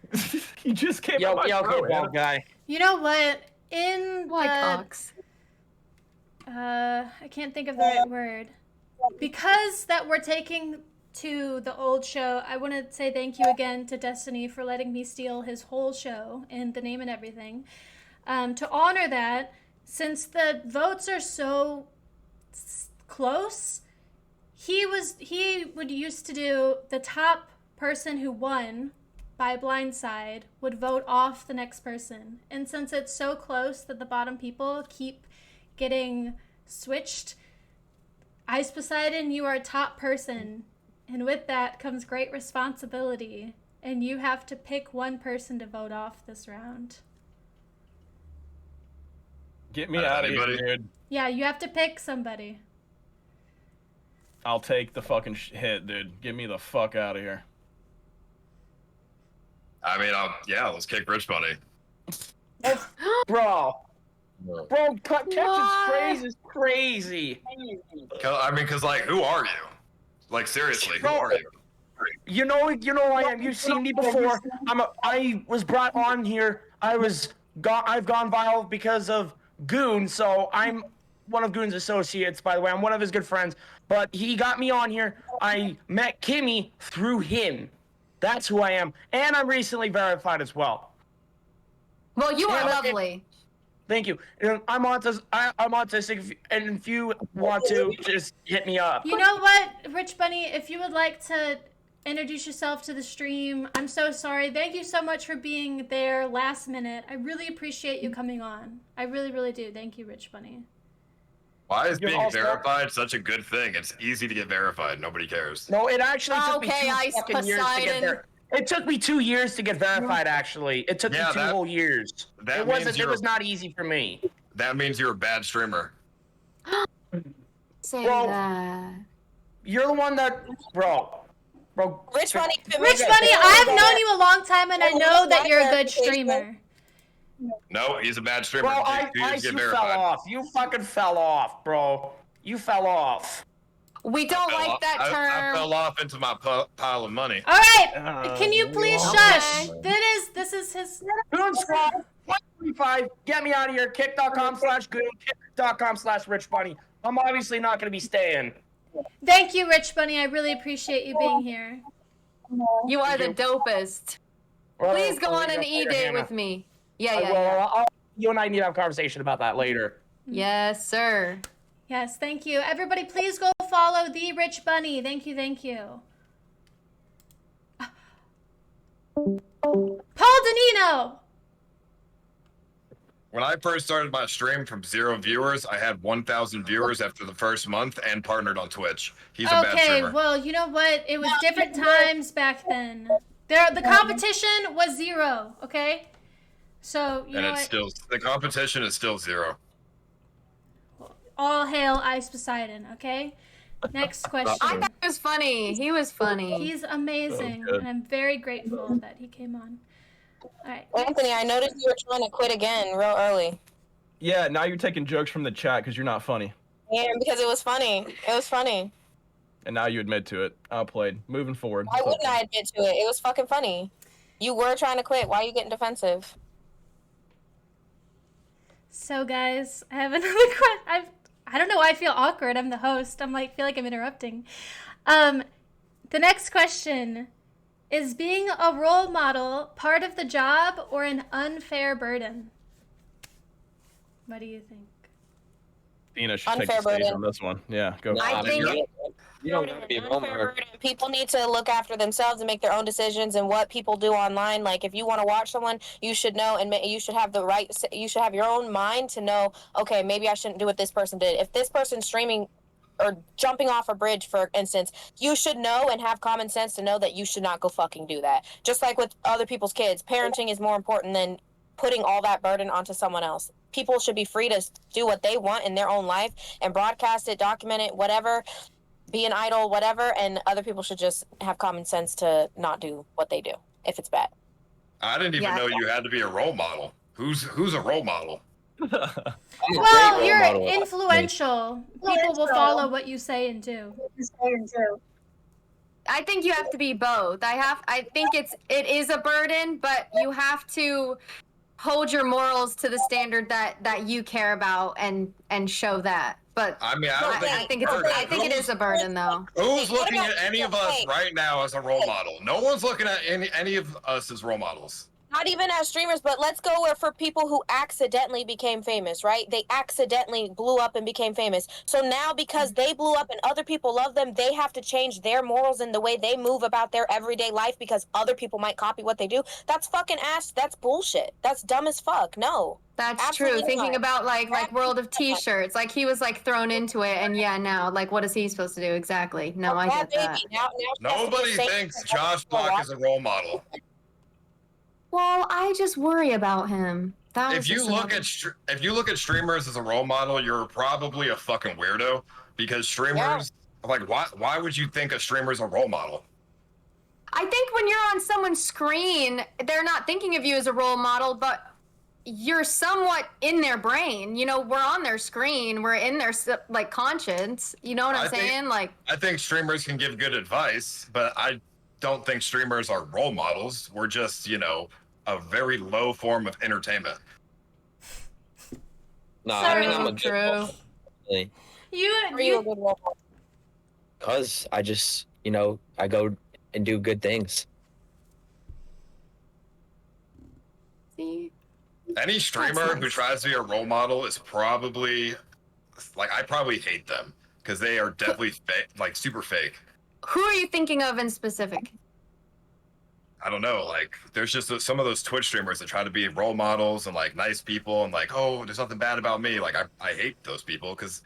You just came Yo, on my okay, show, bald Anna. guy. You know what? In Why the Cox? I can't think of the right word. Because that we're taking to the old show, I want to say thank you again to Destiny for letting me steal his whole show and the name and everything. To honor that, since the votes are so close, he would used to do the top person who won by blindside would vote off the next person. And since it's so close that the bottom people keep getting switched, Ice Poseidon, you are a top person. And with that comes great responsibility. And you have to pick one person to vote off this round. Get me out of here, dude. Yeah, you have to pick somebody. I'll take the fucking hit, dude. Get me the fuck out of here. I mean, let's kick Rich Bunny. Bro, catching What? strays is crazy. Because like, who are you? Like, seriously, who are you? You know who I am. You've seen me before. I was brought on here. I've gone viral because of Goon, so I'm one of Goon's associates, by the way. I'm one of his good friends. But he got me on here. I met Kimmee through him. That's who I am. And I'm recently verified as well. Well, you are Yeah, lovely. Thank you. I'm autistic, and if you want to, just hit me up. You know what, Rich Bunny, if you would like to introduce yourself to the stream, I'm so sorry. Thank you so much for being there last minute. I really appreciate you coming on. I really, really do. Thank you, Rich Bunny. Why is You're being also- verified such a good thing? It's easy to get verified. Nobody cares. No, it actually took me Okay, 2 Ice fucking years to get Poseidon. there. It took me 2 years to get verified, actually. It took me Yeah, 2 that- whole years. that It means wasn't. It you're- was not easy for me. That means you're a bad streamer. Say Bro. that. You're the one that, bro. Rich Bunny. Rich Bunny, I've known you a long time, and I know that you're a good streamer. No, he's a bad streamer. Bro, He needs Ice, to you get fell verified. off. You fucking fell off, bro. You fell off. We don't like that I term. fell off into my pile of money. All right, can you please shush? This is his. Goon Squad 135. Get me out of here. Kick.com/goon. Kick.com/Rich Bunny. I'm obviously not going to be staying. Thank you, Rich Bunny. I really appreciate you being here. You are the dopest. Please go on an E-date with me. Yeah. You and I need to have a conversation about that later. Yes, sir. Yes, thank you. Everybody, please go follow the Rich Bunny. Thank you, thank you. Paul Danino! When I first started my stream from 0 viewers, I had 1,000 viewers after the first month and partnered on Twitch. He's a bad Okay, streamer. well, you know what? It was different times back then. The competition was 0, okay? So, you and know it's what? still, the competition is still 0. All hail Ice Poseidon, okay? Next question. I thought it was funny. He was funny. He's amazing, good. and I'm very grateful that he came on. All right. Anthony, I noticed you were trying to quit again real early. Yeah, now you're taking jokes from the chat because you're not funny. Yeah, because it was funny. It was funny. And now you admit to it. Outplayed. Moving forward. Why wouldn't I admit to it? It was fucking funny. You were trying to quit. Why are you getting defensive? So, guys, I have another question. I don't know why I feel awkward. I'm the host. feel like I'm interrupting. The next question is: being a role model part of the job or an unfair burden? What do you think? Dina should take Unfair the stage burden. on this one. Yeah, go. I for it. think You don't have to be a role model. people need to look after themselves and make their own decisions and what people do online. Like, if you want to watch someone, you should know and you should have the right. You should have your own mind to know. Okay, maybe I shouldn't do what this person did. If this person's streaming or jumping off a bridge, for instance, you should know and have common sense to know that you should not go fucking do that. Just like with other people's kids, parenting is more important than putting all that burden onto someone else. People should be free to do what they want in their own life and broadcast it, document it, whatever, be an idol, whatever, and other people should just have common sense to not do what they do if it's bad. I didn't even know you had to be a role model. Who's a role model? Well, you're influential. People will follow what you say and do. I think you have to be both. I think it is a burden, but you have to hold your morals to the standard that you care about and show that. But I mean, I think it is a burden, though. Who's looking at any of us right now as a role model? No one's looking at any of us as role models. Not even as streamers, but let's go where for people who accidentally became famous, right? They accidentally blew up and became famous. So now because they blew up and other people love them, they have to change their morals and the way they move about their everyday life because other people might copy what they do. That's fucking ass. That's bullshit. That's dumb as fuck. No. That's Absolutely true. Thinking not. about like World of T-shirts, like he was like thrown into it, and yeah, now like what is he supposed to do exactly? No, I get that. Nobody thinks Josh Block is a role model. Well, I just worry about him. If you look at streamers as a role model, you're probably a fucking weirdo because streamers like why would you think a streamer's a role model? I think when you're on someone's screen, they're not thinking of you as a role model, but you're somewhat in their brain. You know, we're on their screen, we're in their like conscience. You know what I'm saying? Like I think streamers can give good advice, but I don't think streamers are role models. We're just, a very low form of entertainment. No, I mean, I'm a good role model. You a good role model? Because I just, I go and do good things. See? Any streamer who tries to be a role model is probably, I probably hate them because they are definitely fake, super fake. Who are you thinking of in specific? I don't know, there's just some of those Twitch streamers that try to be role models and nice people and oh, there's nothing bad about me. I hate those people because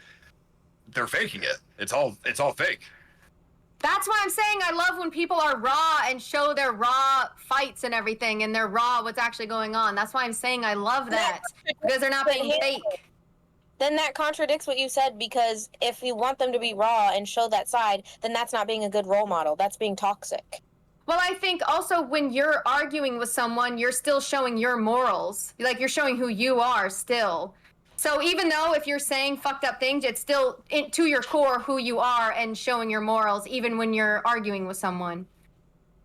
they're faking it. It's all fake. That's why I'm saying I love when people are raw and show their raw fights and everything and they're raw what's actually going on. That's why I'm saying I love that because they're not being fake. Then that contradicts what you said because if you want them to be raw and show that side, then that's not being a good role model. That's being toxic. Well, I think also when you're arguing with someone, you're still showing your morals. You're showing who you are still. So even though if you're saying fucked up things, it's still to your core who you are and showing your morals even when you're arguing with someone.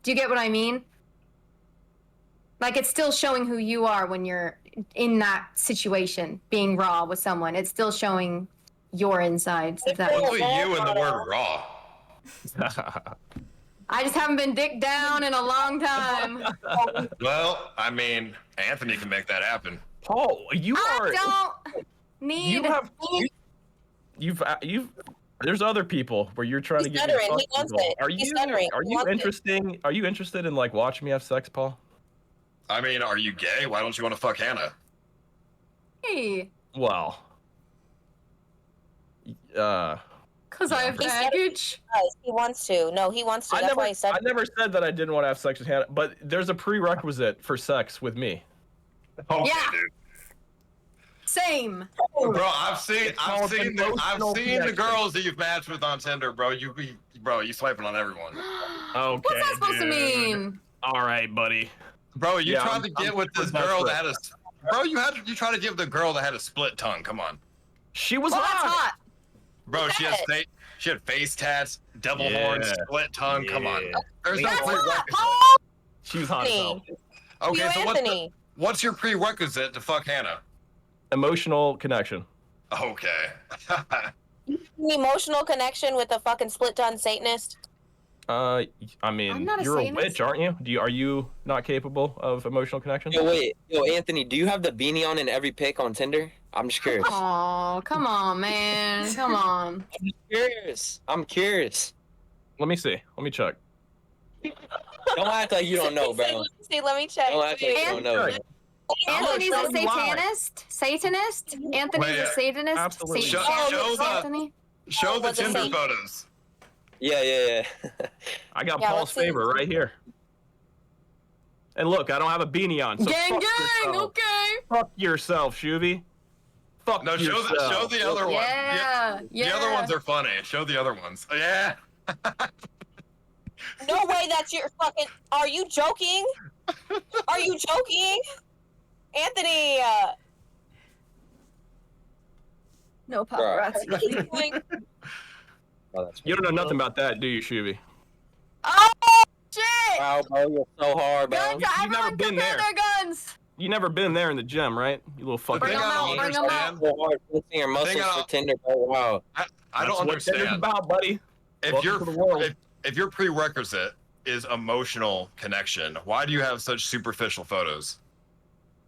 Do you get what I mean? It's still showing who you are when you're in that situation, being raw with someone. It's still showing your insides. If that What's with you and the word raw? I just haven't been dicked down in a long time. Well, I mean, Anthony can make that happen. Paul, I don't need. You've. There's other people where you're trying to get. He wants it. Are you interested in watching me have sex, Paul? I mean, are you gay? Why don't you want to fuck Hannah? Hey. Well. Because I have baggage? He wants to. No, he wants to. That's why he said I never said that I didn't want to have sex with Hannah, but there's a prerequisite for sex with me. Okay, yeah. dude. Same. Bro, I've seen the girls that you've matched with on Tinder, bro. You swiping on everyone. Okay. What's that supposed to mean? All right, buddy. Bro, you tried to get with this girl that had a. Bro, you tried to give the girl that had a split tongue. Come on. She was That's hot. Bro, she had face tats, devil horns, split tongue. Come on. There's no prerequisite. She was hot as hell. Okay, so what's your prerequisite to fuck Hannah? Emotional connection. Okay. An emotional connection with a fucking split-tongue Satanist? I mean, you're a witch, aren't you? Are you not capable of emotional connection? Yo, Anthony, do you have the beanie on in every pic on Tinder? I'm just curious. Oh, come on, man. Come on. I'm curious. Let me see. Let me check. Don't act like you don't know, bro. Let me check. Don't act like you don't know. Anthony's a Satanist? Satanist? Anthony's a Satanist? Absolutely. Show Show the was the Tinder same. photos. Yeah. I got Yeah, Paul's let's see. favor right here. And look, I don't have a beanie on, so Gang, fuck gang. yourself. Okay. Fuck yourself, Shuvie. Fuck No, yourself. show the other one. Yeah. The other ones are funny. Show the other ones. Yeah. No way that's your fucking. Are you joking? Are you joking? Anthony! No paparazzi. Oh, that's You don't know nothing about that, do you, Shuvie? Oh shit! Wow, bro, you're so hard, bro. Guns! You've never Everyone been prepare there. their guns. You never been there in the gym, right? You little fucking. thing Bring 'em I out, don't bring 'em out. understand. So hard twisting your muscles I- for Tinder, bro. Wow. I That's don't what Tinder's understand. about, buddy. If Welcome your to the world. if your prerequisite is emotional connection, why do you have such superficial photos?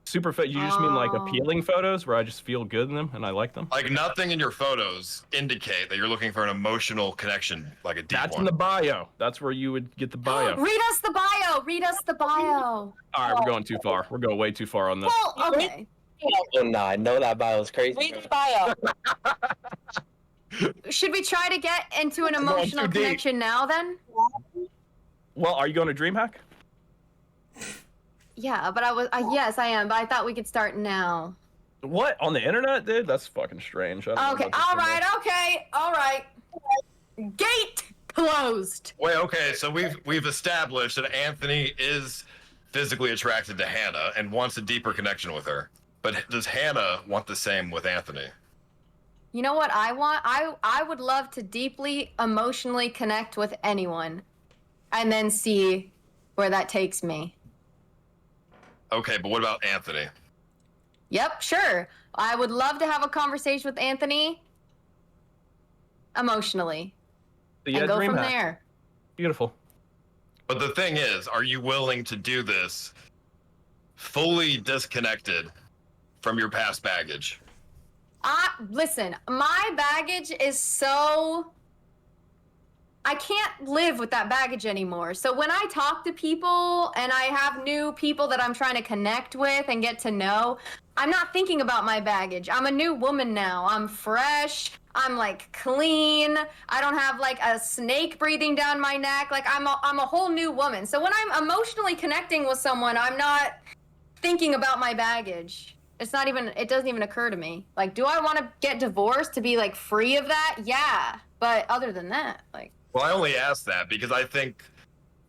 Super fit. You just mean like Oh. appealing photos where I just feel good in them and I like them? Like nothing in your photos indicate that you're looking for an emotional connection, like a deep That's one. in the bio. That's where you would get the bio. Read us the bio. Read us the bio. All right, we're going too far. We're going way too far on this. Well, okay. Oh, nah, I know that bio is crazy. Read bro. the bio. Should we try to get into an going emotional too deep. connection now then? Well, are you going to DreamHack? Yeah, but yes, I am, but I thought we could start now. What? On the internet, dude? That's fucking strange. I don't know Okay, about this all thing. right. Gate closed. Wait, okay, so we've established that Anthony is physically attracted to Hannah and wants a deeper connection with her. But does Hannah want the same with Anthony? You know what I want? I would love to deeply emotionally connect with anyone and then see where that takes me. Okay, but what about Anthony? Yep, sure. I would love to have a conversation with Anthony emotionally So you and had go from DreamHack. there. Beautiful. But the thing is, are you willing to do this fully disconnected from your past baggage? Listen, my baggage is so... I can't live with that baggage anymore. So when I talk to people and I have new people that I'm trying to connect with and get to know, I'm not thinking about my baggage. I'm a new woman now. I'm fresh. I'm like clean. I don't have like a snake breathing down my neck. Like I'm a whole new woman. So when I'm emotionally connecting with someone, I'm not thinking about my baggage. It doesn't even occur to me. Like, do I want to get divorced to be like free of that? Yeah. But other than that, like. Well, I only ask that because I think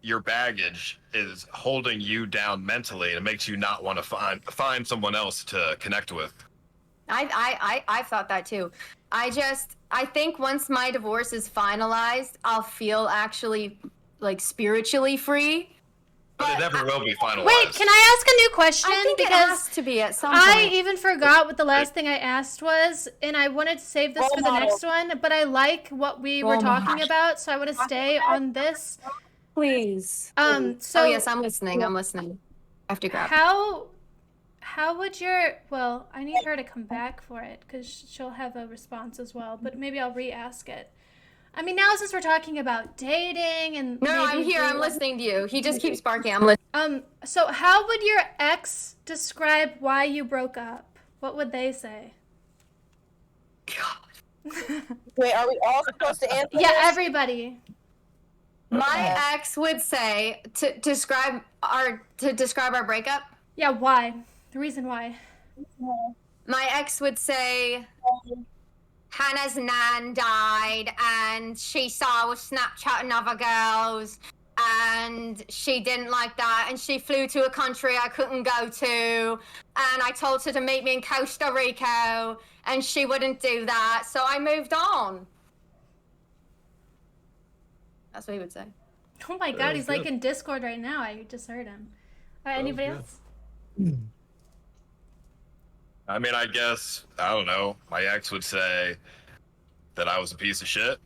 your baggage is holding you down mentally and it makes you not want to find someone else to connect with. I've thought that too. I think once my divorce is finalized, I'll feel actually like spiritually free. But it never will be finalized. Wait, can I ask a new question? I think it because has to be at some point. I even forgot what the last thing I asked was, and I wanted to save this for the next one, but I like what we were talking about, so I want to stay on this. Please. So yes, I'm listening. I have to grab. How would well, I need her to come back for it because she'll have a response as well, but maybe I'll re-ask it. I mean, now since we're talking about dating and No, I'm here. I'm listening to you. He just keeps barking. I'm listening. So how would your ex describe why you broke up? What would they say? Wait, are we all supposed to answer? Yeah, this? everybody. My ex would say to describe our breakup. Yeah, why? The reason why. My ex would say Hannah's nan died and she saw us Snapchatting other girls and she didn't like that and she flew to a country I couldn't go to and I told her to meet me in Costa Rica and she wouldn't do that, so I moved on. That's what he would say. Oh my god, he's like in Discord right now. I just heard him. All right, anybody else? I mean, I guess, I don't know, my ex would say that I was a piece of shit.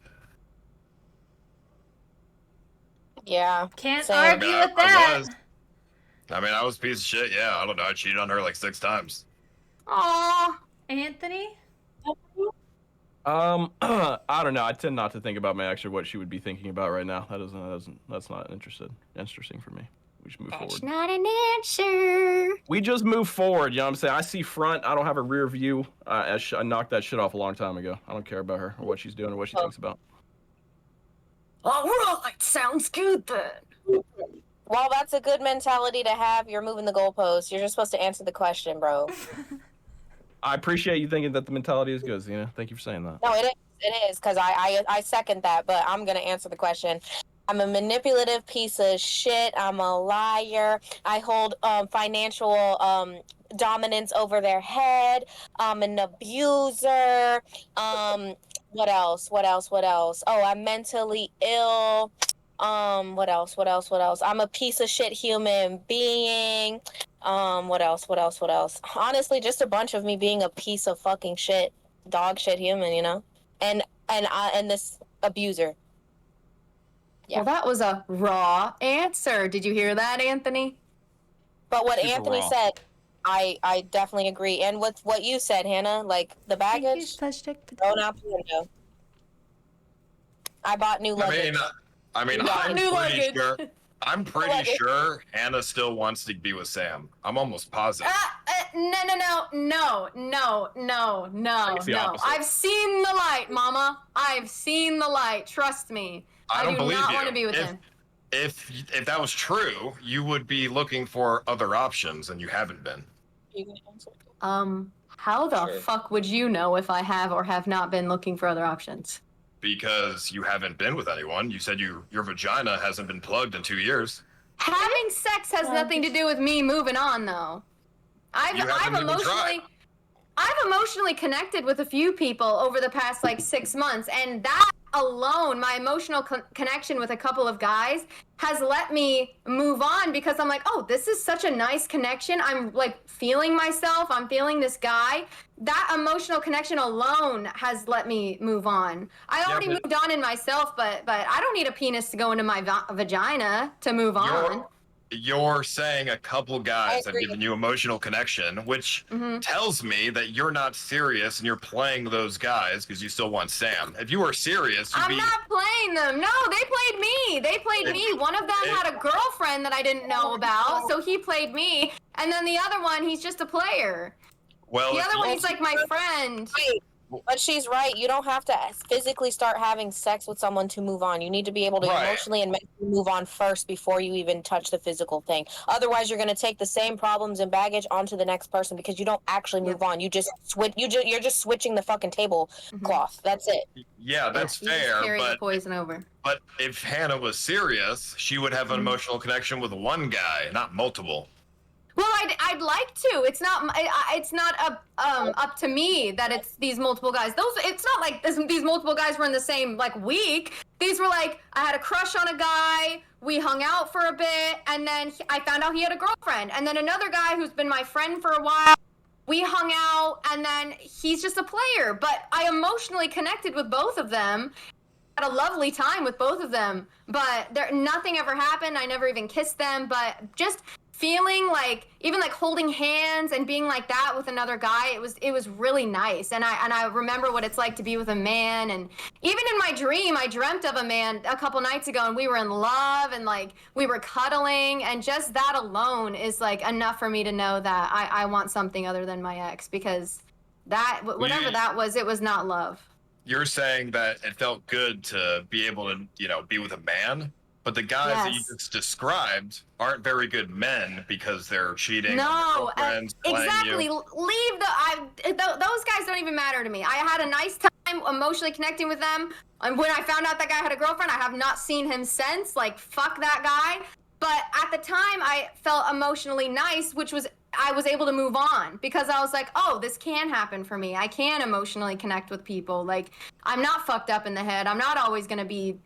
Yeah. Can't Same. argue I mean, with that. I was a piece of shit, yeah. I don't know, I cheated on her like 6 times. Aww. Anthony? I don't know. I tend not to think about my ex or what she would be thinking about right now. That's not interesting for me. We just move That's forward. not an answer. We just move forward. You know what I'm saying? I see front. I don't have a rear view. I knocked that shit off a long time ago. I don't care about her or what she's doing or what she thinks about. All right, sounds good then. Well, that's a good mentality to have. You're moving the goalposts. You're just supposed to answer the question, bro. I appreciate you thinking that the mentality is good, Zena. Thank you for saying that. No, it is, because I second that, but I'm going to answer the question. I'm a manipulative piece of shit. I'm a liar. I hold financial dominance over their head. I'm an abuser. What else? Oh, I'm mentally ill. What else? I'm a piece of shit human being. What else? Honestly, just a bunch of me being a piece of fucking shit, dog shit human, you know? And this abuser. Yeah. Well, that was a raw answer. Did you hear that, Anthony? But what Super Anthony raw. said, I definitely agree. And with what you said, Hannah, like the baggage thrown out the window. I bought new luggage. I mean, I'm pretty sure Hannah still wants to be with Sam. I'm almost positive. No. It's the opposite. I've seen the light, Mama. I've seen the light. Trust me. I don't do believe not you. want to be with him. If that was true, you would be looking for other options, and you haven't been. How the fuck would you know if I have or have not been looking for other options? Because you haven't been with anyone. You said your vagina hasn't been plugged in 2 years. Having sex has nothing to do with me moving on, though. I've emotionally connected with a few people over the past 6 months, and that alone, my emotional connection with a couple of guys has let me move on because I'm like, oh, this is such a nice connection. I'm feeling myself. I'm feeling this guy. That emotional connection alone has let me move on. I already moved on in myself, but I don't need a penis to go into my vagina to move on. You're saying a couple guys have given you emotional connection, which tells me that you're not serious and you're playing those guys because you still want Sam. If you were serious, I'm not playing them. No, they played me. One of them had a girlfriend that I didn't know about, so he played me. And then the other one, he's just a player. Well, the other one, he's like my friend. But she's right. You don't have to physically start having sex with someone to move on. You need to be able to emotionally and mentally move on first before you even touch the physical thing. Otherwise, you're going to take the same problems and baggage onto the next person because you don't actually move on. You just switch. You're just switching the fucking tablecloth. That's it. Yeah, that's fair. Just carry the poison over. But if Hannah was serious, she would have an emotional connection with one guy, not multiple. Well, I'd like to. It's not up to me that it's these multiple guys. It's not like these multiple guys were in the same week. These were I had a crush on a guy. We hung out for a bit, and then I found out he had a girlfriend. And then another guy who's been my friend for a while. We hung out, and then he's just a player. But I emotionally connected with both of them. Had a lovely time with both of them, but nothing ever happened. I never even kissed them, but just feeling even holding hands and being like that with another guy, it was really nice. And I remember what it's like to be with a man. And even in my dream, I dreamt of a man a couple nights ago, and we were in love and we were cuddling, and just that alone is enough for me to know that I want something other than my ex, because that whatever that was, it was not love. You're saying that it felt good to be able to, be with a man, but the guys that you just described aren't very good men because they're cheating. No, exactly. Those guys don't even matter to me. I had a nice time emotionally connecting with them. And when I found out that guy had a girlfriend, I have not seen him since. Fuck that guy. But at the time, I felt emotionally nice, I was able to move on because I was like, oh, this can happen for me. I can emotionally connect with people. I'm not fucked up in the head. I'm not always going to be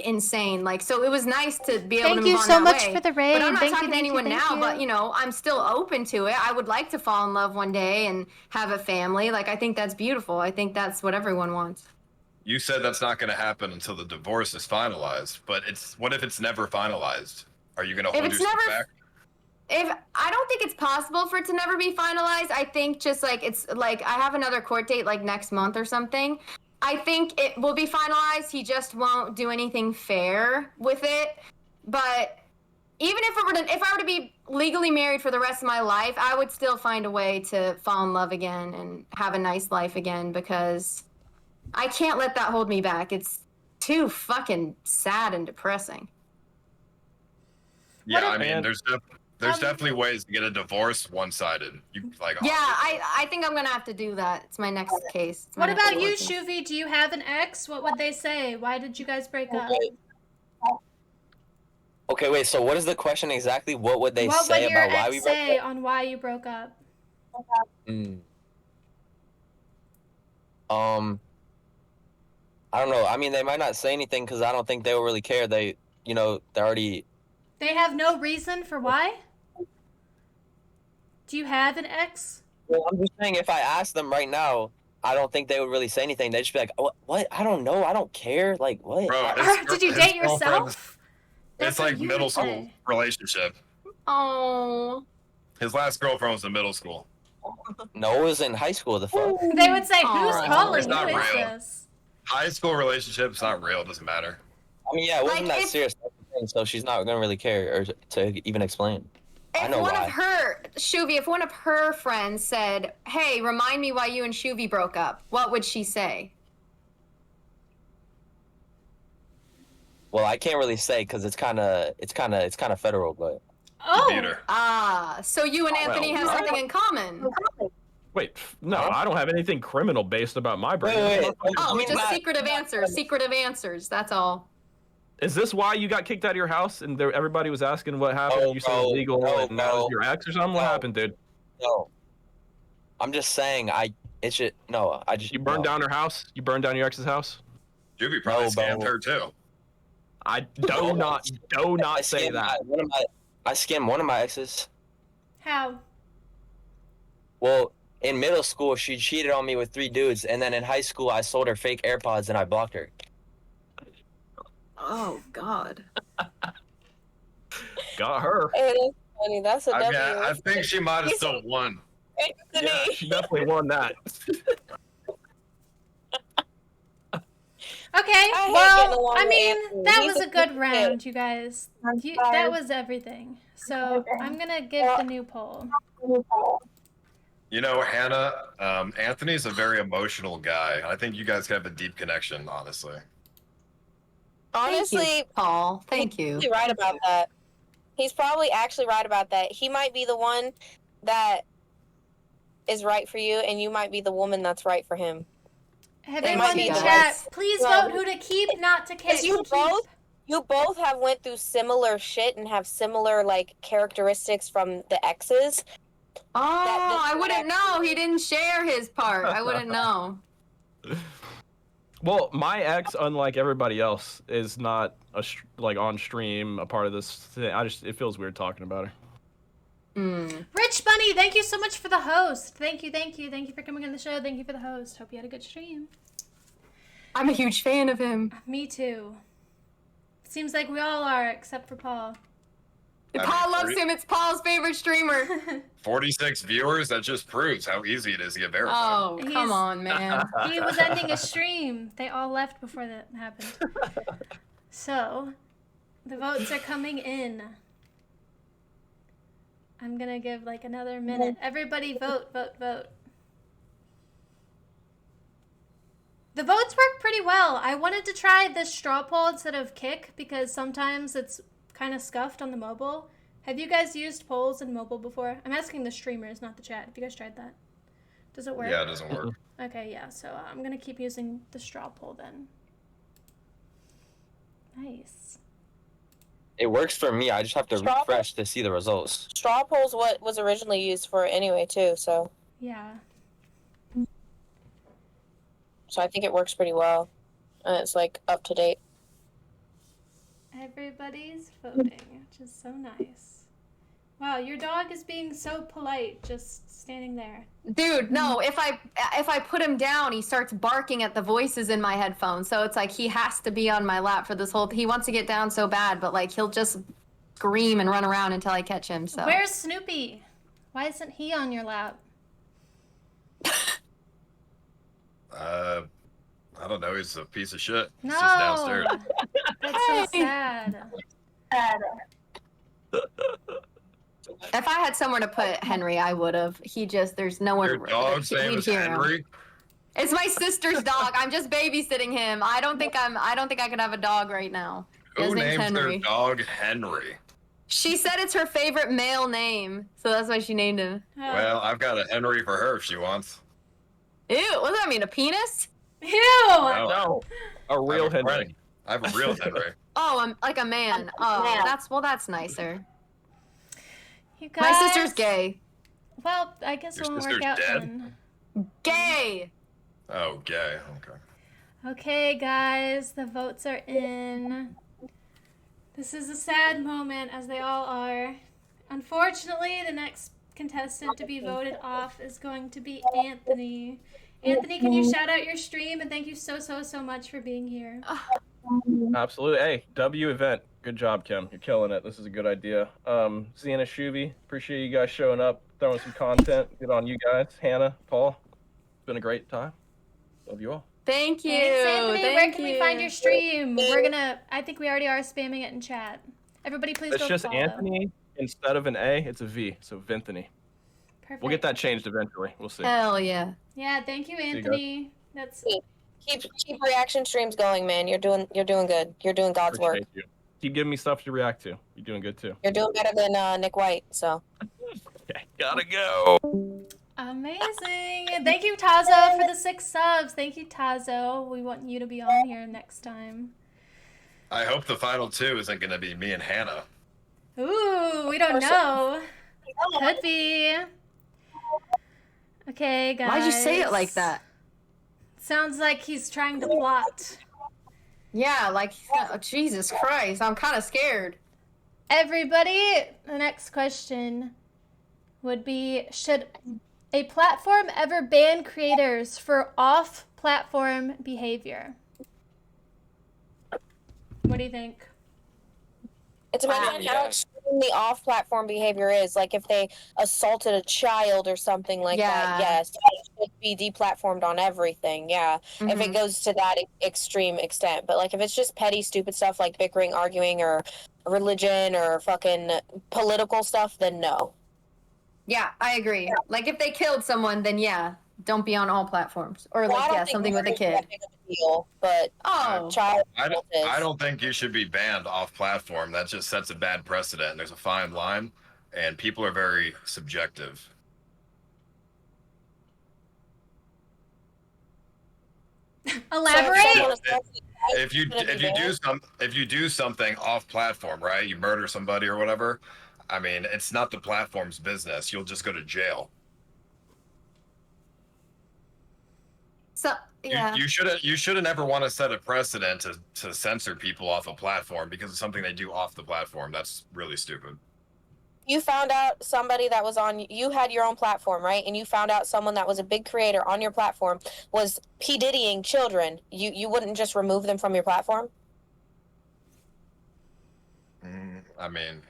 insane. So it was nice to be able to move on that way. Thank you so much for the raid. But I'm not Thank talking you, to anyone thank now, you. but I'm still open to it. I would like to fall in love one day and have a family. I think that's beautiful. I think that's what everyone wants. You said that's not going to happen until the divorce is finalized, but what if it's never finalized? Are you going to hold yourself back? I don't think it's possible for it to never be finalized. I think just it's I have another court date next month or something. I think it will be finalized. He just won't do anything fair with it. But even if I were to be legally married for the rest of my life, I would still find a way to fall in love again and have a nice life again, because I can't let that hold me back. It's too fucking sad and depressing. Yeah, I mean, there's definitely ways to get a divorce one-sided. You like. Yeah, I think I'm gonna have to do that. It's my next case. What about you, Shuvi? Do you have an ex? What would they say? Why did you guys break up? Okay, wait. So what is the question exactly? What would they what say would your about why ex we broke say up? on why you broke up? I don't know. I mean, they might not say anything because I don't think they will really care. They already. They have no reason for why? Do you have an ex? Well, I'm just saying, if I asked them right now, I don't think they would really say anything. They'd just be like, "What? I don't know. I don't care. Like, what?" Bro, Did you date yourself? It's like middle school relationship. Oh. His last girlfriend was in middle school. No, it was in high school. The fuck. They would say, "Who's calling? It's not Who is real. this?" High school relationship, it's not real. It doesn't matter. I mean, yeah, it wasn't that serious. That's the thing, so she's not gonna really care or to even explain. I know why. If one of her friends said, "Hey, remind me why you and Shuvi broke up," what would she say? Well, I can't really say because it's kind of federal, but. Oh. So you and Anthony have something in common. Wait, no, I don't have anything criminal based about my brain. Oh, just secretive answers. That's all. Is this why you got kicked out of your house and everybody was asking what happened? You said it was legal and that was your ex or something? What happened, dude? No. I'm just saying, You burned down her house? You burned down your ex's house? Juvie probably scammed her too. I do not say that. I scammed one of my exes. How? Well, in middle school, she cheated on me with 3 dudes, and then in high school, I sold her fake AirPods and I blocked her. Oh, God. Got her. It is funny. That's a W. I think she might have still won. Yeah, she definitely won that. Okay, well, I mean, that was a good round, you guys. That was everything. So I'm gonna give the new poll. You know, Hannah, Anthony's a very emotional guy. I think you guys have a deep connection, honestly. Honestly, Paul, thank you. He's right about that. He's probably actually right about that. He might be the one that is right for you, and you might be the woman that's right for him. Everyone in chat, please vote who to keep, not to kick. You both have went through similar shit and have similar characteristics from the exes. Oh, I wouldn't know. He didn't share his part. I wouldn't know. Well, my ex, unlike everybody else, is not on stream a part of this thing. It feels weird talking about her. Rich Bunny, thank you so much for the host. Thank you for coming on the show. Thank you for the host. Hope you had a good stream. I'm a huge fan of him. Me too. Seems like we all are, except for Paul. Paul loves him. It's Paul's favorite streamer. 46 viewers, that just proves how easy it is to get verified. Oh, come on, man. He was ending a stream. They all left before that happened. So, the votes are coming in. I'm gonna give another minute. Everybody vote. The votes work pretty well. I wanted to try this straw poll instead of Kick because sometimes it's kind of scuffed on the mobile. Have you guys used polls in mobile before? I'm asking the streamers, not the chat. Have you guys tried that? Does it work? Yeah, it doesn't work. Okay, yeah. So I'm gonna keep using the straw poll then. Nice. It works for me. I just have to refresh to see the results. Straw poll's what was originally used for anyway, too, so. Yeah. So I think it works pretty well. And it's up to date. Everybody's voting, which is so nice. Wow, your dog is being so polite, just standing there. Dude, no, if I put him down, he starts barking at the voices in my headphones. So it's he has to be on my lap for this whole he wants to get down so bad, but he'll just scream and run around until I catch him. So where's Snoopy? Why isn't he on your lap? I don't know, he's a piece of shit. No. He's just downstairs. That's so sad. If I had somewhere to put Henry, I would have. There's no one. Your dog's name we'd is hear him. Henry? It's my sister's dog. I'm just babysitting him. I don't think I could have a dog right now. Who His name's names their Henry. dog Henry? She said it's her favorite male name, so that's why she named him. Well, I've got a Henry for her if she wants. Ew, what does that mean? A penis? Ew! No, a real Henry. I have a real Henry. Oh, I'm like a man. Oh, that's nicer. You guys. My sister's gay. Well, I guess Your it won't sister's work out dead? then. Gay. Oh, gay. Okay. Okay, guys, the votes are in. This is a sad moment, as they all are. Unfortunately, the next contestant to be voted off is going to be Anthony. Anthony, can you shout out your stream? And thank you so much for being here. Absolutely. Hey, W event. Good job, Kim. You're killing it. This is a good idea. Xena, Shuby, appreciate you guys showing up, throwing some content. Good on you guys. Hannah, Paul, it's been a great time. Love you all. Thank you. Thanks, Anthony. Where Thank can you. we find your stream? I think we already are spamming it in chat. Everybody, please It's go just follow. Anthony instead of an A. It's a V. So Vinthony. Perfect. We'll get that changed eventually. We'll see. Hell yeah. Yeah, thank you, you guys. Anthony. That's Keep reaction streams going, man. You're doing good. You're doing God's work. Appreciate you. Keep giving me stuff to react to. You're doing good too. You're doing better than Nick White. So. Okay, gotta go. amazing. Thank you, Tazo, for the 6 subs. Thank you, Tazo. We want you to be on here next time. I hope the final 2 isn't going to be me and Hannah. Ooh, we don't know. Could be. Okay, guys. Why'd you say it like that? Sounds like he's trying to plot. Yeah, like, oh, Jesus Christ, I'm kind of scared. Everybody, the next question would be, should a platform ever ban creators for off-platform behavior? What do you think? It depends on how extreme the off-platform behavior is. Like if they assaulted a child or something like that, yes, it should be deplatformed on everything. Yeah, if it goes to that extreme extent. But like if it's just petty, stupid stuff like bickering, arguing, or religion or fucking political stuff, then no. Yeah, I agree. Like if they killed someone, then yeah, don't be on all platforms. Or Well, I like don't yeah, think something with a murder's kid. that big of a deal, but child. I don't think you should be banned off platform. That just sets a bad precedent. There's a fine line, and people are very subjective. Elaborate. If you do something off platform, right? You murder somebody or whatever. I mean, it's not the platform's business. You'll just go to jail. So yeah. You shouldn't ever want to set a precedent to censor people off a platform because of something they do off the platform. That's really stupid. You found out somebody that was on, you had your own platform, right? And you found out someone that was a big creator on your platform was P. Diddying children. You wouldn't just remove them from your platform? I mean,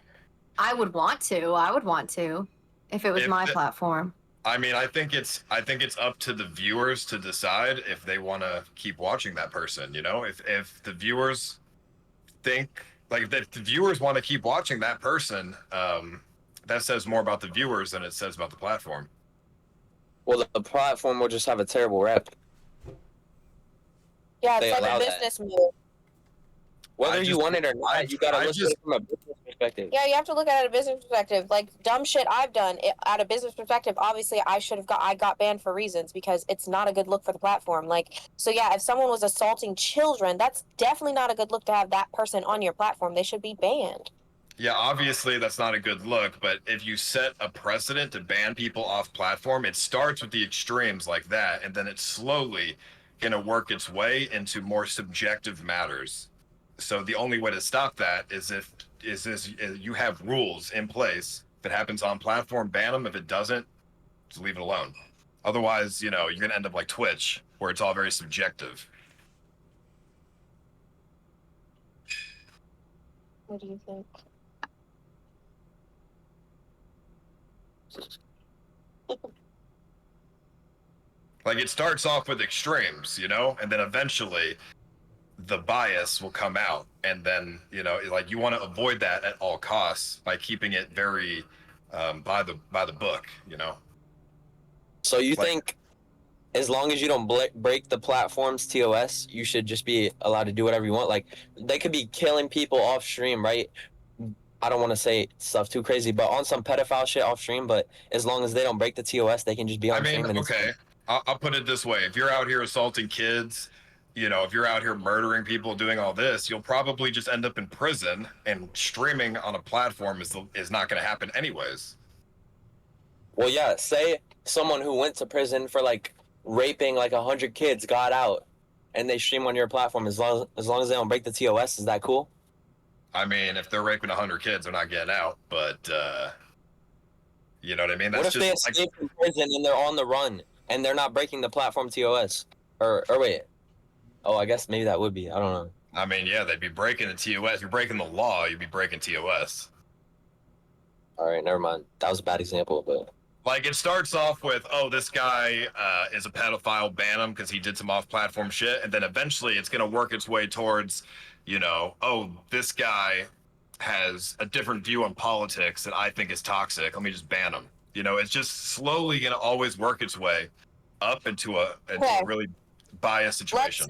I would want to if it was my platform. I mean, I think it's up to the viewers to decide if they want to keep watching that person. You know, if the viewers think like if the viewers want to keep watching that person, that says more about the viewers than it says about the platform. Well, the platform will just have a terrible rep. Yeah, They it's like allow a that. business move. Whether you want it or not, you gotta look at it from a business perspective. Yeah, you have to look at it at a business perspective. Like dumb shit I've done at a business perspective. Obviously, I got banned for reasons because it's not a good look for the platform. Like, so yeah, if someone was assaulting children, that's definitely not a good look to have that person on your platform. They should be banned. Yeah, obviously that's not a good look, but if you set a precedent to ban people off platform, it starts with the extremes like that, and then it's slowly gonna work its way into more subjective matters. So the only way to stop that is if you have rules in place. If it happens on platform, ban them. If it doesn't, just leave it alone. Otherwise, you know, you're gonna end up like Twitch, where it's all very subjective. What do you think? Like it starts off with extremes, you know, and then eventually the bias will come out, and then like you want to avoid that at all costs by keeping it very by the book. So you think as long as you don't break the platform's TOS, you should just be allowed to do whatever you want? Like, they could be killing people off stream, right? I don't want to say stuff too crazy, but on some pedophile shit off stream, but as long as they don't break the TOS, they can just be on stream. And okay, I'll put it this way. If you're out here assaulting kids, if you're out here murdering people, doing all this, you'll probably just end up in prison, and streaming on a platform is not going to happen anyways. Well, yeah, say someone who went to prison for, like, raping, like, 100 kids got out, and they stream on your platform, as long as they don't break the TOS, is that cool? I mean, if they're raping 100 kids, they're not getting out, but, you know what I mean? That's what if they escape from prison and they're on the run, and they're not breaking the platform TOS? Or wait. Oh, I guess maybe that would be. I don't know. I mean, yeah, they'd be breaking the TOS. If you're breaking the law, you'd be breaking TOS. All right, never mind. That was a bad example, but... Like, it starts off with, oh, this guy is a pedophile, ban him because he did some off-platform shit, and then eventually it's going to work its way towards, oh, this guy has a different view on politics that I think is toxic. Let me just ban him. It's just slowly going to always work its way up into a really biased situation.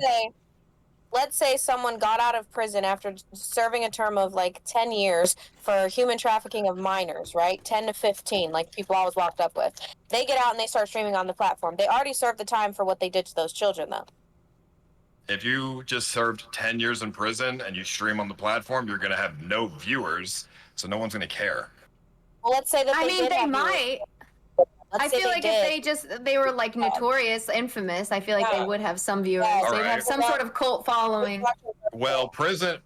Let's say someone got out of prison after serving a term of like 10 years for human trafficking of minors, right? 10 to 15, like people I was locked up with. They get out and they start streaming on the platform. They already served the time for what they did to those children, though. If you just served 10 years in prison and you stream on the platform, you're going to have no viewers, so no one's going to care. Well, let's say that they might. I feel like if they were like notorious, infamous, I feel like they would have some viewers. They would have some sort of cult following. Well, prison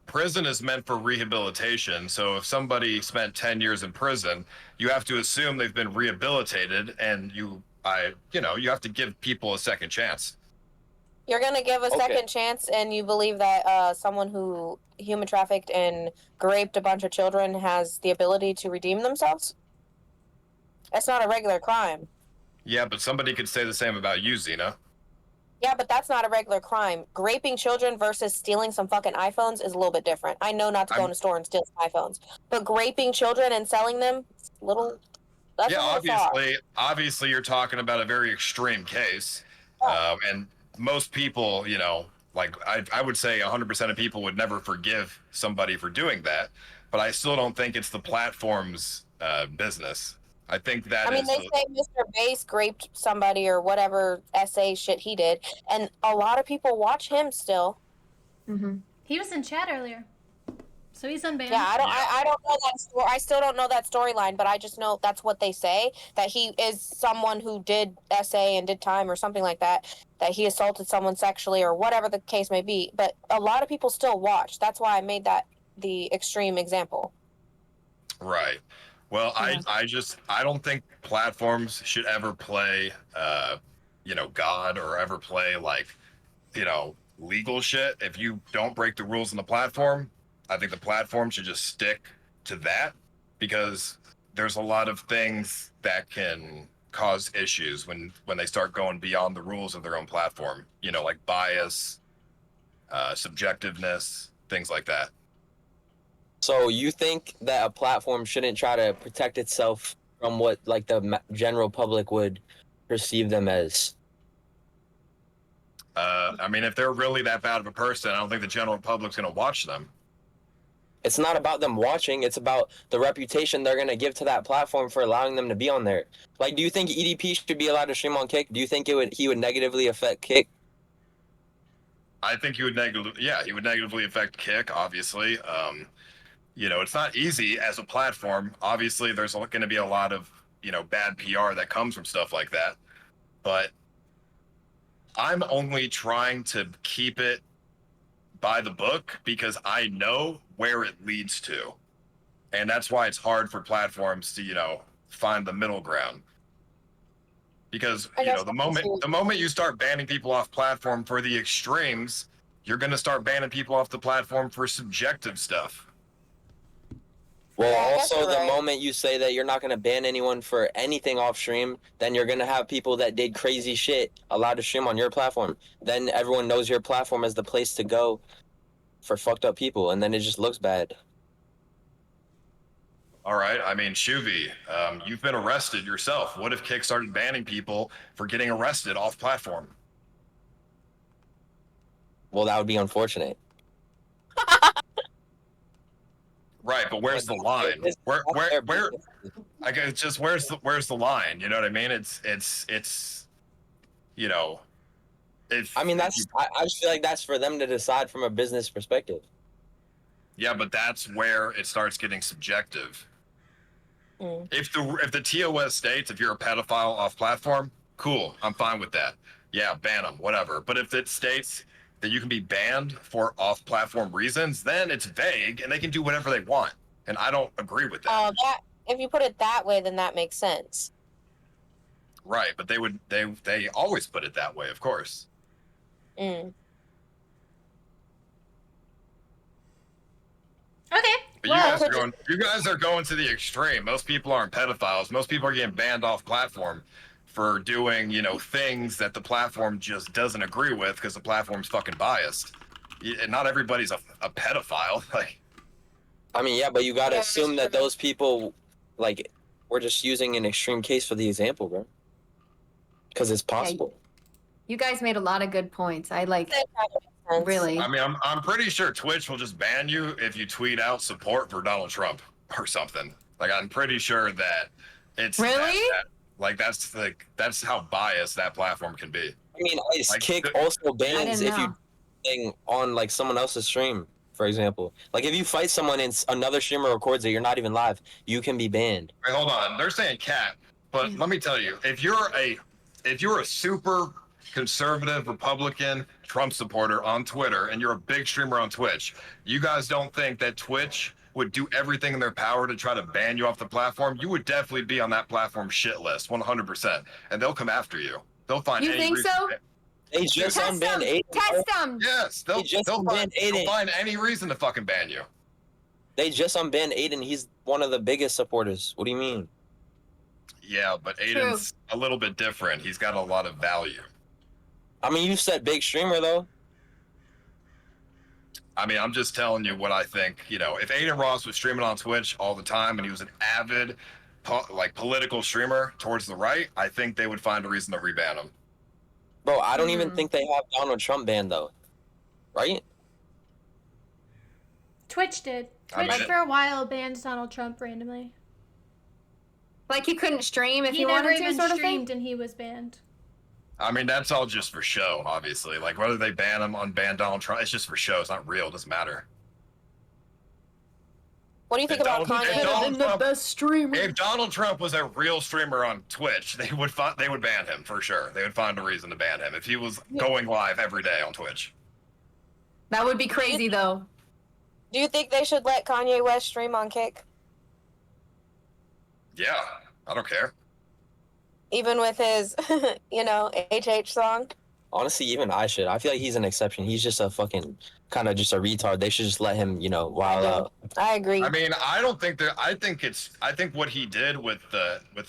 is meant for rehabilitation. So if somebody spent 10 years in prison, you have to assume they've been rehabilitated, and you have to give people a second chance. You're gonna give a second chance, and you believe that someone who human trafficked and raped a bunch of children has the ability to redeem themselves? That's not a regular crime. Yeah, but somebody could say the same about you, Xena. Yeah, but that's not a regular crime. Raping children versus stealing some fucking iPhones is a little bit different. I know not to go in a store and steal some iPhones, but raping children and selling them, that's a little obviously you're talking about a very extreme case. And most people, like I would say 100% of people would never forgive somebody for doing that, but I still don't think it's the platform's business. I think that they say Mr. Bass raped somebody or whatever SA shit he did, and a lot of people watch him still. Mm-hmm. He was in chat earlier, so he's unbanned. Yeah, I don't know that story. I still don't know that storyline, but I just know that's what they say, that he is someone who did SA and did time or something like that, that he assaulted someone sexually or whatever the case may be. But a lot of people still watch. That's why I made that the extreme example. Right. Well, yeah. I don't think platforms should ever play, God, or ever play legal shit. If you don't break the rules on the platform, I think the platform should just stick to that, because there's a lot of things that can cause issues when they start going beyond the rules of their own platform, like bias, subjectiveness, things like that. So you think that a platform shouldn't try to protect itself from what the general public would perceive them as? I mean, if they're really that bad of a person, I don't think the general public's going to watch them. It's not about them watching. It's about the reputation they're going to give to that platform for allowing them to be on there. Do you think EDP should be allowed to stream on Kick? Do you think he would negatively affect Kick? I think he would negatively affect Kick, obviously. It's not easy as a platform. Obviously, there's going to be a lot of, bad PR that comes from stuff like that. But I'm only trying to keep it by the book because I know where it leads to. And that's why it's hard for platforms to, find the middle ground. Because, the moment you start banning people off platform for the extremes, you're going to start banning people off the platform for subjective stuff. Well, also, the moment you say that you're not going to ban anyone for anything off stream, then you're going to have people that did crazy shit allowed to stream on your platform. Then everyone knows your platform is the place to go for fucked up people, and then it just looks bad. All right. I mean, Shuvi, you've been arrested yourself. What if Kick started banning people for getting arrested off platform? Well, that would be unfortunate. Right, but where's the line? Where? I guess it's just where's the line? You know what I mean? It's, you know, if I mean, I just feel like that's for them to decide from a business perspective. Yeah, but that's where it starts getting subjective. If the TOS states if you're a pedophile off platform, cool, I'm fine with that. Yeah, ban them, whatever. But if it states that you can be banned for off-platform reasons, then it's vague and they can do whatever they want. And I don't agree with that. If you put it that way, then that makes sense. Right, but they always put it that way, of course. Okay. But Well, you guys are going to the extreme. Most people aren't pedophiles. Most people are getting banned off platform for doing, you know, things that the platform just doesn't agree with because the platform's fucking biased. And not everybody's a pedophile. Like, I mean, yeah, but you gotta assume that those people, like, we're just using an extreme case for the example, bro. Because it's possible. You guys made a lot of good points. I like really. I mean, I'm pretty sure Twitch will just ban you if you tweet out support for Donald Trump or something. Like, I'm pretty sure that it's really that's how biased that platform can be. I mean, Kick also bans if you thing on like someone else's stream, for example. Like if you fight someone and another streamer records it, you're not even live, you can be banned. Wait, hold on. They're saying cat, but let me tell you, if you're a super conservative Republican Trump supporter on Twitter and you're a big streamer on Twitch, you guys don't think that Twitch would do everything in their power to try to ban you off the platform? You would definitely be on that platform shit list, 100%, and they'll come after you. They'll find. You think so? They just unbanned Aiden. Test them. Yes, they'll find any reason to fucking ban you. They just unbanned Aiden. He's one of the biggest supporters. What do you mean? Yeah, but Aiden's a little bit different. He's got a lot of value. I mean, you said big streamer though. I mean, I'm just telling you what I think. You know, if Aiden Ross was streaming on Twitch all the time and he was an avid, political streamer towards the right, I think they would find a reason to reban him. Bro, I don't even think they have Donald Trump banned though, right? Twitch did. Twitch for a while banned Donald Trump randomly. Like he couldn't stream if he never wanted to, even sort of streamed, thing. and he was banned. I mean, that's all just for show, obviously. Like, whether they ban him, unban Donald Trump, it's just for show. It's not real. It doesn't matter. What do you think about Kanye? The best streamer. If Donald Trump was a real streamer on Twitch, they would ban him for sure. They would find a reason to ban him if he was going live every day on Twitch. That would be crazy, though. Do you think they should let Kanye West stream on Kick? Yeah, I don't care. Even with his, HH song? Honestly, even I should. I feel like he's an exception. He's just a fucking kind of just a retard. They should just let him, wild out. I agree. I mean, I don't think that. I think what he did with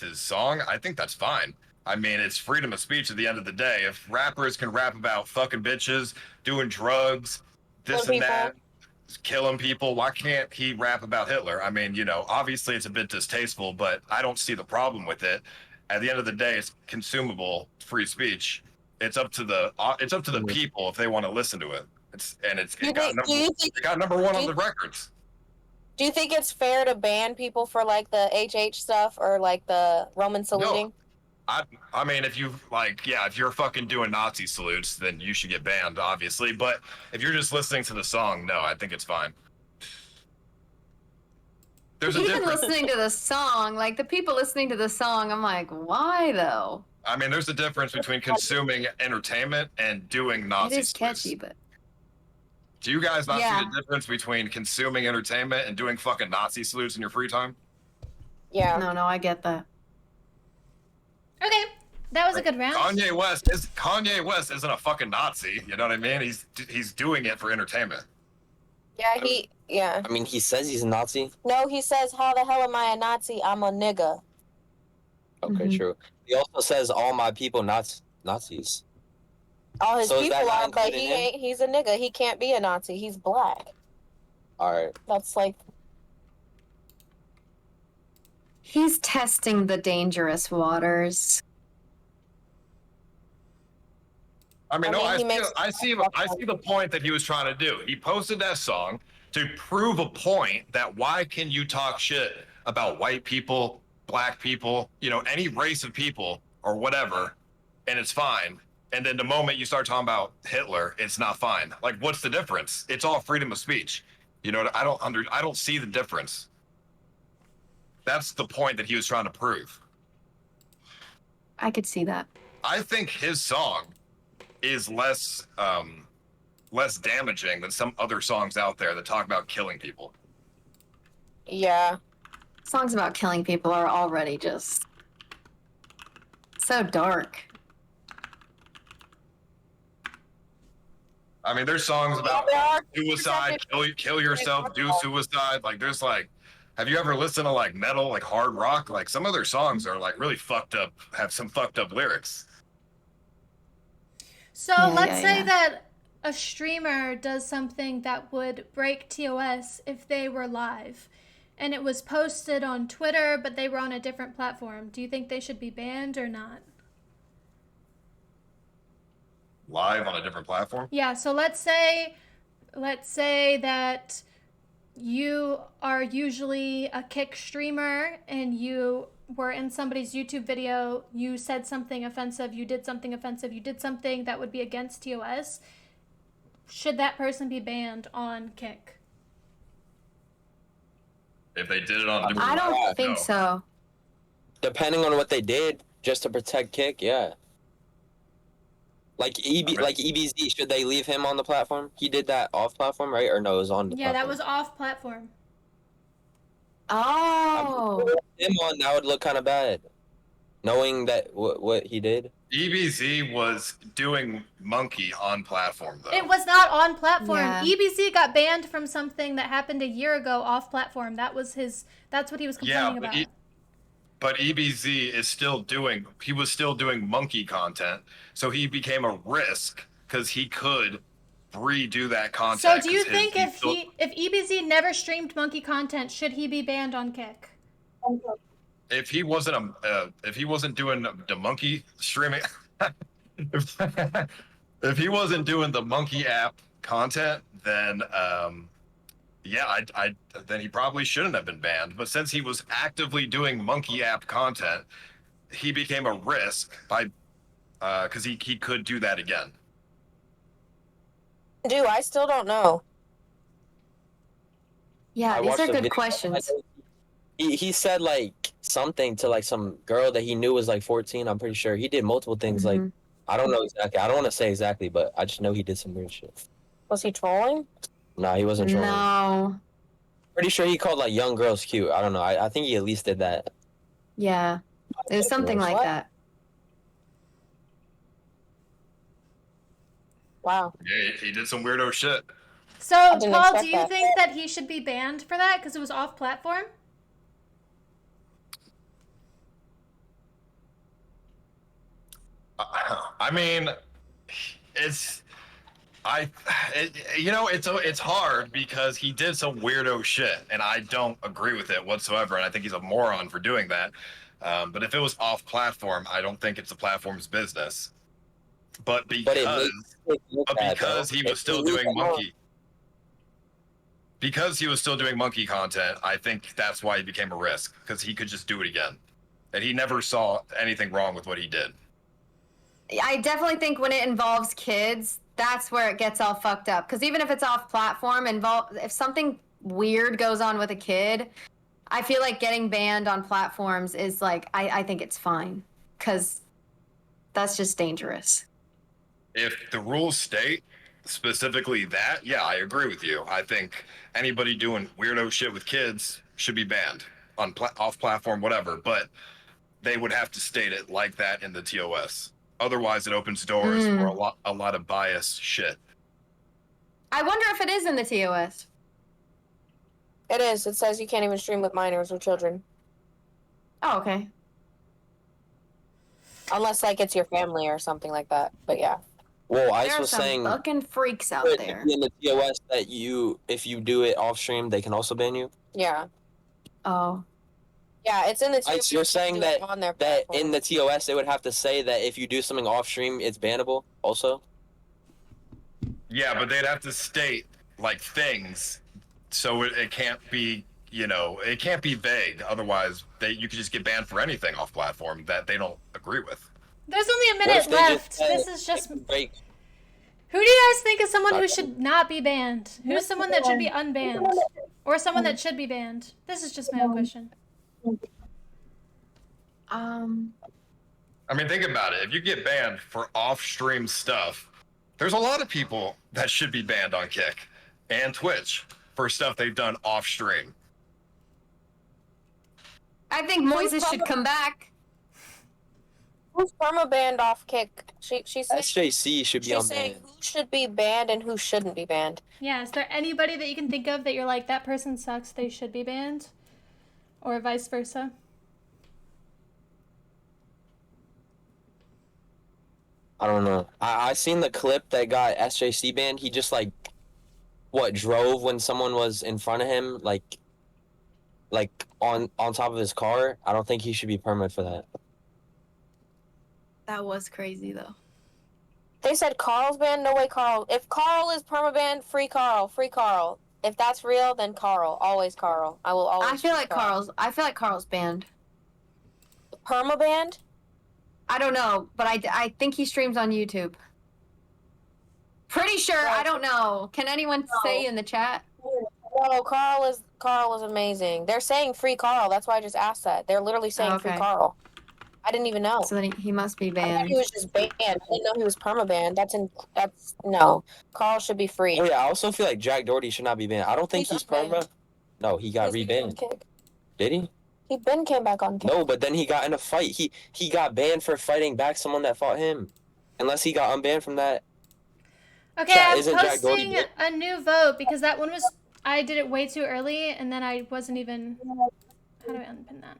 his song, I think that's fine. I mean, it's freedom of speech at the end of the day. If rappers can rap about fucking bitches, doing drugs, this and that, killing people, why can't he rap about Hitler? I mean, obviously it's a bit distasteful, but I don't see the problem with it. At the end of the day, it's consumable free speech. It's up to the people if they want to listen to it. It got number one on the records. Do you think it's fair to ban people for like the HH stuff or like the Roman saluting? No. I mean, if you're fucking doing Nazi salutes, then you should get banned, obviously. But if you're just listening to the song, no, I think it's fine. There's a difference. Listening to the song, like the people listening to the song, I'm like, why though? I mean, there's a difference between consuming entertainment and doing Nazi It is salutes. catchy, but Do you guys not see the difference between consuming entertainment and doing fucking Nazi salutes in your free time? Yeah. No, I get that. Okay, that was a good round. Kanye West isn't a fucking Nazi. You know what I mean? He's doing it for entertainment. Yeah, I mean, he says he's a Nazi. No, he says, how the hell am I a Nazi? I'm a nigga. Okay, true. He also says all my people Nazis. All his So is that people not are, but including he him? ain't. He's a nigga. He can't be a Nazi. He's black. All right. That's like. He's testing the dangerous waters. I mean, no, I I mean, he see the point that he was trying to do. He posted that song to prove a point that why can you talk shit about white people, black people, you know, any race of people or whatever, and it's fine. And then the moment you start talking about Hitler, it's not fine. Like, what's the difference? It's all freedom of speech. You know, I don't see the difference. That's the point that he was trying to prove. I could see that. I think his song is less damaging than some other songs out there that talk about killing people. Yeah. Songs about killing people are already just so dark. I mean, there's songs about there are suicide, kill yourself, do suicide. Like, there's like, have you ever listened to like metal, like hard rock? Like, some of their songs are like really fucked up, have some fucked up lyrics. So let's say that a streamer does something that would break TOS if they were live, and it was posted on Twitter, but they were on a different platform. Do you think they should be banned or not? Live on a different platform? Yeah, so let's say that you are usually a Kick streamer and you were in somebody's YouTube video, you said something offensive, you did something offensive, you did something that would be against TOS. Should that person be banned on Kick? If they did it on a different I don't platform, think no. so. Depending on what they did, just to protect Kick, yeah. Like EBZ, should they leave him on the platform? He did that off platform, right? Or no, it was on the Yeah, that platform? was off platform. Oh. Him on, that would look kind of bad. Knowing that what he did. EBZ was doing monkey on platform though. It was not on platform. Yeah. EBZ got banned from something that happened a year ago off platform. That's what he was complaining about. But EBZ is still doing, he was still doing monkey content, so he became a risk because he could redo that content. So do you think if EBZ never streamed monkey content, should he be banned on Kick? if he wasn't doing the monkey streaming, if he wasn't doing the monkey app content, then yeah, then he probably shouldn't have been banned. But since he was actively doing monkey app content, he became a risk by because he could do that again. Dude, I still don't know. Yeah, these are good questions. He said like something to like some girl that he knew was like 14. I'm pretty sure he did multiple things. Like I don't know exactly. I don't want to say exactly, but I just know he did some weird shit. Was he trolling? Nah, he wasn't trolling. No. Pretty sure he called like young girls cute. I don't know. I think he at least did that. Yeah, it was something like that. Wow. Yeah, he did some weirdo shit. So, didn't Paul, expect do you that. think that he should be banned for that because it was off platform? I mean, it's hard because he did some weirdo shit, and I don't agree with it whatsoever, and I think he's a moron for doing that. But if it was off platform, I don't think it's the platform's business. But because he was still doing monkey. Because he was still doing monkey content, I think that's why he became a risk, because he could just do it again. And he never saw anything wrong with what he did. I definitely think when it involves kids, that's where it gets all fucked up. Because even if it's off platform, if something weird goes on with a kid, I feel like getting banned on platforms is like, I think it's fine. Because that's just dangerous. If the rules state specifically that, yeah, I agree with you. I think anybody doing weirdo shit with kids should be banned on off platform, whatever. But they would have to state it like that in the TOS. Otherwise, it opens doors for a lot of bias shit. I wonder if it is in the TOS. It is. It says you can't even stream with minors or children. Oh, okay. Unless, like, it's your family or something like that. But, yeah. Well, Ice There are was some saying fucking freaks out it there. in the TOS that if you do it off stream, they can also ban you. Yeah. Oh. Yeah, it's in the TOS. Ice, you're saying do it that on their that platform. in the TOS it would have to say that if you do something off stream, it's bannable. Also. Yeah, but they'd have to state like things, so it can't be, it can't be vague. Otherwise, you could just get banned for anything off platform that they don't agree with. There's only a What if minute they left. just say This is just. break? Who do you guys think is someone who should not be banned? Who's someone that should be unbanned? Or someone that should be banned? This is just my own question. I mean, think about it. If you get banned for off-stream stuff, there's a lot of people that should be banned on Kick and Twitch for stuff they've done off-stream. I think Moises should come back. Who's perma-banned off Kick? She said SJC should be she's saying unbanned. who should be banned and who shouldn't be banned. Yeah, is there anybody that you can think of that you're like, that person sucks, they should be banned? Or vice versa? I don't know. I seen the clip that got SJC banned. He just drove when someone was in front of him, like on top of his car. I don't think he should be permanent for that. That was crazy though. They said Carl's banned. No way, Carl. If Carl is perma-banned, free Carl. Free Carl. If that's real, then Carl. Always Carl. I will always. I feel like Carl's banned. Perma-banned? I don't know, but I think he streams on YouTube. Pretty sure. I don't know. Can anyone say in the chat? No, Carl is amazing. They're saying free Carl. That's why I just asked that. They're literally saying free Carl. I didn't even know. So then he must be I thought banned. he was just banned. I didn't know he was perma-banned. That's no. Carl should be free. Oh yeah, I also feel like Jack Doherty should not be banned. I don't think he's perma. No, he got rebanned. Did he? He came back on Kick. No, but then he got in a fight. He got banned for fighting back someone that fought him. Unless he got unbanned from that. Okay, Chat, I'm isn't Jack Doherty posting a new vote because that one was, I did it way too early and then I wasn't even, how do I unpin that?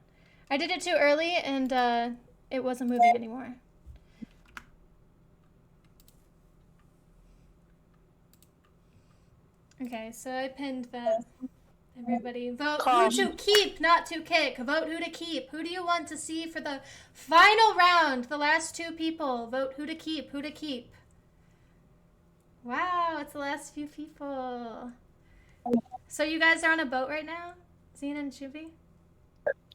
I did it too early and it wasn't moving anymore. Okay, so I pinned that. Everybody vote who to keep, not to kick. Vote who to keep. Who do you want to see for the final round? The last two people. Vote who to keep, who to keep. Wow, it's the last few people. So you guys are on a boat right now? Zena and Shubi?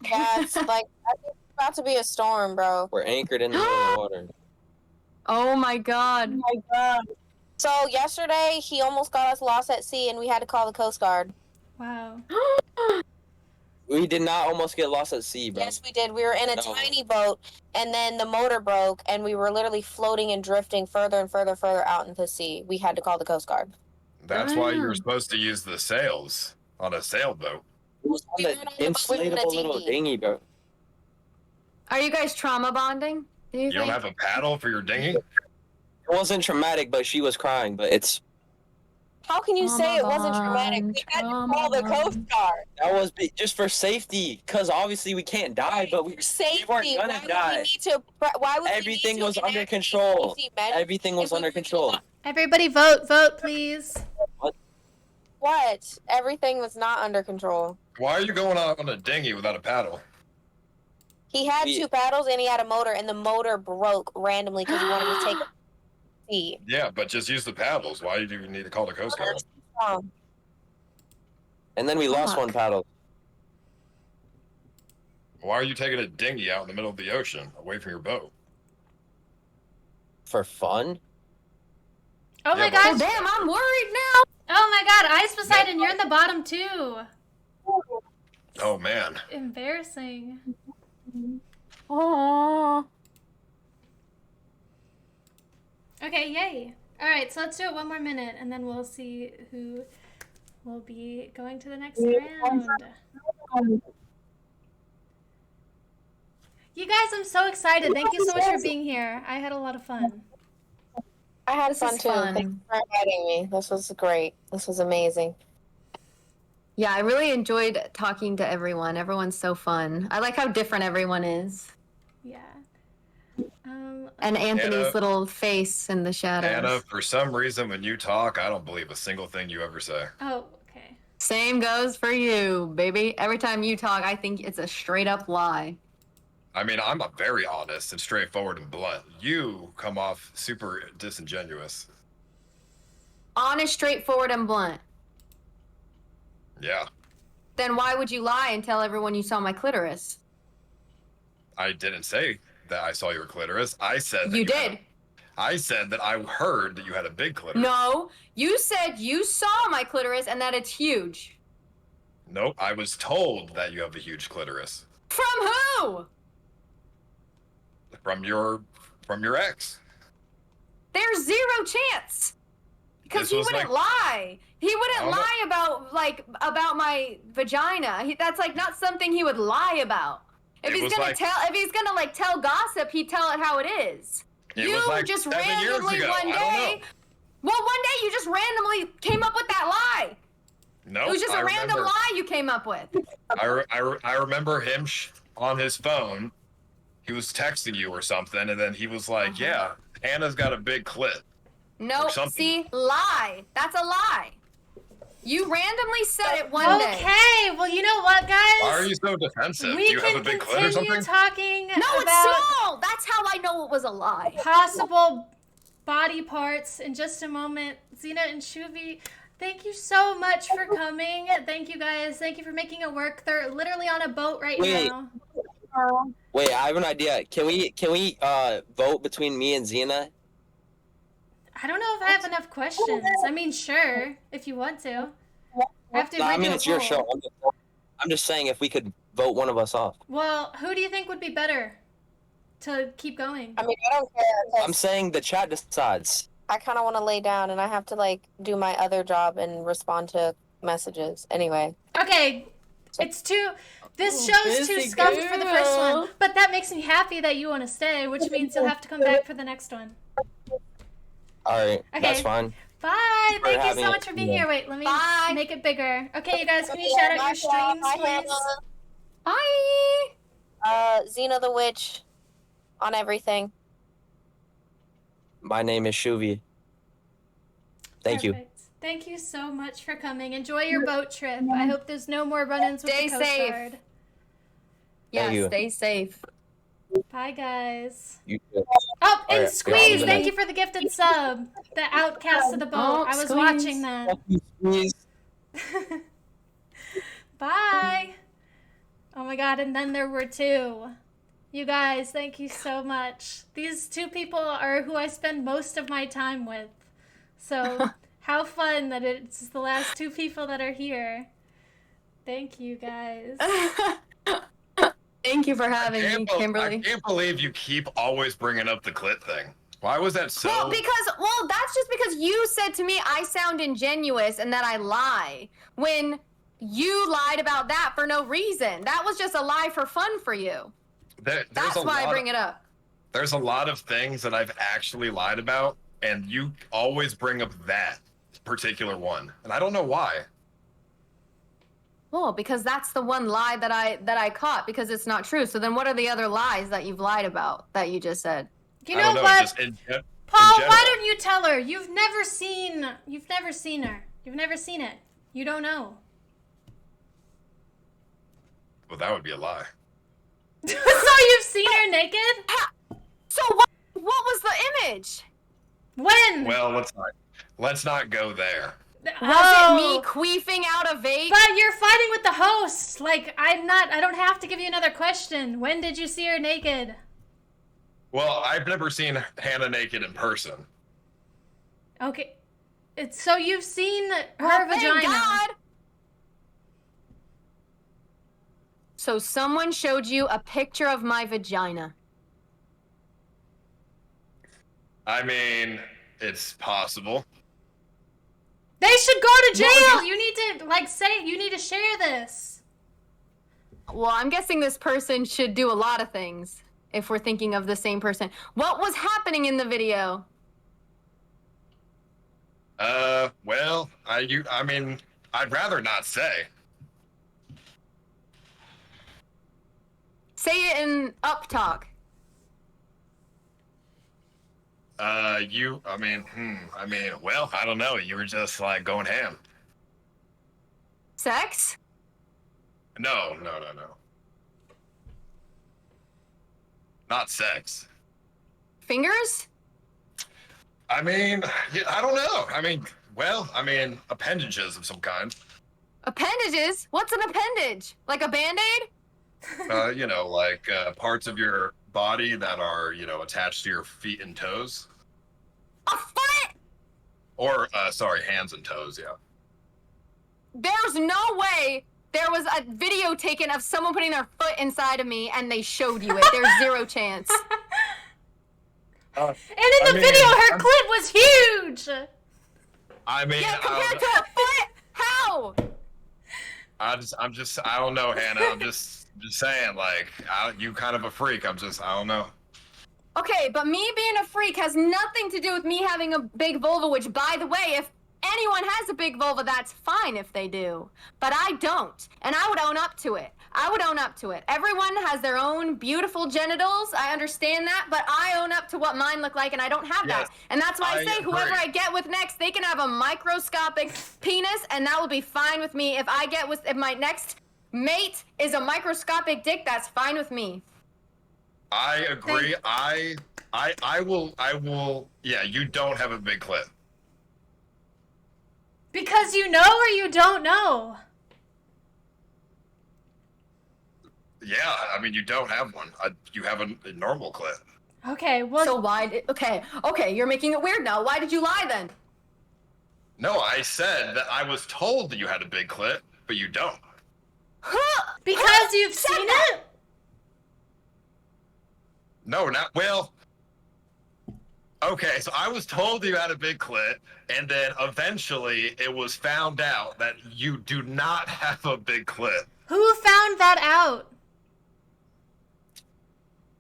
Yeah, it's like, I think it's about to be a storm, bro. We're anchored in the middle of the water. Oh my god. Oh my god. So yesterday, he almost got us lost at sea and we had to call the Coast Guard. Wow. We did not almost get lost at sea, bro. Yes, we did. We were in a tiny boat, and then the motor broke, and we were literally floating and drifting further and further out into the sea. We had to call the Coast Guard. That's why you were supposed to use the sails on a sailboat. It was on the inflatable little dinghy, bro. Are you guys trauma bonding? You don't have a paddle for your dinghy? It wasn't traumatic, but she was crying. But it's. How can you say it wasn't traumatic? We had to call the Coast Guard. That was just for safety, because obviously we can't die, but we weren't gonna die. Everything was under control. Everything was under control. Everybody vote, please. What? Everything was not under control. Why are you going out on a dinghy without a paddle? He had two paddles and he had a motor, and the motor broke randomly because he wanted to take a sea. Yeah, but just use the paddles. Why do you need to call the Coast Guard? And then we lost one paddle. Why are you taking a dinghy out in the middle of the ocean, away from your boat? For fun? Oh my gosh. Damn, I'm worried now. Oh my god, Ice Poseidon, you're in the bottom too. Oh man. Embarrassing. Aww. Okay, yay. Alright, so let's do it one more minute and then we'll see who will be going to the next round. You guys, I'm so excited. Thank you so much for being here. I had a lot of fun. I had fun too. Thanks for inviting me. This was great. This was amazing. Yeah, I really enjoyed talking to everyone. Everyone's so fun. I like how different everyone is. Yeah. And Anthony's Anna. little face in the shadows. Anna, for some reason, when you talk, I don't believe a single thing you ever say. Oh, okay. Same goes for you, baby. Every time you talk, I think it's a straight up lie. I mean, I'm a very honest and straightforward and blunt. You come off super disingenuous. Honest, straightforward, and blunt. Yeah. Then why would you lie and tell everyone you saw my clitoris? I didn't say that I saw your clitoris. I said that You did. I said that I heard that you had a big clitoris. No, you said you saw my clitoris and that it's huge. Nope, I was told that you have a huge clitoris. From who? From your ex. There's zero chance. Because This he was wouldn't like- lie. He wouldn't lie about my vagina. That's like not something he would lie about. If It he's was gonna like- if he's gonna like tell gossip, he'd tell it how it is. It You was like just 7 years randomly ago. one I don't day. know. Well, one day you just randomly came up with that lie. Nope, It was just I a random remember. lie you came up with. I remember him on his phone. He was texting you or something, and then he was like, "Yeah, Hannah's got a big clit." Nope. something. See, lie. That's a lie. You randomly said it one day. Okay, well, you know what, guys? Why are you so defensive? We Do you have can a big clit or continue something? talking No, about it's small. That's how I know it was a lie. possible body parts in just a moment. Xena and Shuvi, thank you so much for coming. Thank you, guys. Thank you for making it work. They're literally on a boat right Wait. now. Wait, I have an idea. Can we vote between me and Xena? I don't know if I have enough questions. I mean, sure, if you want to. I have to No, I redo mean a it's your poll. show. I'm just saying if we could vote one of us off. Well, who do you think would be better to keep going? I mean, I don't care. 'Cause I'm saying the chat decides. I kind of want to lay down, and I have to like do my other job and respond to messages. Anyway. Okay, it's too. This show's too busy scuffed for the first girl. one, but that makes me happy that you want to stay, which means you'll have to come back for the next one. All right, Okay. that's fine. Bye. for Thank you having so it. much for being here. Wait, let me Bye. make it bigger. Okay, you guys, can you shout out your streams, please? Bye. Xena the Witch on everything. My name is Shuvi. Thank you. Perfect. Thank you so much for coming. Enjoy your boat trip. I hope there's no more run-ins with Stay the Coast safe. Guard. Yeah, you. stay safe. Bye, guys. You too. Oh, and Alright, Squeeze, y'all thank you for the gifted sub. The outcast of the boat. Oh, I was Squeeze. watching that. Squeeze. Bye. Oh my god, and then there were two. You guys, thank you so much. These two people are who I spend most of my time with. So, how fun that it's the last two people that are here. Thank you, guys. Thank you for having me, I Kimberly. can't believe you keep always bringing up the clit thing. Why was that so? Well, that's just because you said to me I sound ingenuous and that I lie. When you lied about that for no reason. That was just a lie for fun for you. That's why I bring it up. There's a lot of things that I've actually lied about, and you always bring up that particular one, and I don't know why. Well, because that's the one lie that I caught because it's not true. So then what are the other lies that you've lied about that you just said? You I know don't what? Just in Paul, general. why don't you tell her? You've never seen her. You've never seen it. You don't know. Well, that would be a lie. So you've seen her naked? So what was the image? When? Well, let's not go there. Was it me queefing out a vape? But you're fighting with the host. Like, I don't have to give you another question. When did you see her naked? Well, I've never seen Hannah naked in person. Okay. So you've seen her Well, thank vagina. God. So someone showed you a picture of my vagina. I mean, it's possible. They should go to jail. Well, You need to, you need to share this. Well, I'm guessing this person should do a lot of things if we're thinking of the same person. What was happening in the video? Well, I mean, I'd rather not say. Say it in up talk. Well, I don't know. You were just like going ham. Sex? No. Not sex. Fingers? I mean, I don't know. Appendages of some kind. Appendages? What's an appendage? Like a band-aid? Parts of your body that are, attached to your feet and toes. A foot? Or, hands and toes, yeah. There's no way there was a video taken of someone putting their foot inside of me and they showed you it. There's zero chance. And in the video, her clit was huge! Yeah, compared to a foot? How? I don't know, Hannah. I'm just saying, you kind of a freak. I don't know. Okay, but me being a freak has nothing to do with me having a big vulva, which, by the way, if anyone has a big vulva, that's fine if they do. But I don't, and I would own up to it. Everyone has their own beautiful genitals. I understand that, but I own up to what mine look like, and I don't have that. And that's why I say whoever I get with next, they can have a microscopic penis, and that will be fine with me. If my next mate is a microscopic dick, that's fine with me. I agree. I will. Yeah, you don't have a big clit. Because you know or you don't know? Yeah, you don't have one. You have a normal clit. Okay, well... So why okay, you're making it weird now. Why did you lie then? No, I said that I was told that you had a big clit, but you don't. Because you've seen it? No, well... Okay, so I was told you had a big clit, and then eventually it was found out that you do not have a big clit. Who found that out?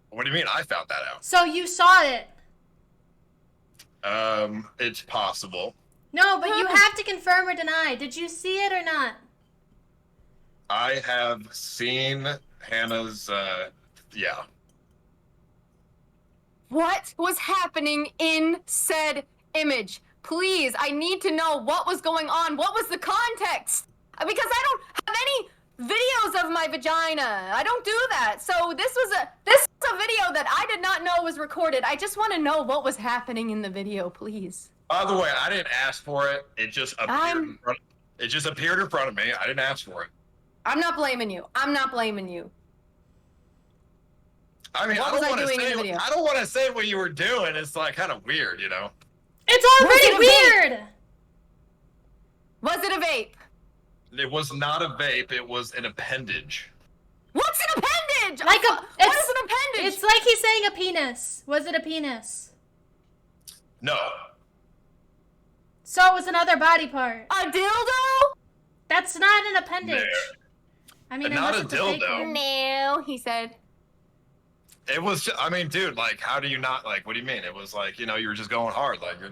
What do you mean I found that out? So you saw it? It's possible. No, but you have to confirm or deny. Did you see it or not? I have seen Hannah's, yeah. What was happening in said image? Please, I need to know what was going on. What was the context? Because I don't have any videos of my vagina. I don't do that. So this was a video that I did not know was recorded. I just want to know what was happening in the video, please. By the way, I didn't ask for it. It just appeared. It just appeared in front of me. I didn't ask for it. I'm not blaming you. I mean, I don't want to say what you were doing. It's kind of weird, It's already weird. Was it a vape? It was not a vape. It was an appendage. What's an appendage? What is an appendage? It's like he's saying a penis. Was it a penis? No. So it was another body part. A dildo? That's not an appendage. No. I mean, not unless a it's dildo. fake one. No, he said. It was, dude, how do you not, what do you mean? It was you were just going hard, you're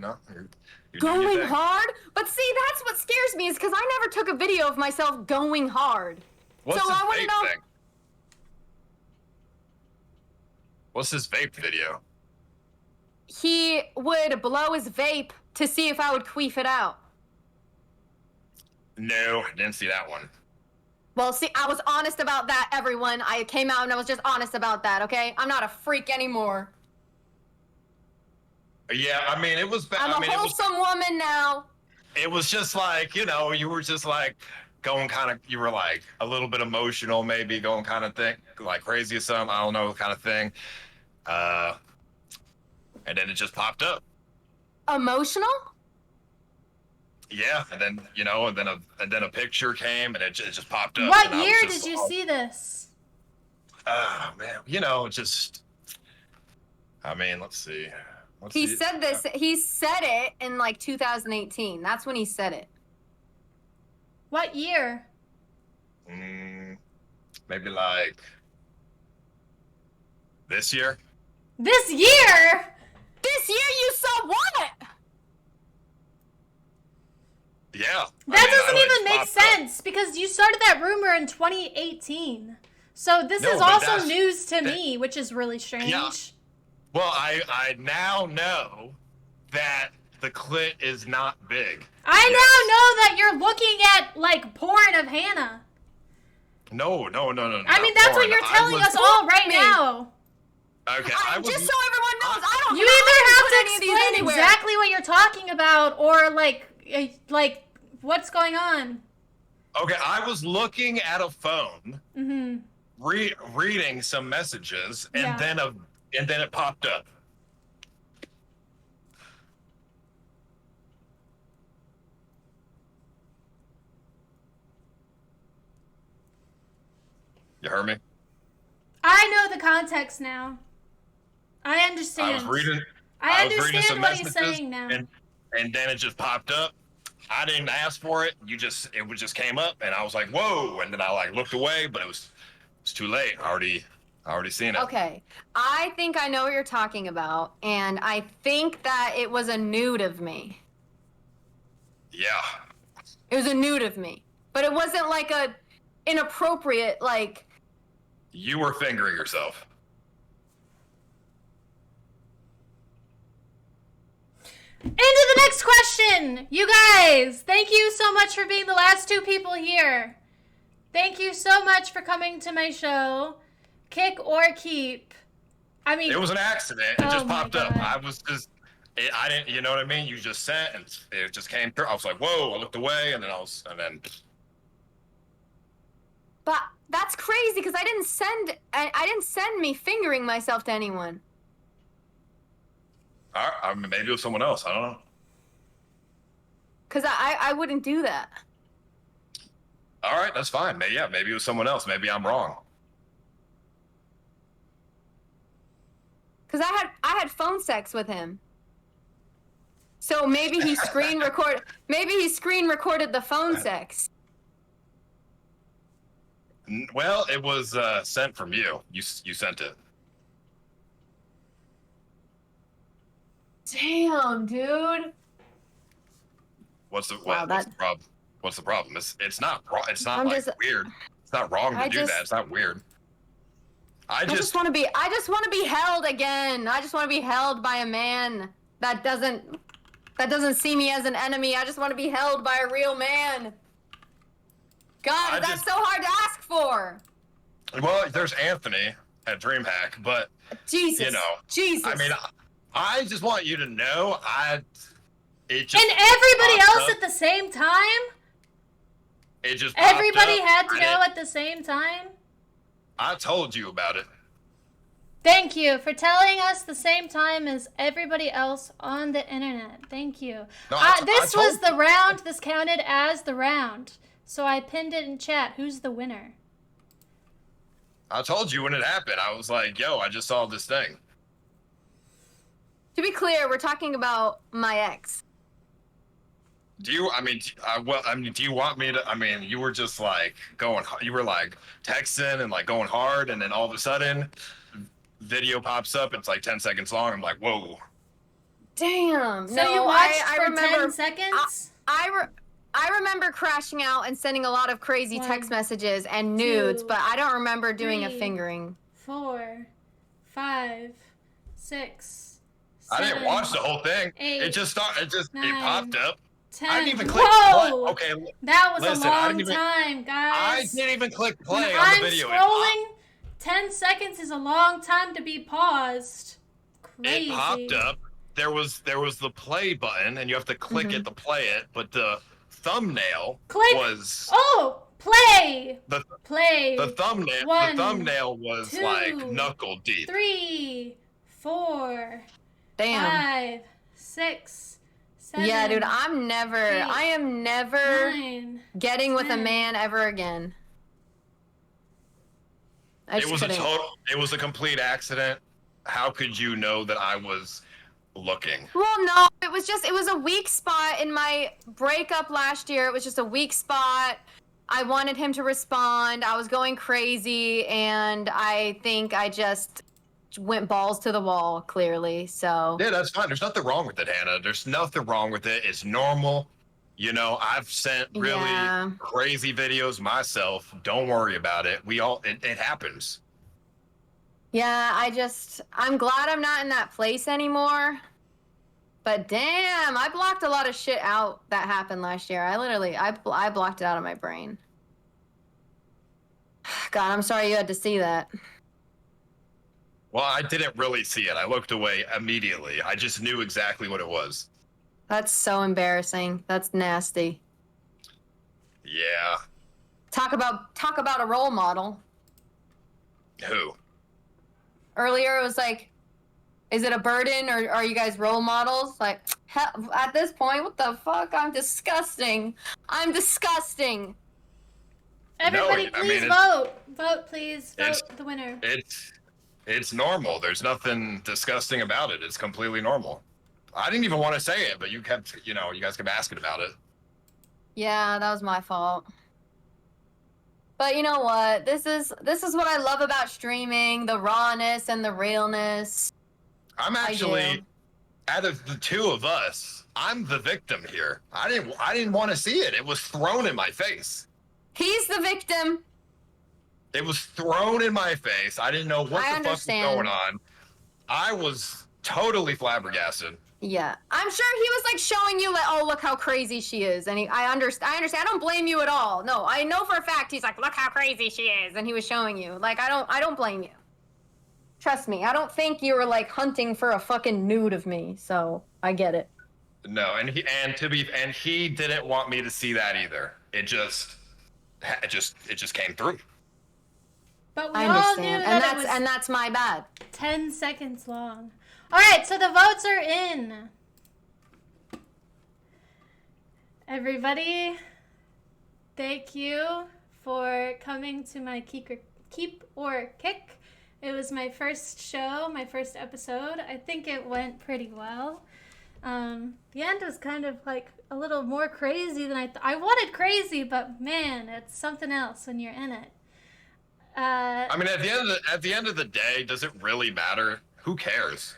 going hard? But see, that's what scares me is because I never took a video of myself going hard. What's so this I want to vape know. thing? What's this vape video? He would blow his vape to see if I would queef it out. No, I didn't see that one. Well, see, I was honest about that, everyone. I came out and I was just honest about that, okay? I'm not a freak anymore. Yeah, it was bad. I'm a wholesome woman now. It was just you were just going you were a little bit emotional, maybe going kind of thing, crazy or something, I don't know, kind of thing. And then it just popped up. Emotional? Yeah, and then and then a picture came and it just popped up. What year did you see this? Man, let's see. He said this. He said it in 2018. That's when he said it. What year? Maybe this year. This year? This year you saw what? Yeah. That doesn't even make sense because you started that rumor in 2018. So this is also news to me, which is really strange. Well, I now know that the clit is not big. I now know that you're looking at like porn of Hannah. No. I mean, that's what you're telling us all right now. Okay, Just so everyone knows, I don't. You either have to explain exactly what you're talking about, or like what's going on. Okay, I was looking at a phone, reading some messages, and then it popped up. You heard me? I know the context now. I understand. I was reading understand some what messages, he's saying now. and then it just popped up. I didn't ask for it. It just came up, and I was like, "Whoa!" And then I like looked away, but it's too late. I already seen it. Okay, I think I know what you're talking about, and I think that it was a nude of me. Yeah. It was a nude of me, but it wasn't like a inappropriate like. You were fingering yourself. Into the next question, you guys. Thank you so much for being the last 2 people here. Thank you so much for coming to my show. Kick or keep. I mean, it was an accident. It just popped up. God. I was just, I didn't, you know what I mean? You just sent, and it just came through. I was like, whoa! I looked away, and then. But that's crazy because I didn't send me fingering myself to anyone. All right, maybe it was someone else. I don't know. Because I wouldn't do that. All right, that's fine. Maybe it was someone else. Maybe I'm wrong. Because I had phone sex with him. So maybe he screen recorded the phone sex. Well, it was sent from you. You sent it. Damn, dude. What's the problem? What's the problem? It's not wrong. It's not weird. It's not wrong to do that. It's not weird. I just want to be held again. I just want to be held by a man that doesn't see me as an enemy. I just want to be held by a real man. God, that's so hard to ask for. Well, there's Anthony at DreamHack, but Jesus. I mean, I just want you to know, and everybody else at the same time? It just everybody had to know at the same time? I told you about it. Thank you for telling us the same time as everybody else on the internet. Thank you. No, this was the round. This counted as the round. So I pinned it in chat. Who's the winner? I told you when it happened. I was like, yo, I just saw this thing. To be clear, we're talking about my ex. Do you want me to, you were just like you were like texting and like going hard, and then all of a sudden, video pops up, it's like 10 seconds long. I'm like, whoa. Damn. So no, you watched I for remember, 10 seconds? I remember crashing out and sending a lot of crazy text messages and nudes, but I don't remember doing a fingering. 4, 5, 6. I didn't watch the whole thing. 8, it just started. It popped up. 10. I didn't even click Whoa! play. Okay. That was listen, a long time, guys. I didn't even click play when on I'm the video. Scrolling, 10 seconds is a long time to be paused. Crazy. It popped up. There was the play button, and you have to click it to play it. But the thumbnail was play. Play. The thumbnail. 1, the thumbnail was 2, like knuckle deep. 3, 4. Damn. 5, 6, 7. Yeah, dude, I am never 9, getting 10. with a man ever again. It was a complete accident. How could you know that I was looking? Well, no, it was a weak spot in my breakup last year. It was just a weak spot. I wanted him to respond. I was going crazy, and I think I just went balls to the wall, clearly. So yeah, that's fine. There's nothing wrong with it, Hannah. There's nothing wrong with it. It's normal. I've sent really crazy videos myself. Don't worry about it. It happens. Yeah, I'm glad I'm not in that place anymore. But damn, I blocked a lot of shit out that happened last year. I blocked it out of my brain. God, I'm sorry you had to see that. Well, I didn't really see it. I looked away immediately. I just knew exactly what it was. That's so embarrassing. That's nasty. Yeah. Talk about a role model. Who? Earlier it was like, is it a burden or are you guys role models? Like, hell, at this point, what the fuck? I'm disgusting. I'm disgusting. Everybody, please vote. Vote, please. Vote the winner. It's normal. There's nothing disgusting about it. It's completely normal. I didn't even want to say it, but you guys kept asking about it. Yeah, that was my fault. But you know what? This is what I love about streaming, the rawness and the realness. I'm actually, out of the two of us, I'm the victim here. I didn't want to see it. It was thrown in my face. He's the victim. It was thrown in my face. I didn't know what the fuck was going on. I was totally flabbergasted. Yeah, I'm sure he was like showing you like, oh, look how crazy she is, and I understand. I don't blame you at all. No, I know for a fact he's like, look how crazy she is, and he was showing you. Like, I don't blame you. Trust me, I don't think you were like hunting for a fucking nude of me. So I get it. No, and he didn't want me to see that either. It just came through. But we all knew that it was and that's my bad. 10 seconds long. All right, so the votes are in. Everybody, thank you for coming to my Keep or Kick. It was my first show, my first episode. I think it went pretty well. The end was kind of like a little more crazy than I wanted crazy, but man, it's something else when you're in it. I mean, at the end of the day, does it really matter? Who cares?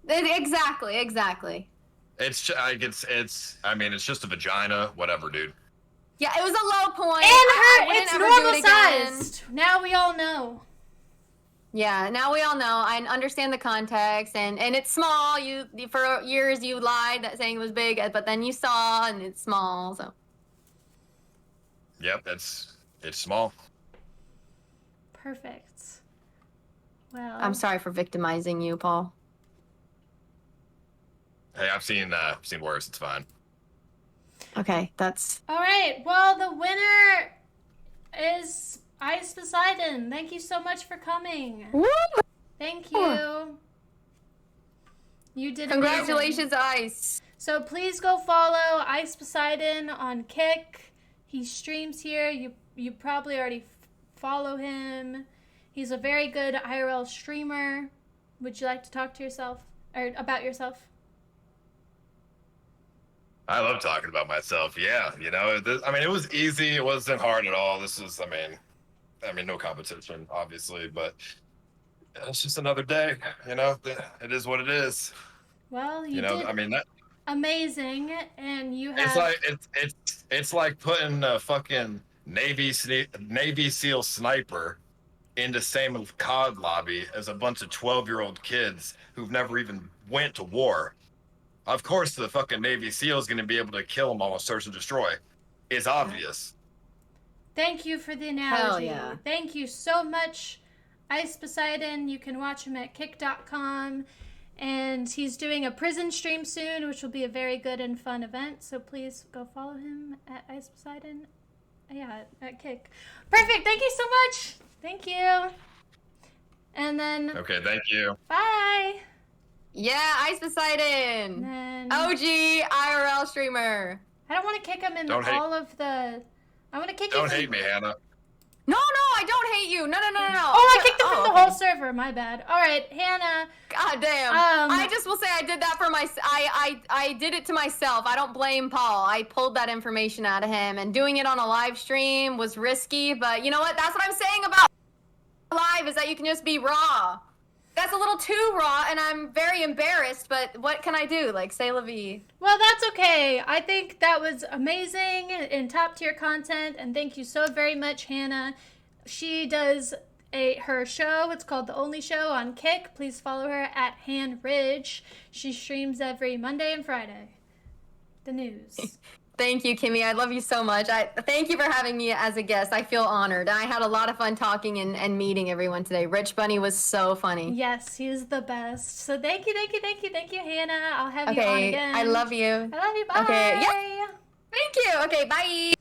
Exactly. It's just a vagina, whatever, dude. Yeah, it was a low point. And it's normal sized. Now we all know. Yeah, now we all know. I understand the context, and it's small. You for years you lied that saying it was big, but then you saw and it's small. So. Yep, it's small. Perfect. Well. I'm sorry for victimizing you, Paul. Hey, I've seen worse. It's fine. Okay, that's. All right. Well, the winner is Ice Poseidon. Thank you so much for coming. Woo! Thank you. You did Congratulations, amazing. Ice. So please go follow Ice Poseidon on Kick. He streams here. You probably already follow him. He's a very good IRL streamer. Would you like to talk to yourself or about yourself? I love talking about myself. Yeah, it was easy. It wasn't hard at all. This is, I mean, no competition, obviously, but it's just another day. It is what it is. Well, you did amazing, and you have. It's like putting a fucking Navy SEAL sniper into same COD lobby as a bunch of 12-year-old kids who've never even went to war. Of course, the fucking Navy SEAL is going to be able to kill them all and search and destroy. It's obvious. Thank you for the analogy. Hell yeah. Thank you so much, Ice Poseidon. You can watch him at kick.com. And he's doing a prison stream soon, which will be a very good and fun event. So please go follow him at Ice Poseidon. Yeah, at Kick. Perfect. Thank you so much. Thank you. And then. Okay, thank you. Bye. Yeah, Ice Poseidon. OG IRL streamer. I don't want to kick him in all of the. I want to kick him. Don't hate me, Hannah. No, I don't hate you. No. Oh, I kicked him from the whole server. My bad. All right, Hannah. God damn. I just will say I did that for I did it to myself. I don't blame Paul. I pulled that information out of him, and doing it on a live stream was risky. But you know what? That's what I'm saying about live is that you can just be raw. That's a little too raw, and I'm very embarrassed, but what can I do? Like, say la vie. Well, that's okay. I think that was amazing and top-tier content, and thank you so very much, Hannah. She does her show. It's called The Only Show on Kick. Please follow her at Han Ridge. She streams every Monday and Friday. The news. Thank you, Kimmee. I love you so much. Thank you for having me as a guest. I feel honored. I had a lot of fun talking and meeting everyone today. Rich Bunny was so funny. Yes, he's the best. So thank you, Hannah. I'll have you on again. I love you. I love you. Bye. Okay, yeah. Thank you. Okay, bye.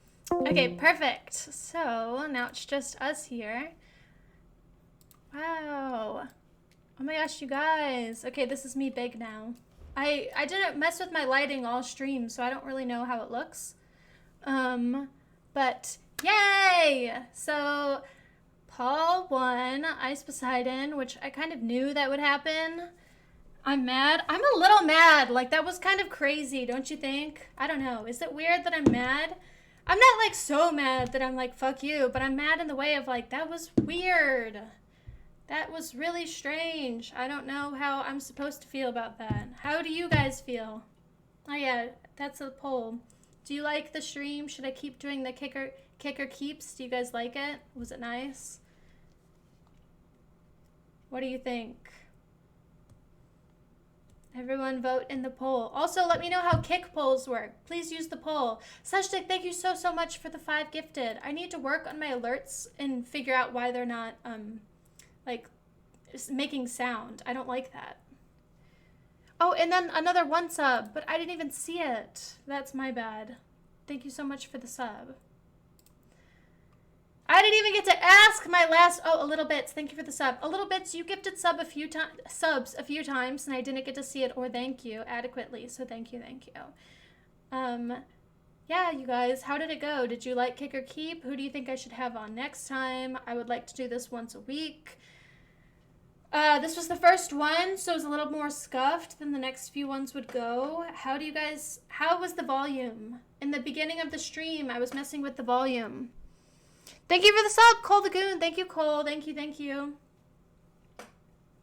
Okay, perfect. So now it's just us here. Wow. Oh my gosh, you guys. Okay, this is me big now. I didn't mess with my lighting all stream, so I don't really know how it looks. But yay! So Paul won Ice Poseidon, which I kind of knew that would happen. I'm mad. I'm a little mad. Like, that was kind of crazy, don't you think? I don't know. Is it weird that I'm mad? I'm not, like, so mad that I'm like, fuck you, but I'm mad in the way of, like, that was weird. That was really strange. I don't know how I'm supposed to feel about that. How do you guys feel? Oh, yeah, that's a poll. Do you like the stream? Should I keep doing the kicker keeps? Do you guys like it? Was it nice? What do you think? Everyone vote in the poll. Also, let me know how kick polls work. Please use the poll. Sashtik, thank you so much for the 5 gifted. I need to work on my alerts and figure out why they're not, like, making sound. I don't like that. Oh, and then another 1 sub, but I didn't even see it. That's my bad. Thank you so much for the sub. I didn't even get to ask my last. Oh, a little bits. Thank you for the sub. A little bits. You gifted subs a few times, and I didn't get to see it or thank you adequately. So thank you. Yeah, you guys. How did it go? Did you like Kick or Keep? Who do you think I should have on next time? I would like to do this once a week. This was the first one, so it was a little more scuffed than the next few ones would go. How was the volume? In the beginning of the stream, I was messing with the volume. Thank you for the sub, Cole the Goon. Thank you, Cole. Thank you.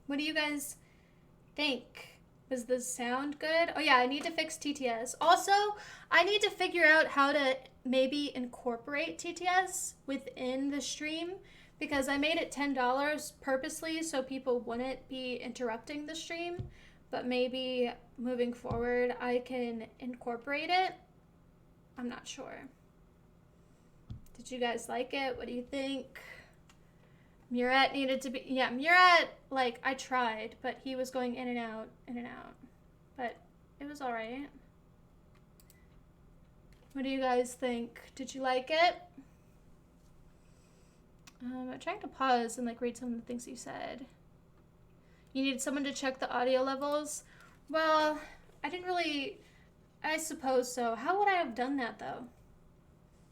What do you guys think? Was the sound good? Oh yeah, I need to fix TTS. Also, I need to figure out how to maybe incorporate TTS within the stream, because I made it $10 purposely so people wouldn't be interrupting the stream, but maybe moving forward I can incorporate it. I'm not sure. Did you guys like it? What do you think? Murat needed to be, yeah, Murat, like, I tried, but he was going in and out, but it was all right. What do you guys think? Did you like it? I'm trying to pause and, like, read some of the things you said. You needed someone to check the audio levels? Well, I suppose so. How would I have done that, though?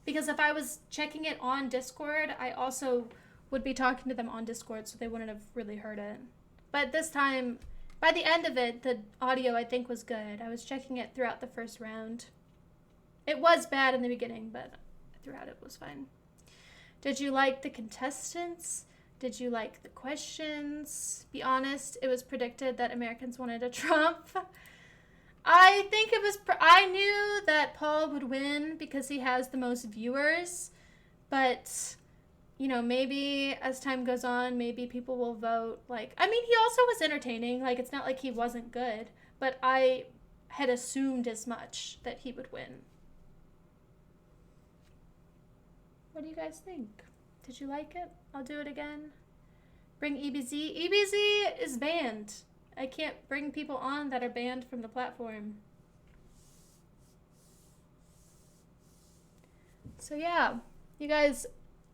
Because if I was checking it on Discord, I also would be talking to them on Discord, so they wouldn't have really heard it. But this time, by the end of it, the audio, I think, was good. I was checking it throughout the first round. It was bad in the beginning, but throughout it was fine. Did you like the contestants? Did you like the questions? Be honest, it was predicted that Americans wanted a Trump. I think it was, I knew that Paul would win because he has the most viewers, but, you know, maybe as time goes on, maybe people will vote, like, I mean, he also was entertaining, like, it's not like he wasn't good, but I had assumed as much that he would win. What do you guys think? Did you like it? I'll do it again. Bring EBZ. EBZ is banned. I can't bring people on that are banned from the platform. So yeah, you guys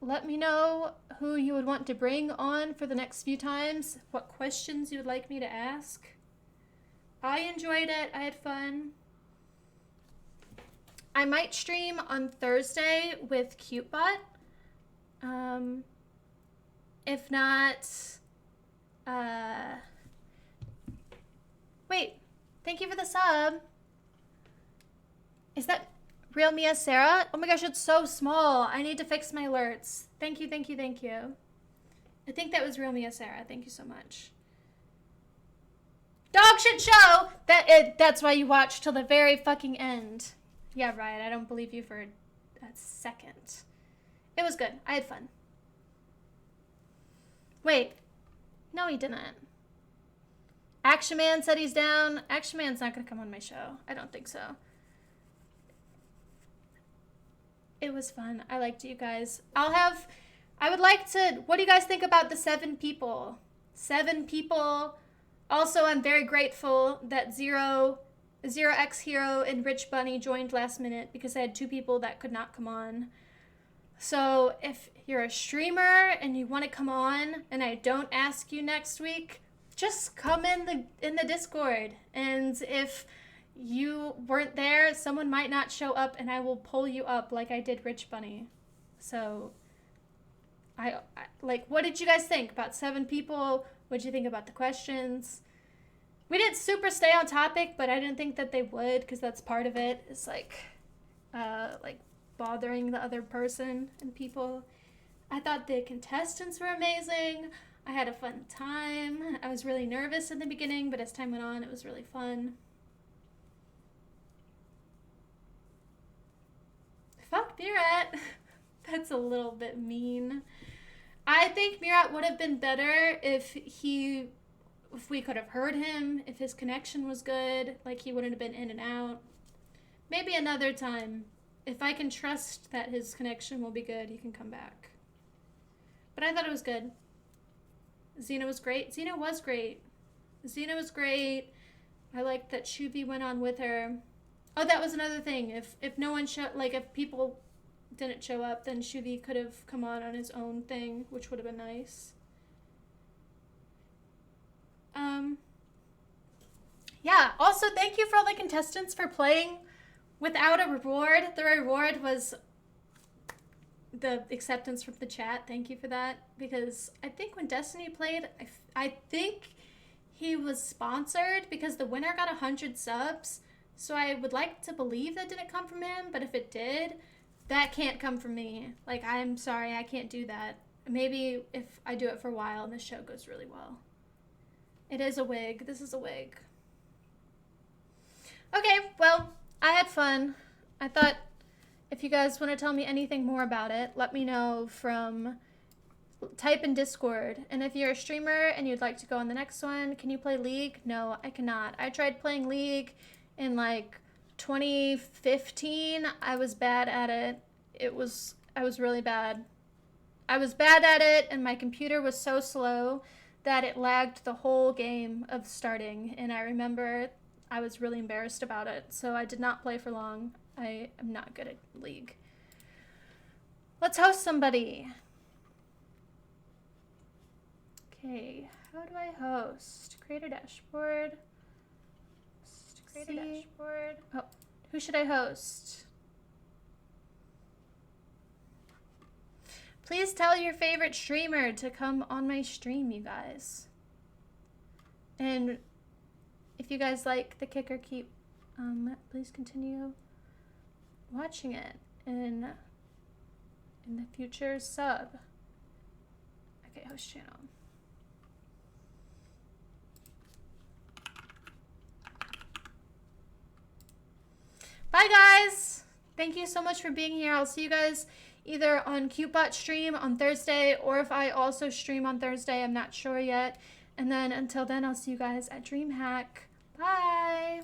let me know who you would want to bring on for the next few times, what questions you would like me to ask. I enjoyed it. I had fun. I might stream on Thursday with CuteBot. If not, wait, thank you for the sub. Is that real Mia Sarah? Oh my gosh, it's so small. I need to fix my alerts. Thank you. I think that was real Mia Sarah. Thank you so much. Dog shit show! That's why you watch till the very fucking end. Yeah, right. I don't believe you for a second. It was good. I had fun. Wait. No, he didn't. Action Man said he's down. Action Man's not gonna come on my show. I don't think so. It was fun. I liked you guys. I would like to, what do you guys think about the 7 people? 7 people. Also, I'm very grateful that Zero X Hero and Rich Bunny joined last minute because I had 2 people that could not come on. So if you're a streamer and you want to come on and I don't ask you next week, just come in the Discord. And if you weren't there, someone might not show up and I will pull you up like I did Rich Bunny. So I like, what did you guys think about 7 people? What did you think about the questions? We didn't super stay on topic, but I didn't think that they would, because that's part of it. It's like bothering the other person and people. I thought the contestants were amazing. I had a fun time. I was really nervous in the beginning, but as time went on, it was really fun. Fuck Murat. That's a little bit mean. I think Murat would have been better if we could have heard him, if his connection was good, like he wouldn't have been in and out. Maybe another time. If I can trust that his connection will be good, he can come back. But I thought it was good. Xena was great. Xena was great. Xena was great. I liked that Shuvi went on with her. Oh, that was another thing. If no one if people didn't show up, then Shuvi could have come on his own thing, which would have been nice. Yeah, also thank you for all the contestants for playing without a reward. The reward was the acceptance from the chat. Thank you for that. Because I think when Destiny played, I think he was sponsored because the winner got 100 subs. So I would like to believe that didn't come from him, but if it did, that can't come from me. Like, I'm sorry, I can't do that. Maybe if I do it for a while and the show goes really well. It is a wig. This is a wig. Okay, well, I had fun. I thought if you guys want to tell me anything more about it, let me know type in Discord. And if you're a streamer and you'd like to go on the next one, can you play League? No, I cannot. I tried playing League in 2015. I was bad at it. I was really bad. I was bad at it, and my computer was so slow that it lagged the whole game of starting. And I remember I was really embarrassed about it, so I did not play for long. I am not good at League. Let's host somebody. Okay, how do I host? Create a dashboard. Create a dashboard. Oh, who should I host? Please tell your favorite streamer to come on my stream, you guys. And if you guys like the Kick or Keep, please continue watching it in the future sub. Okay, host channel. Bye guys! Thank you so much for being here. I'll see you guys either on CuteBot stream on Thursday, or if I also stream on Thursday, I'm not sure yet. And then until then, I'll see you guys at DreamHack. Bye!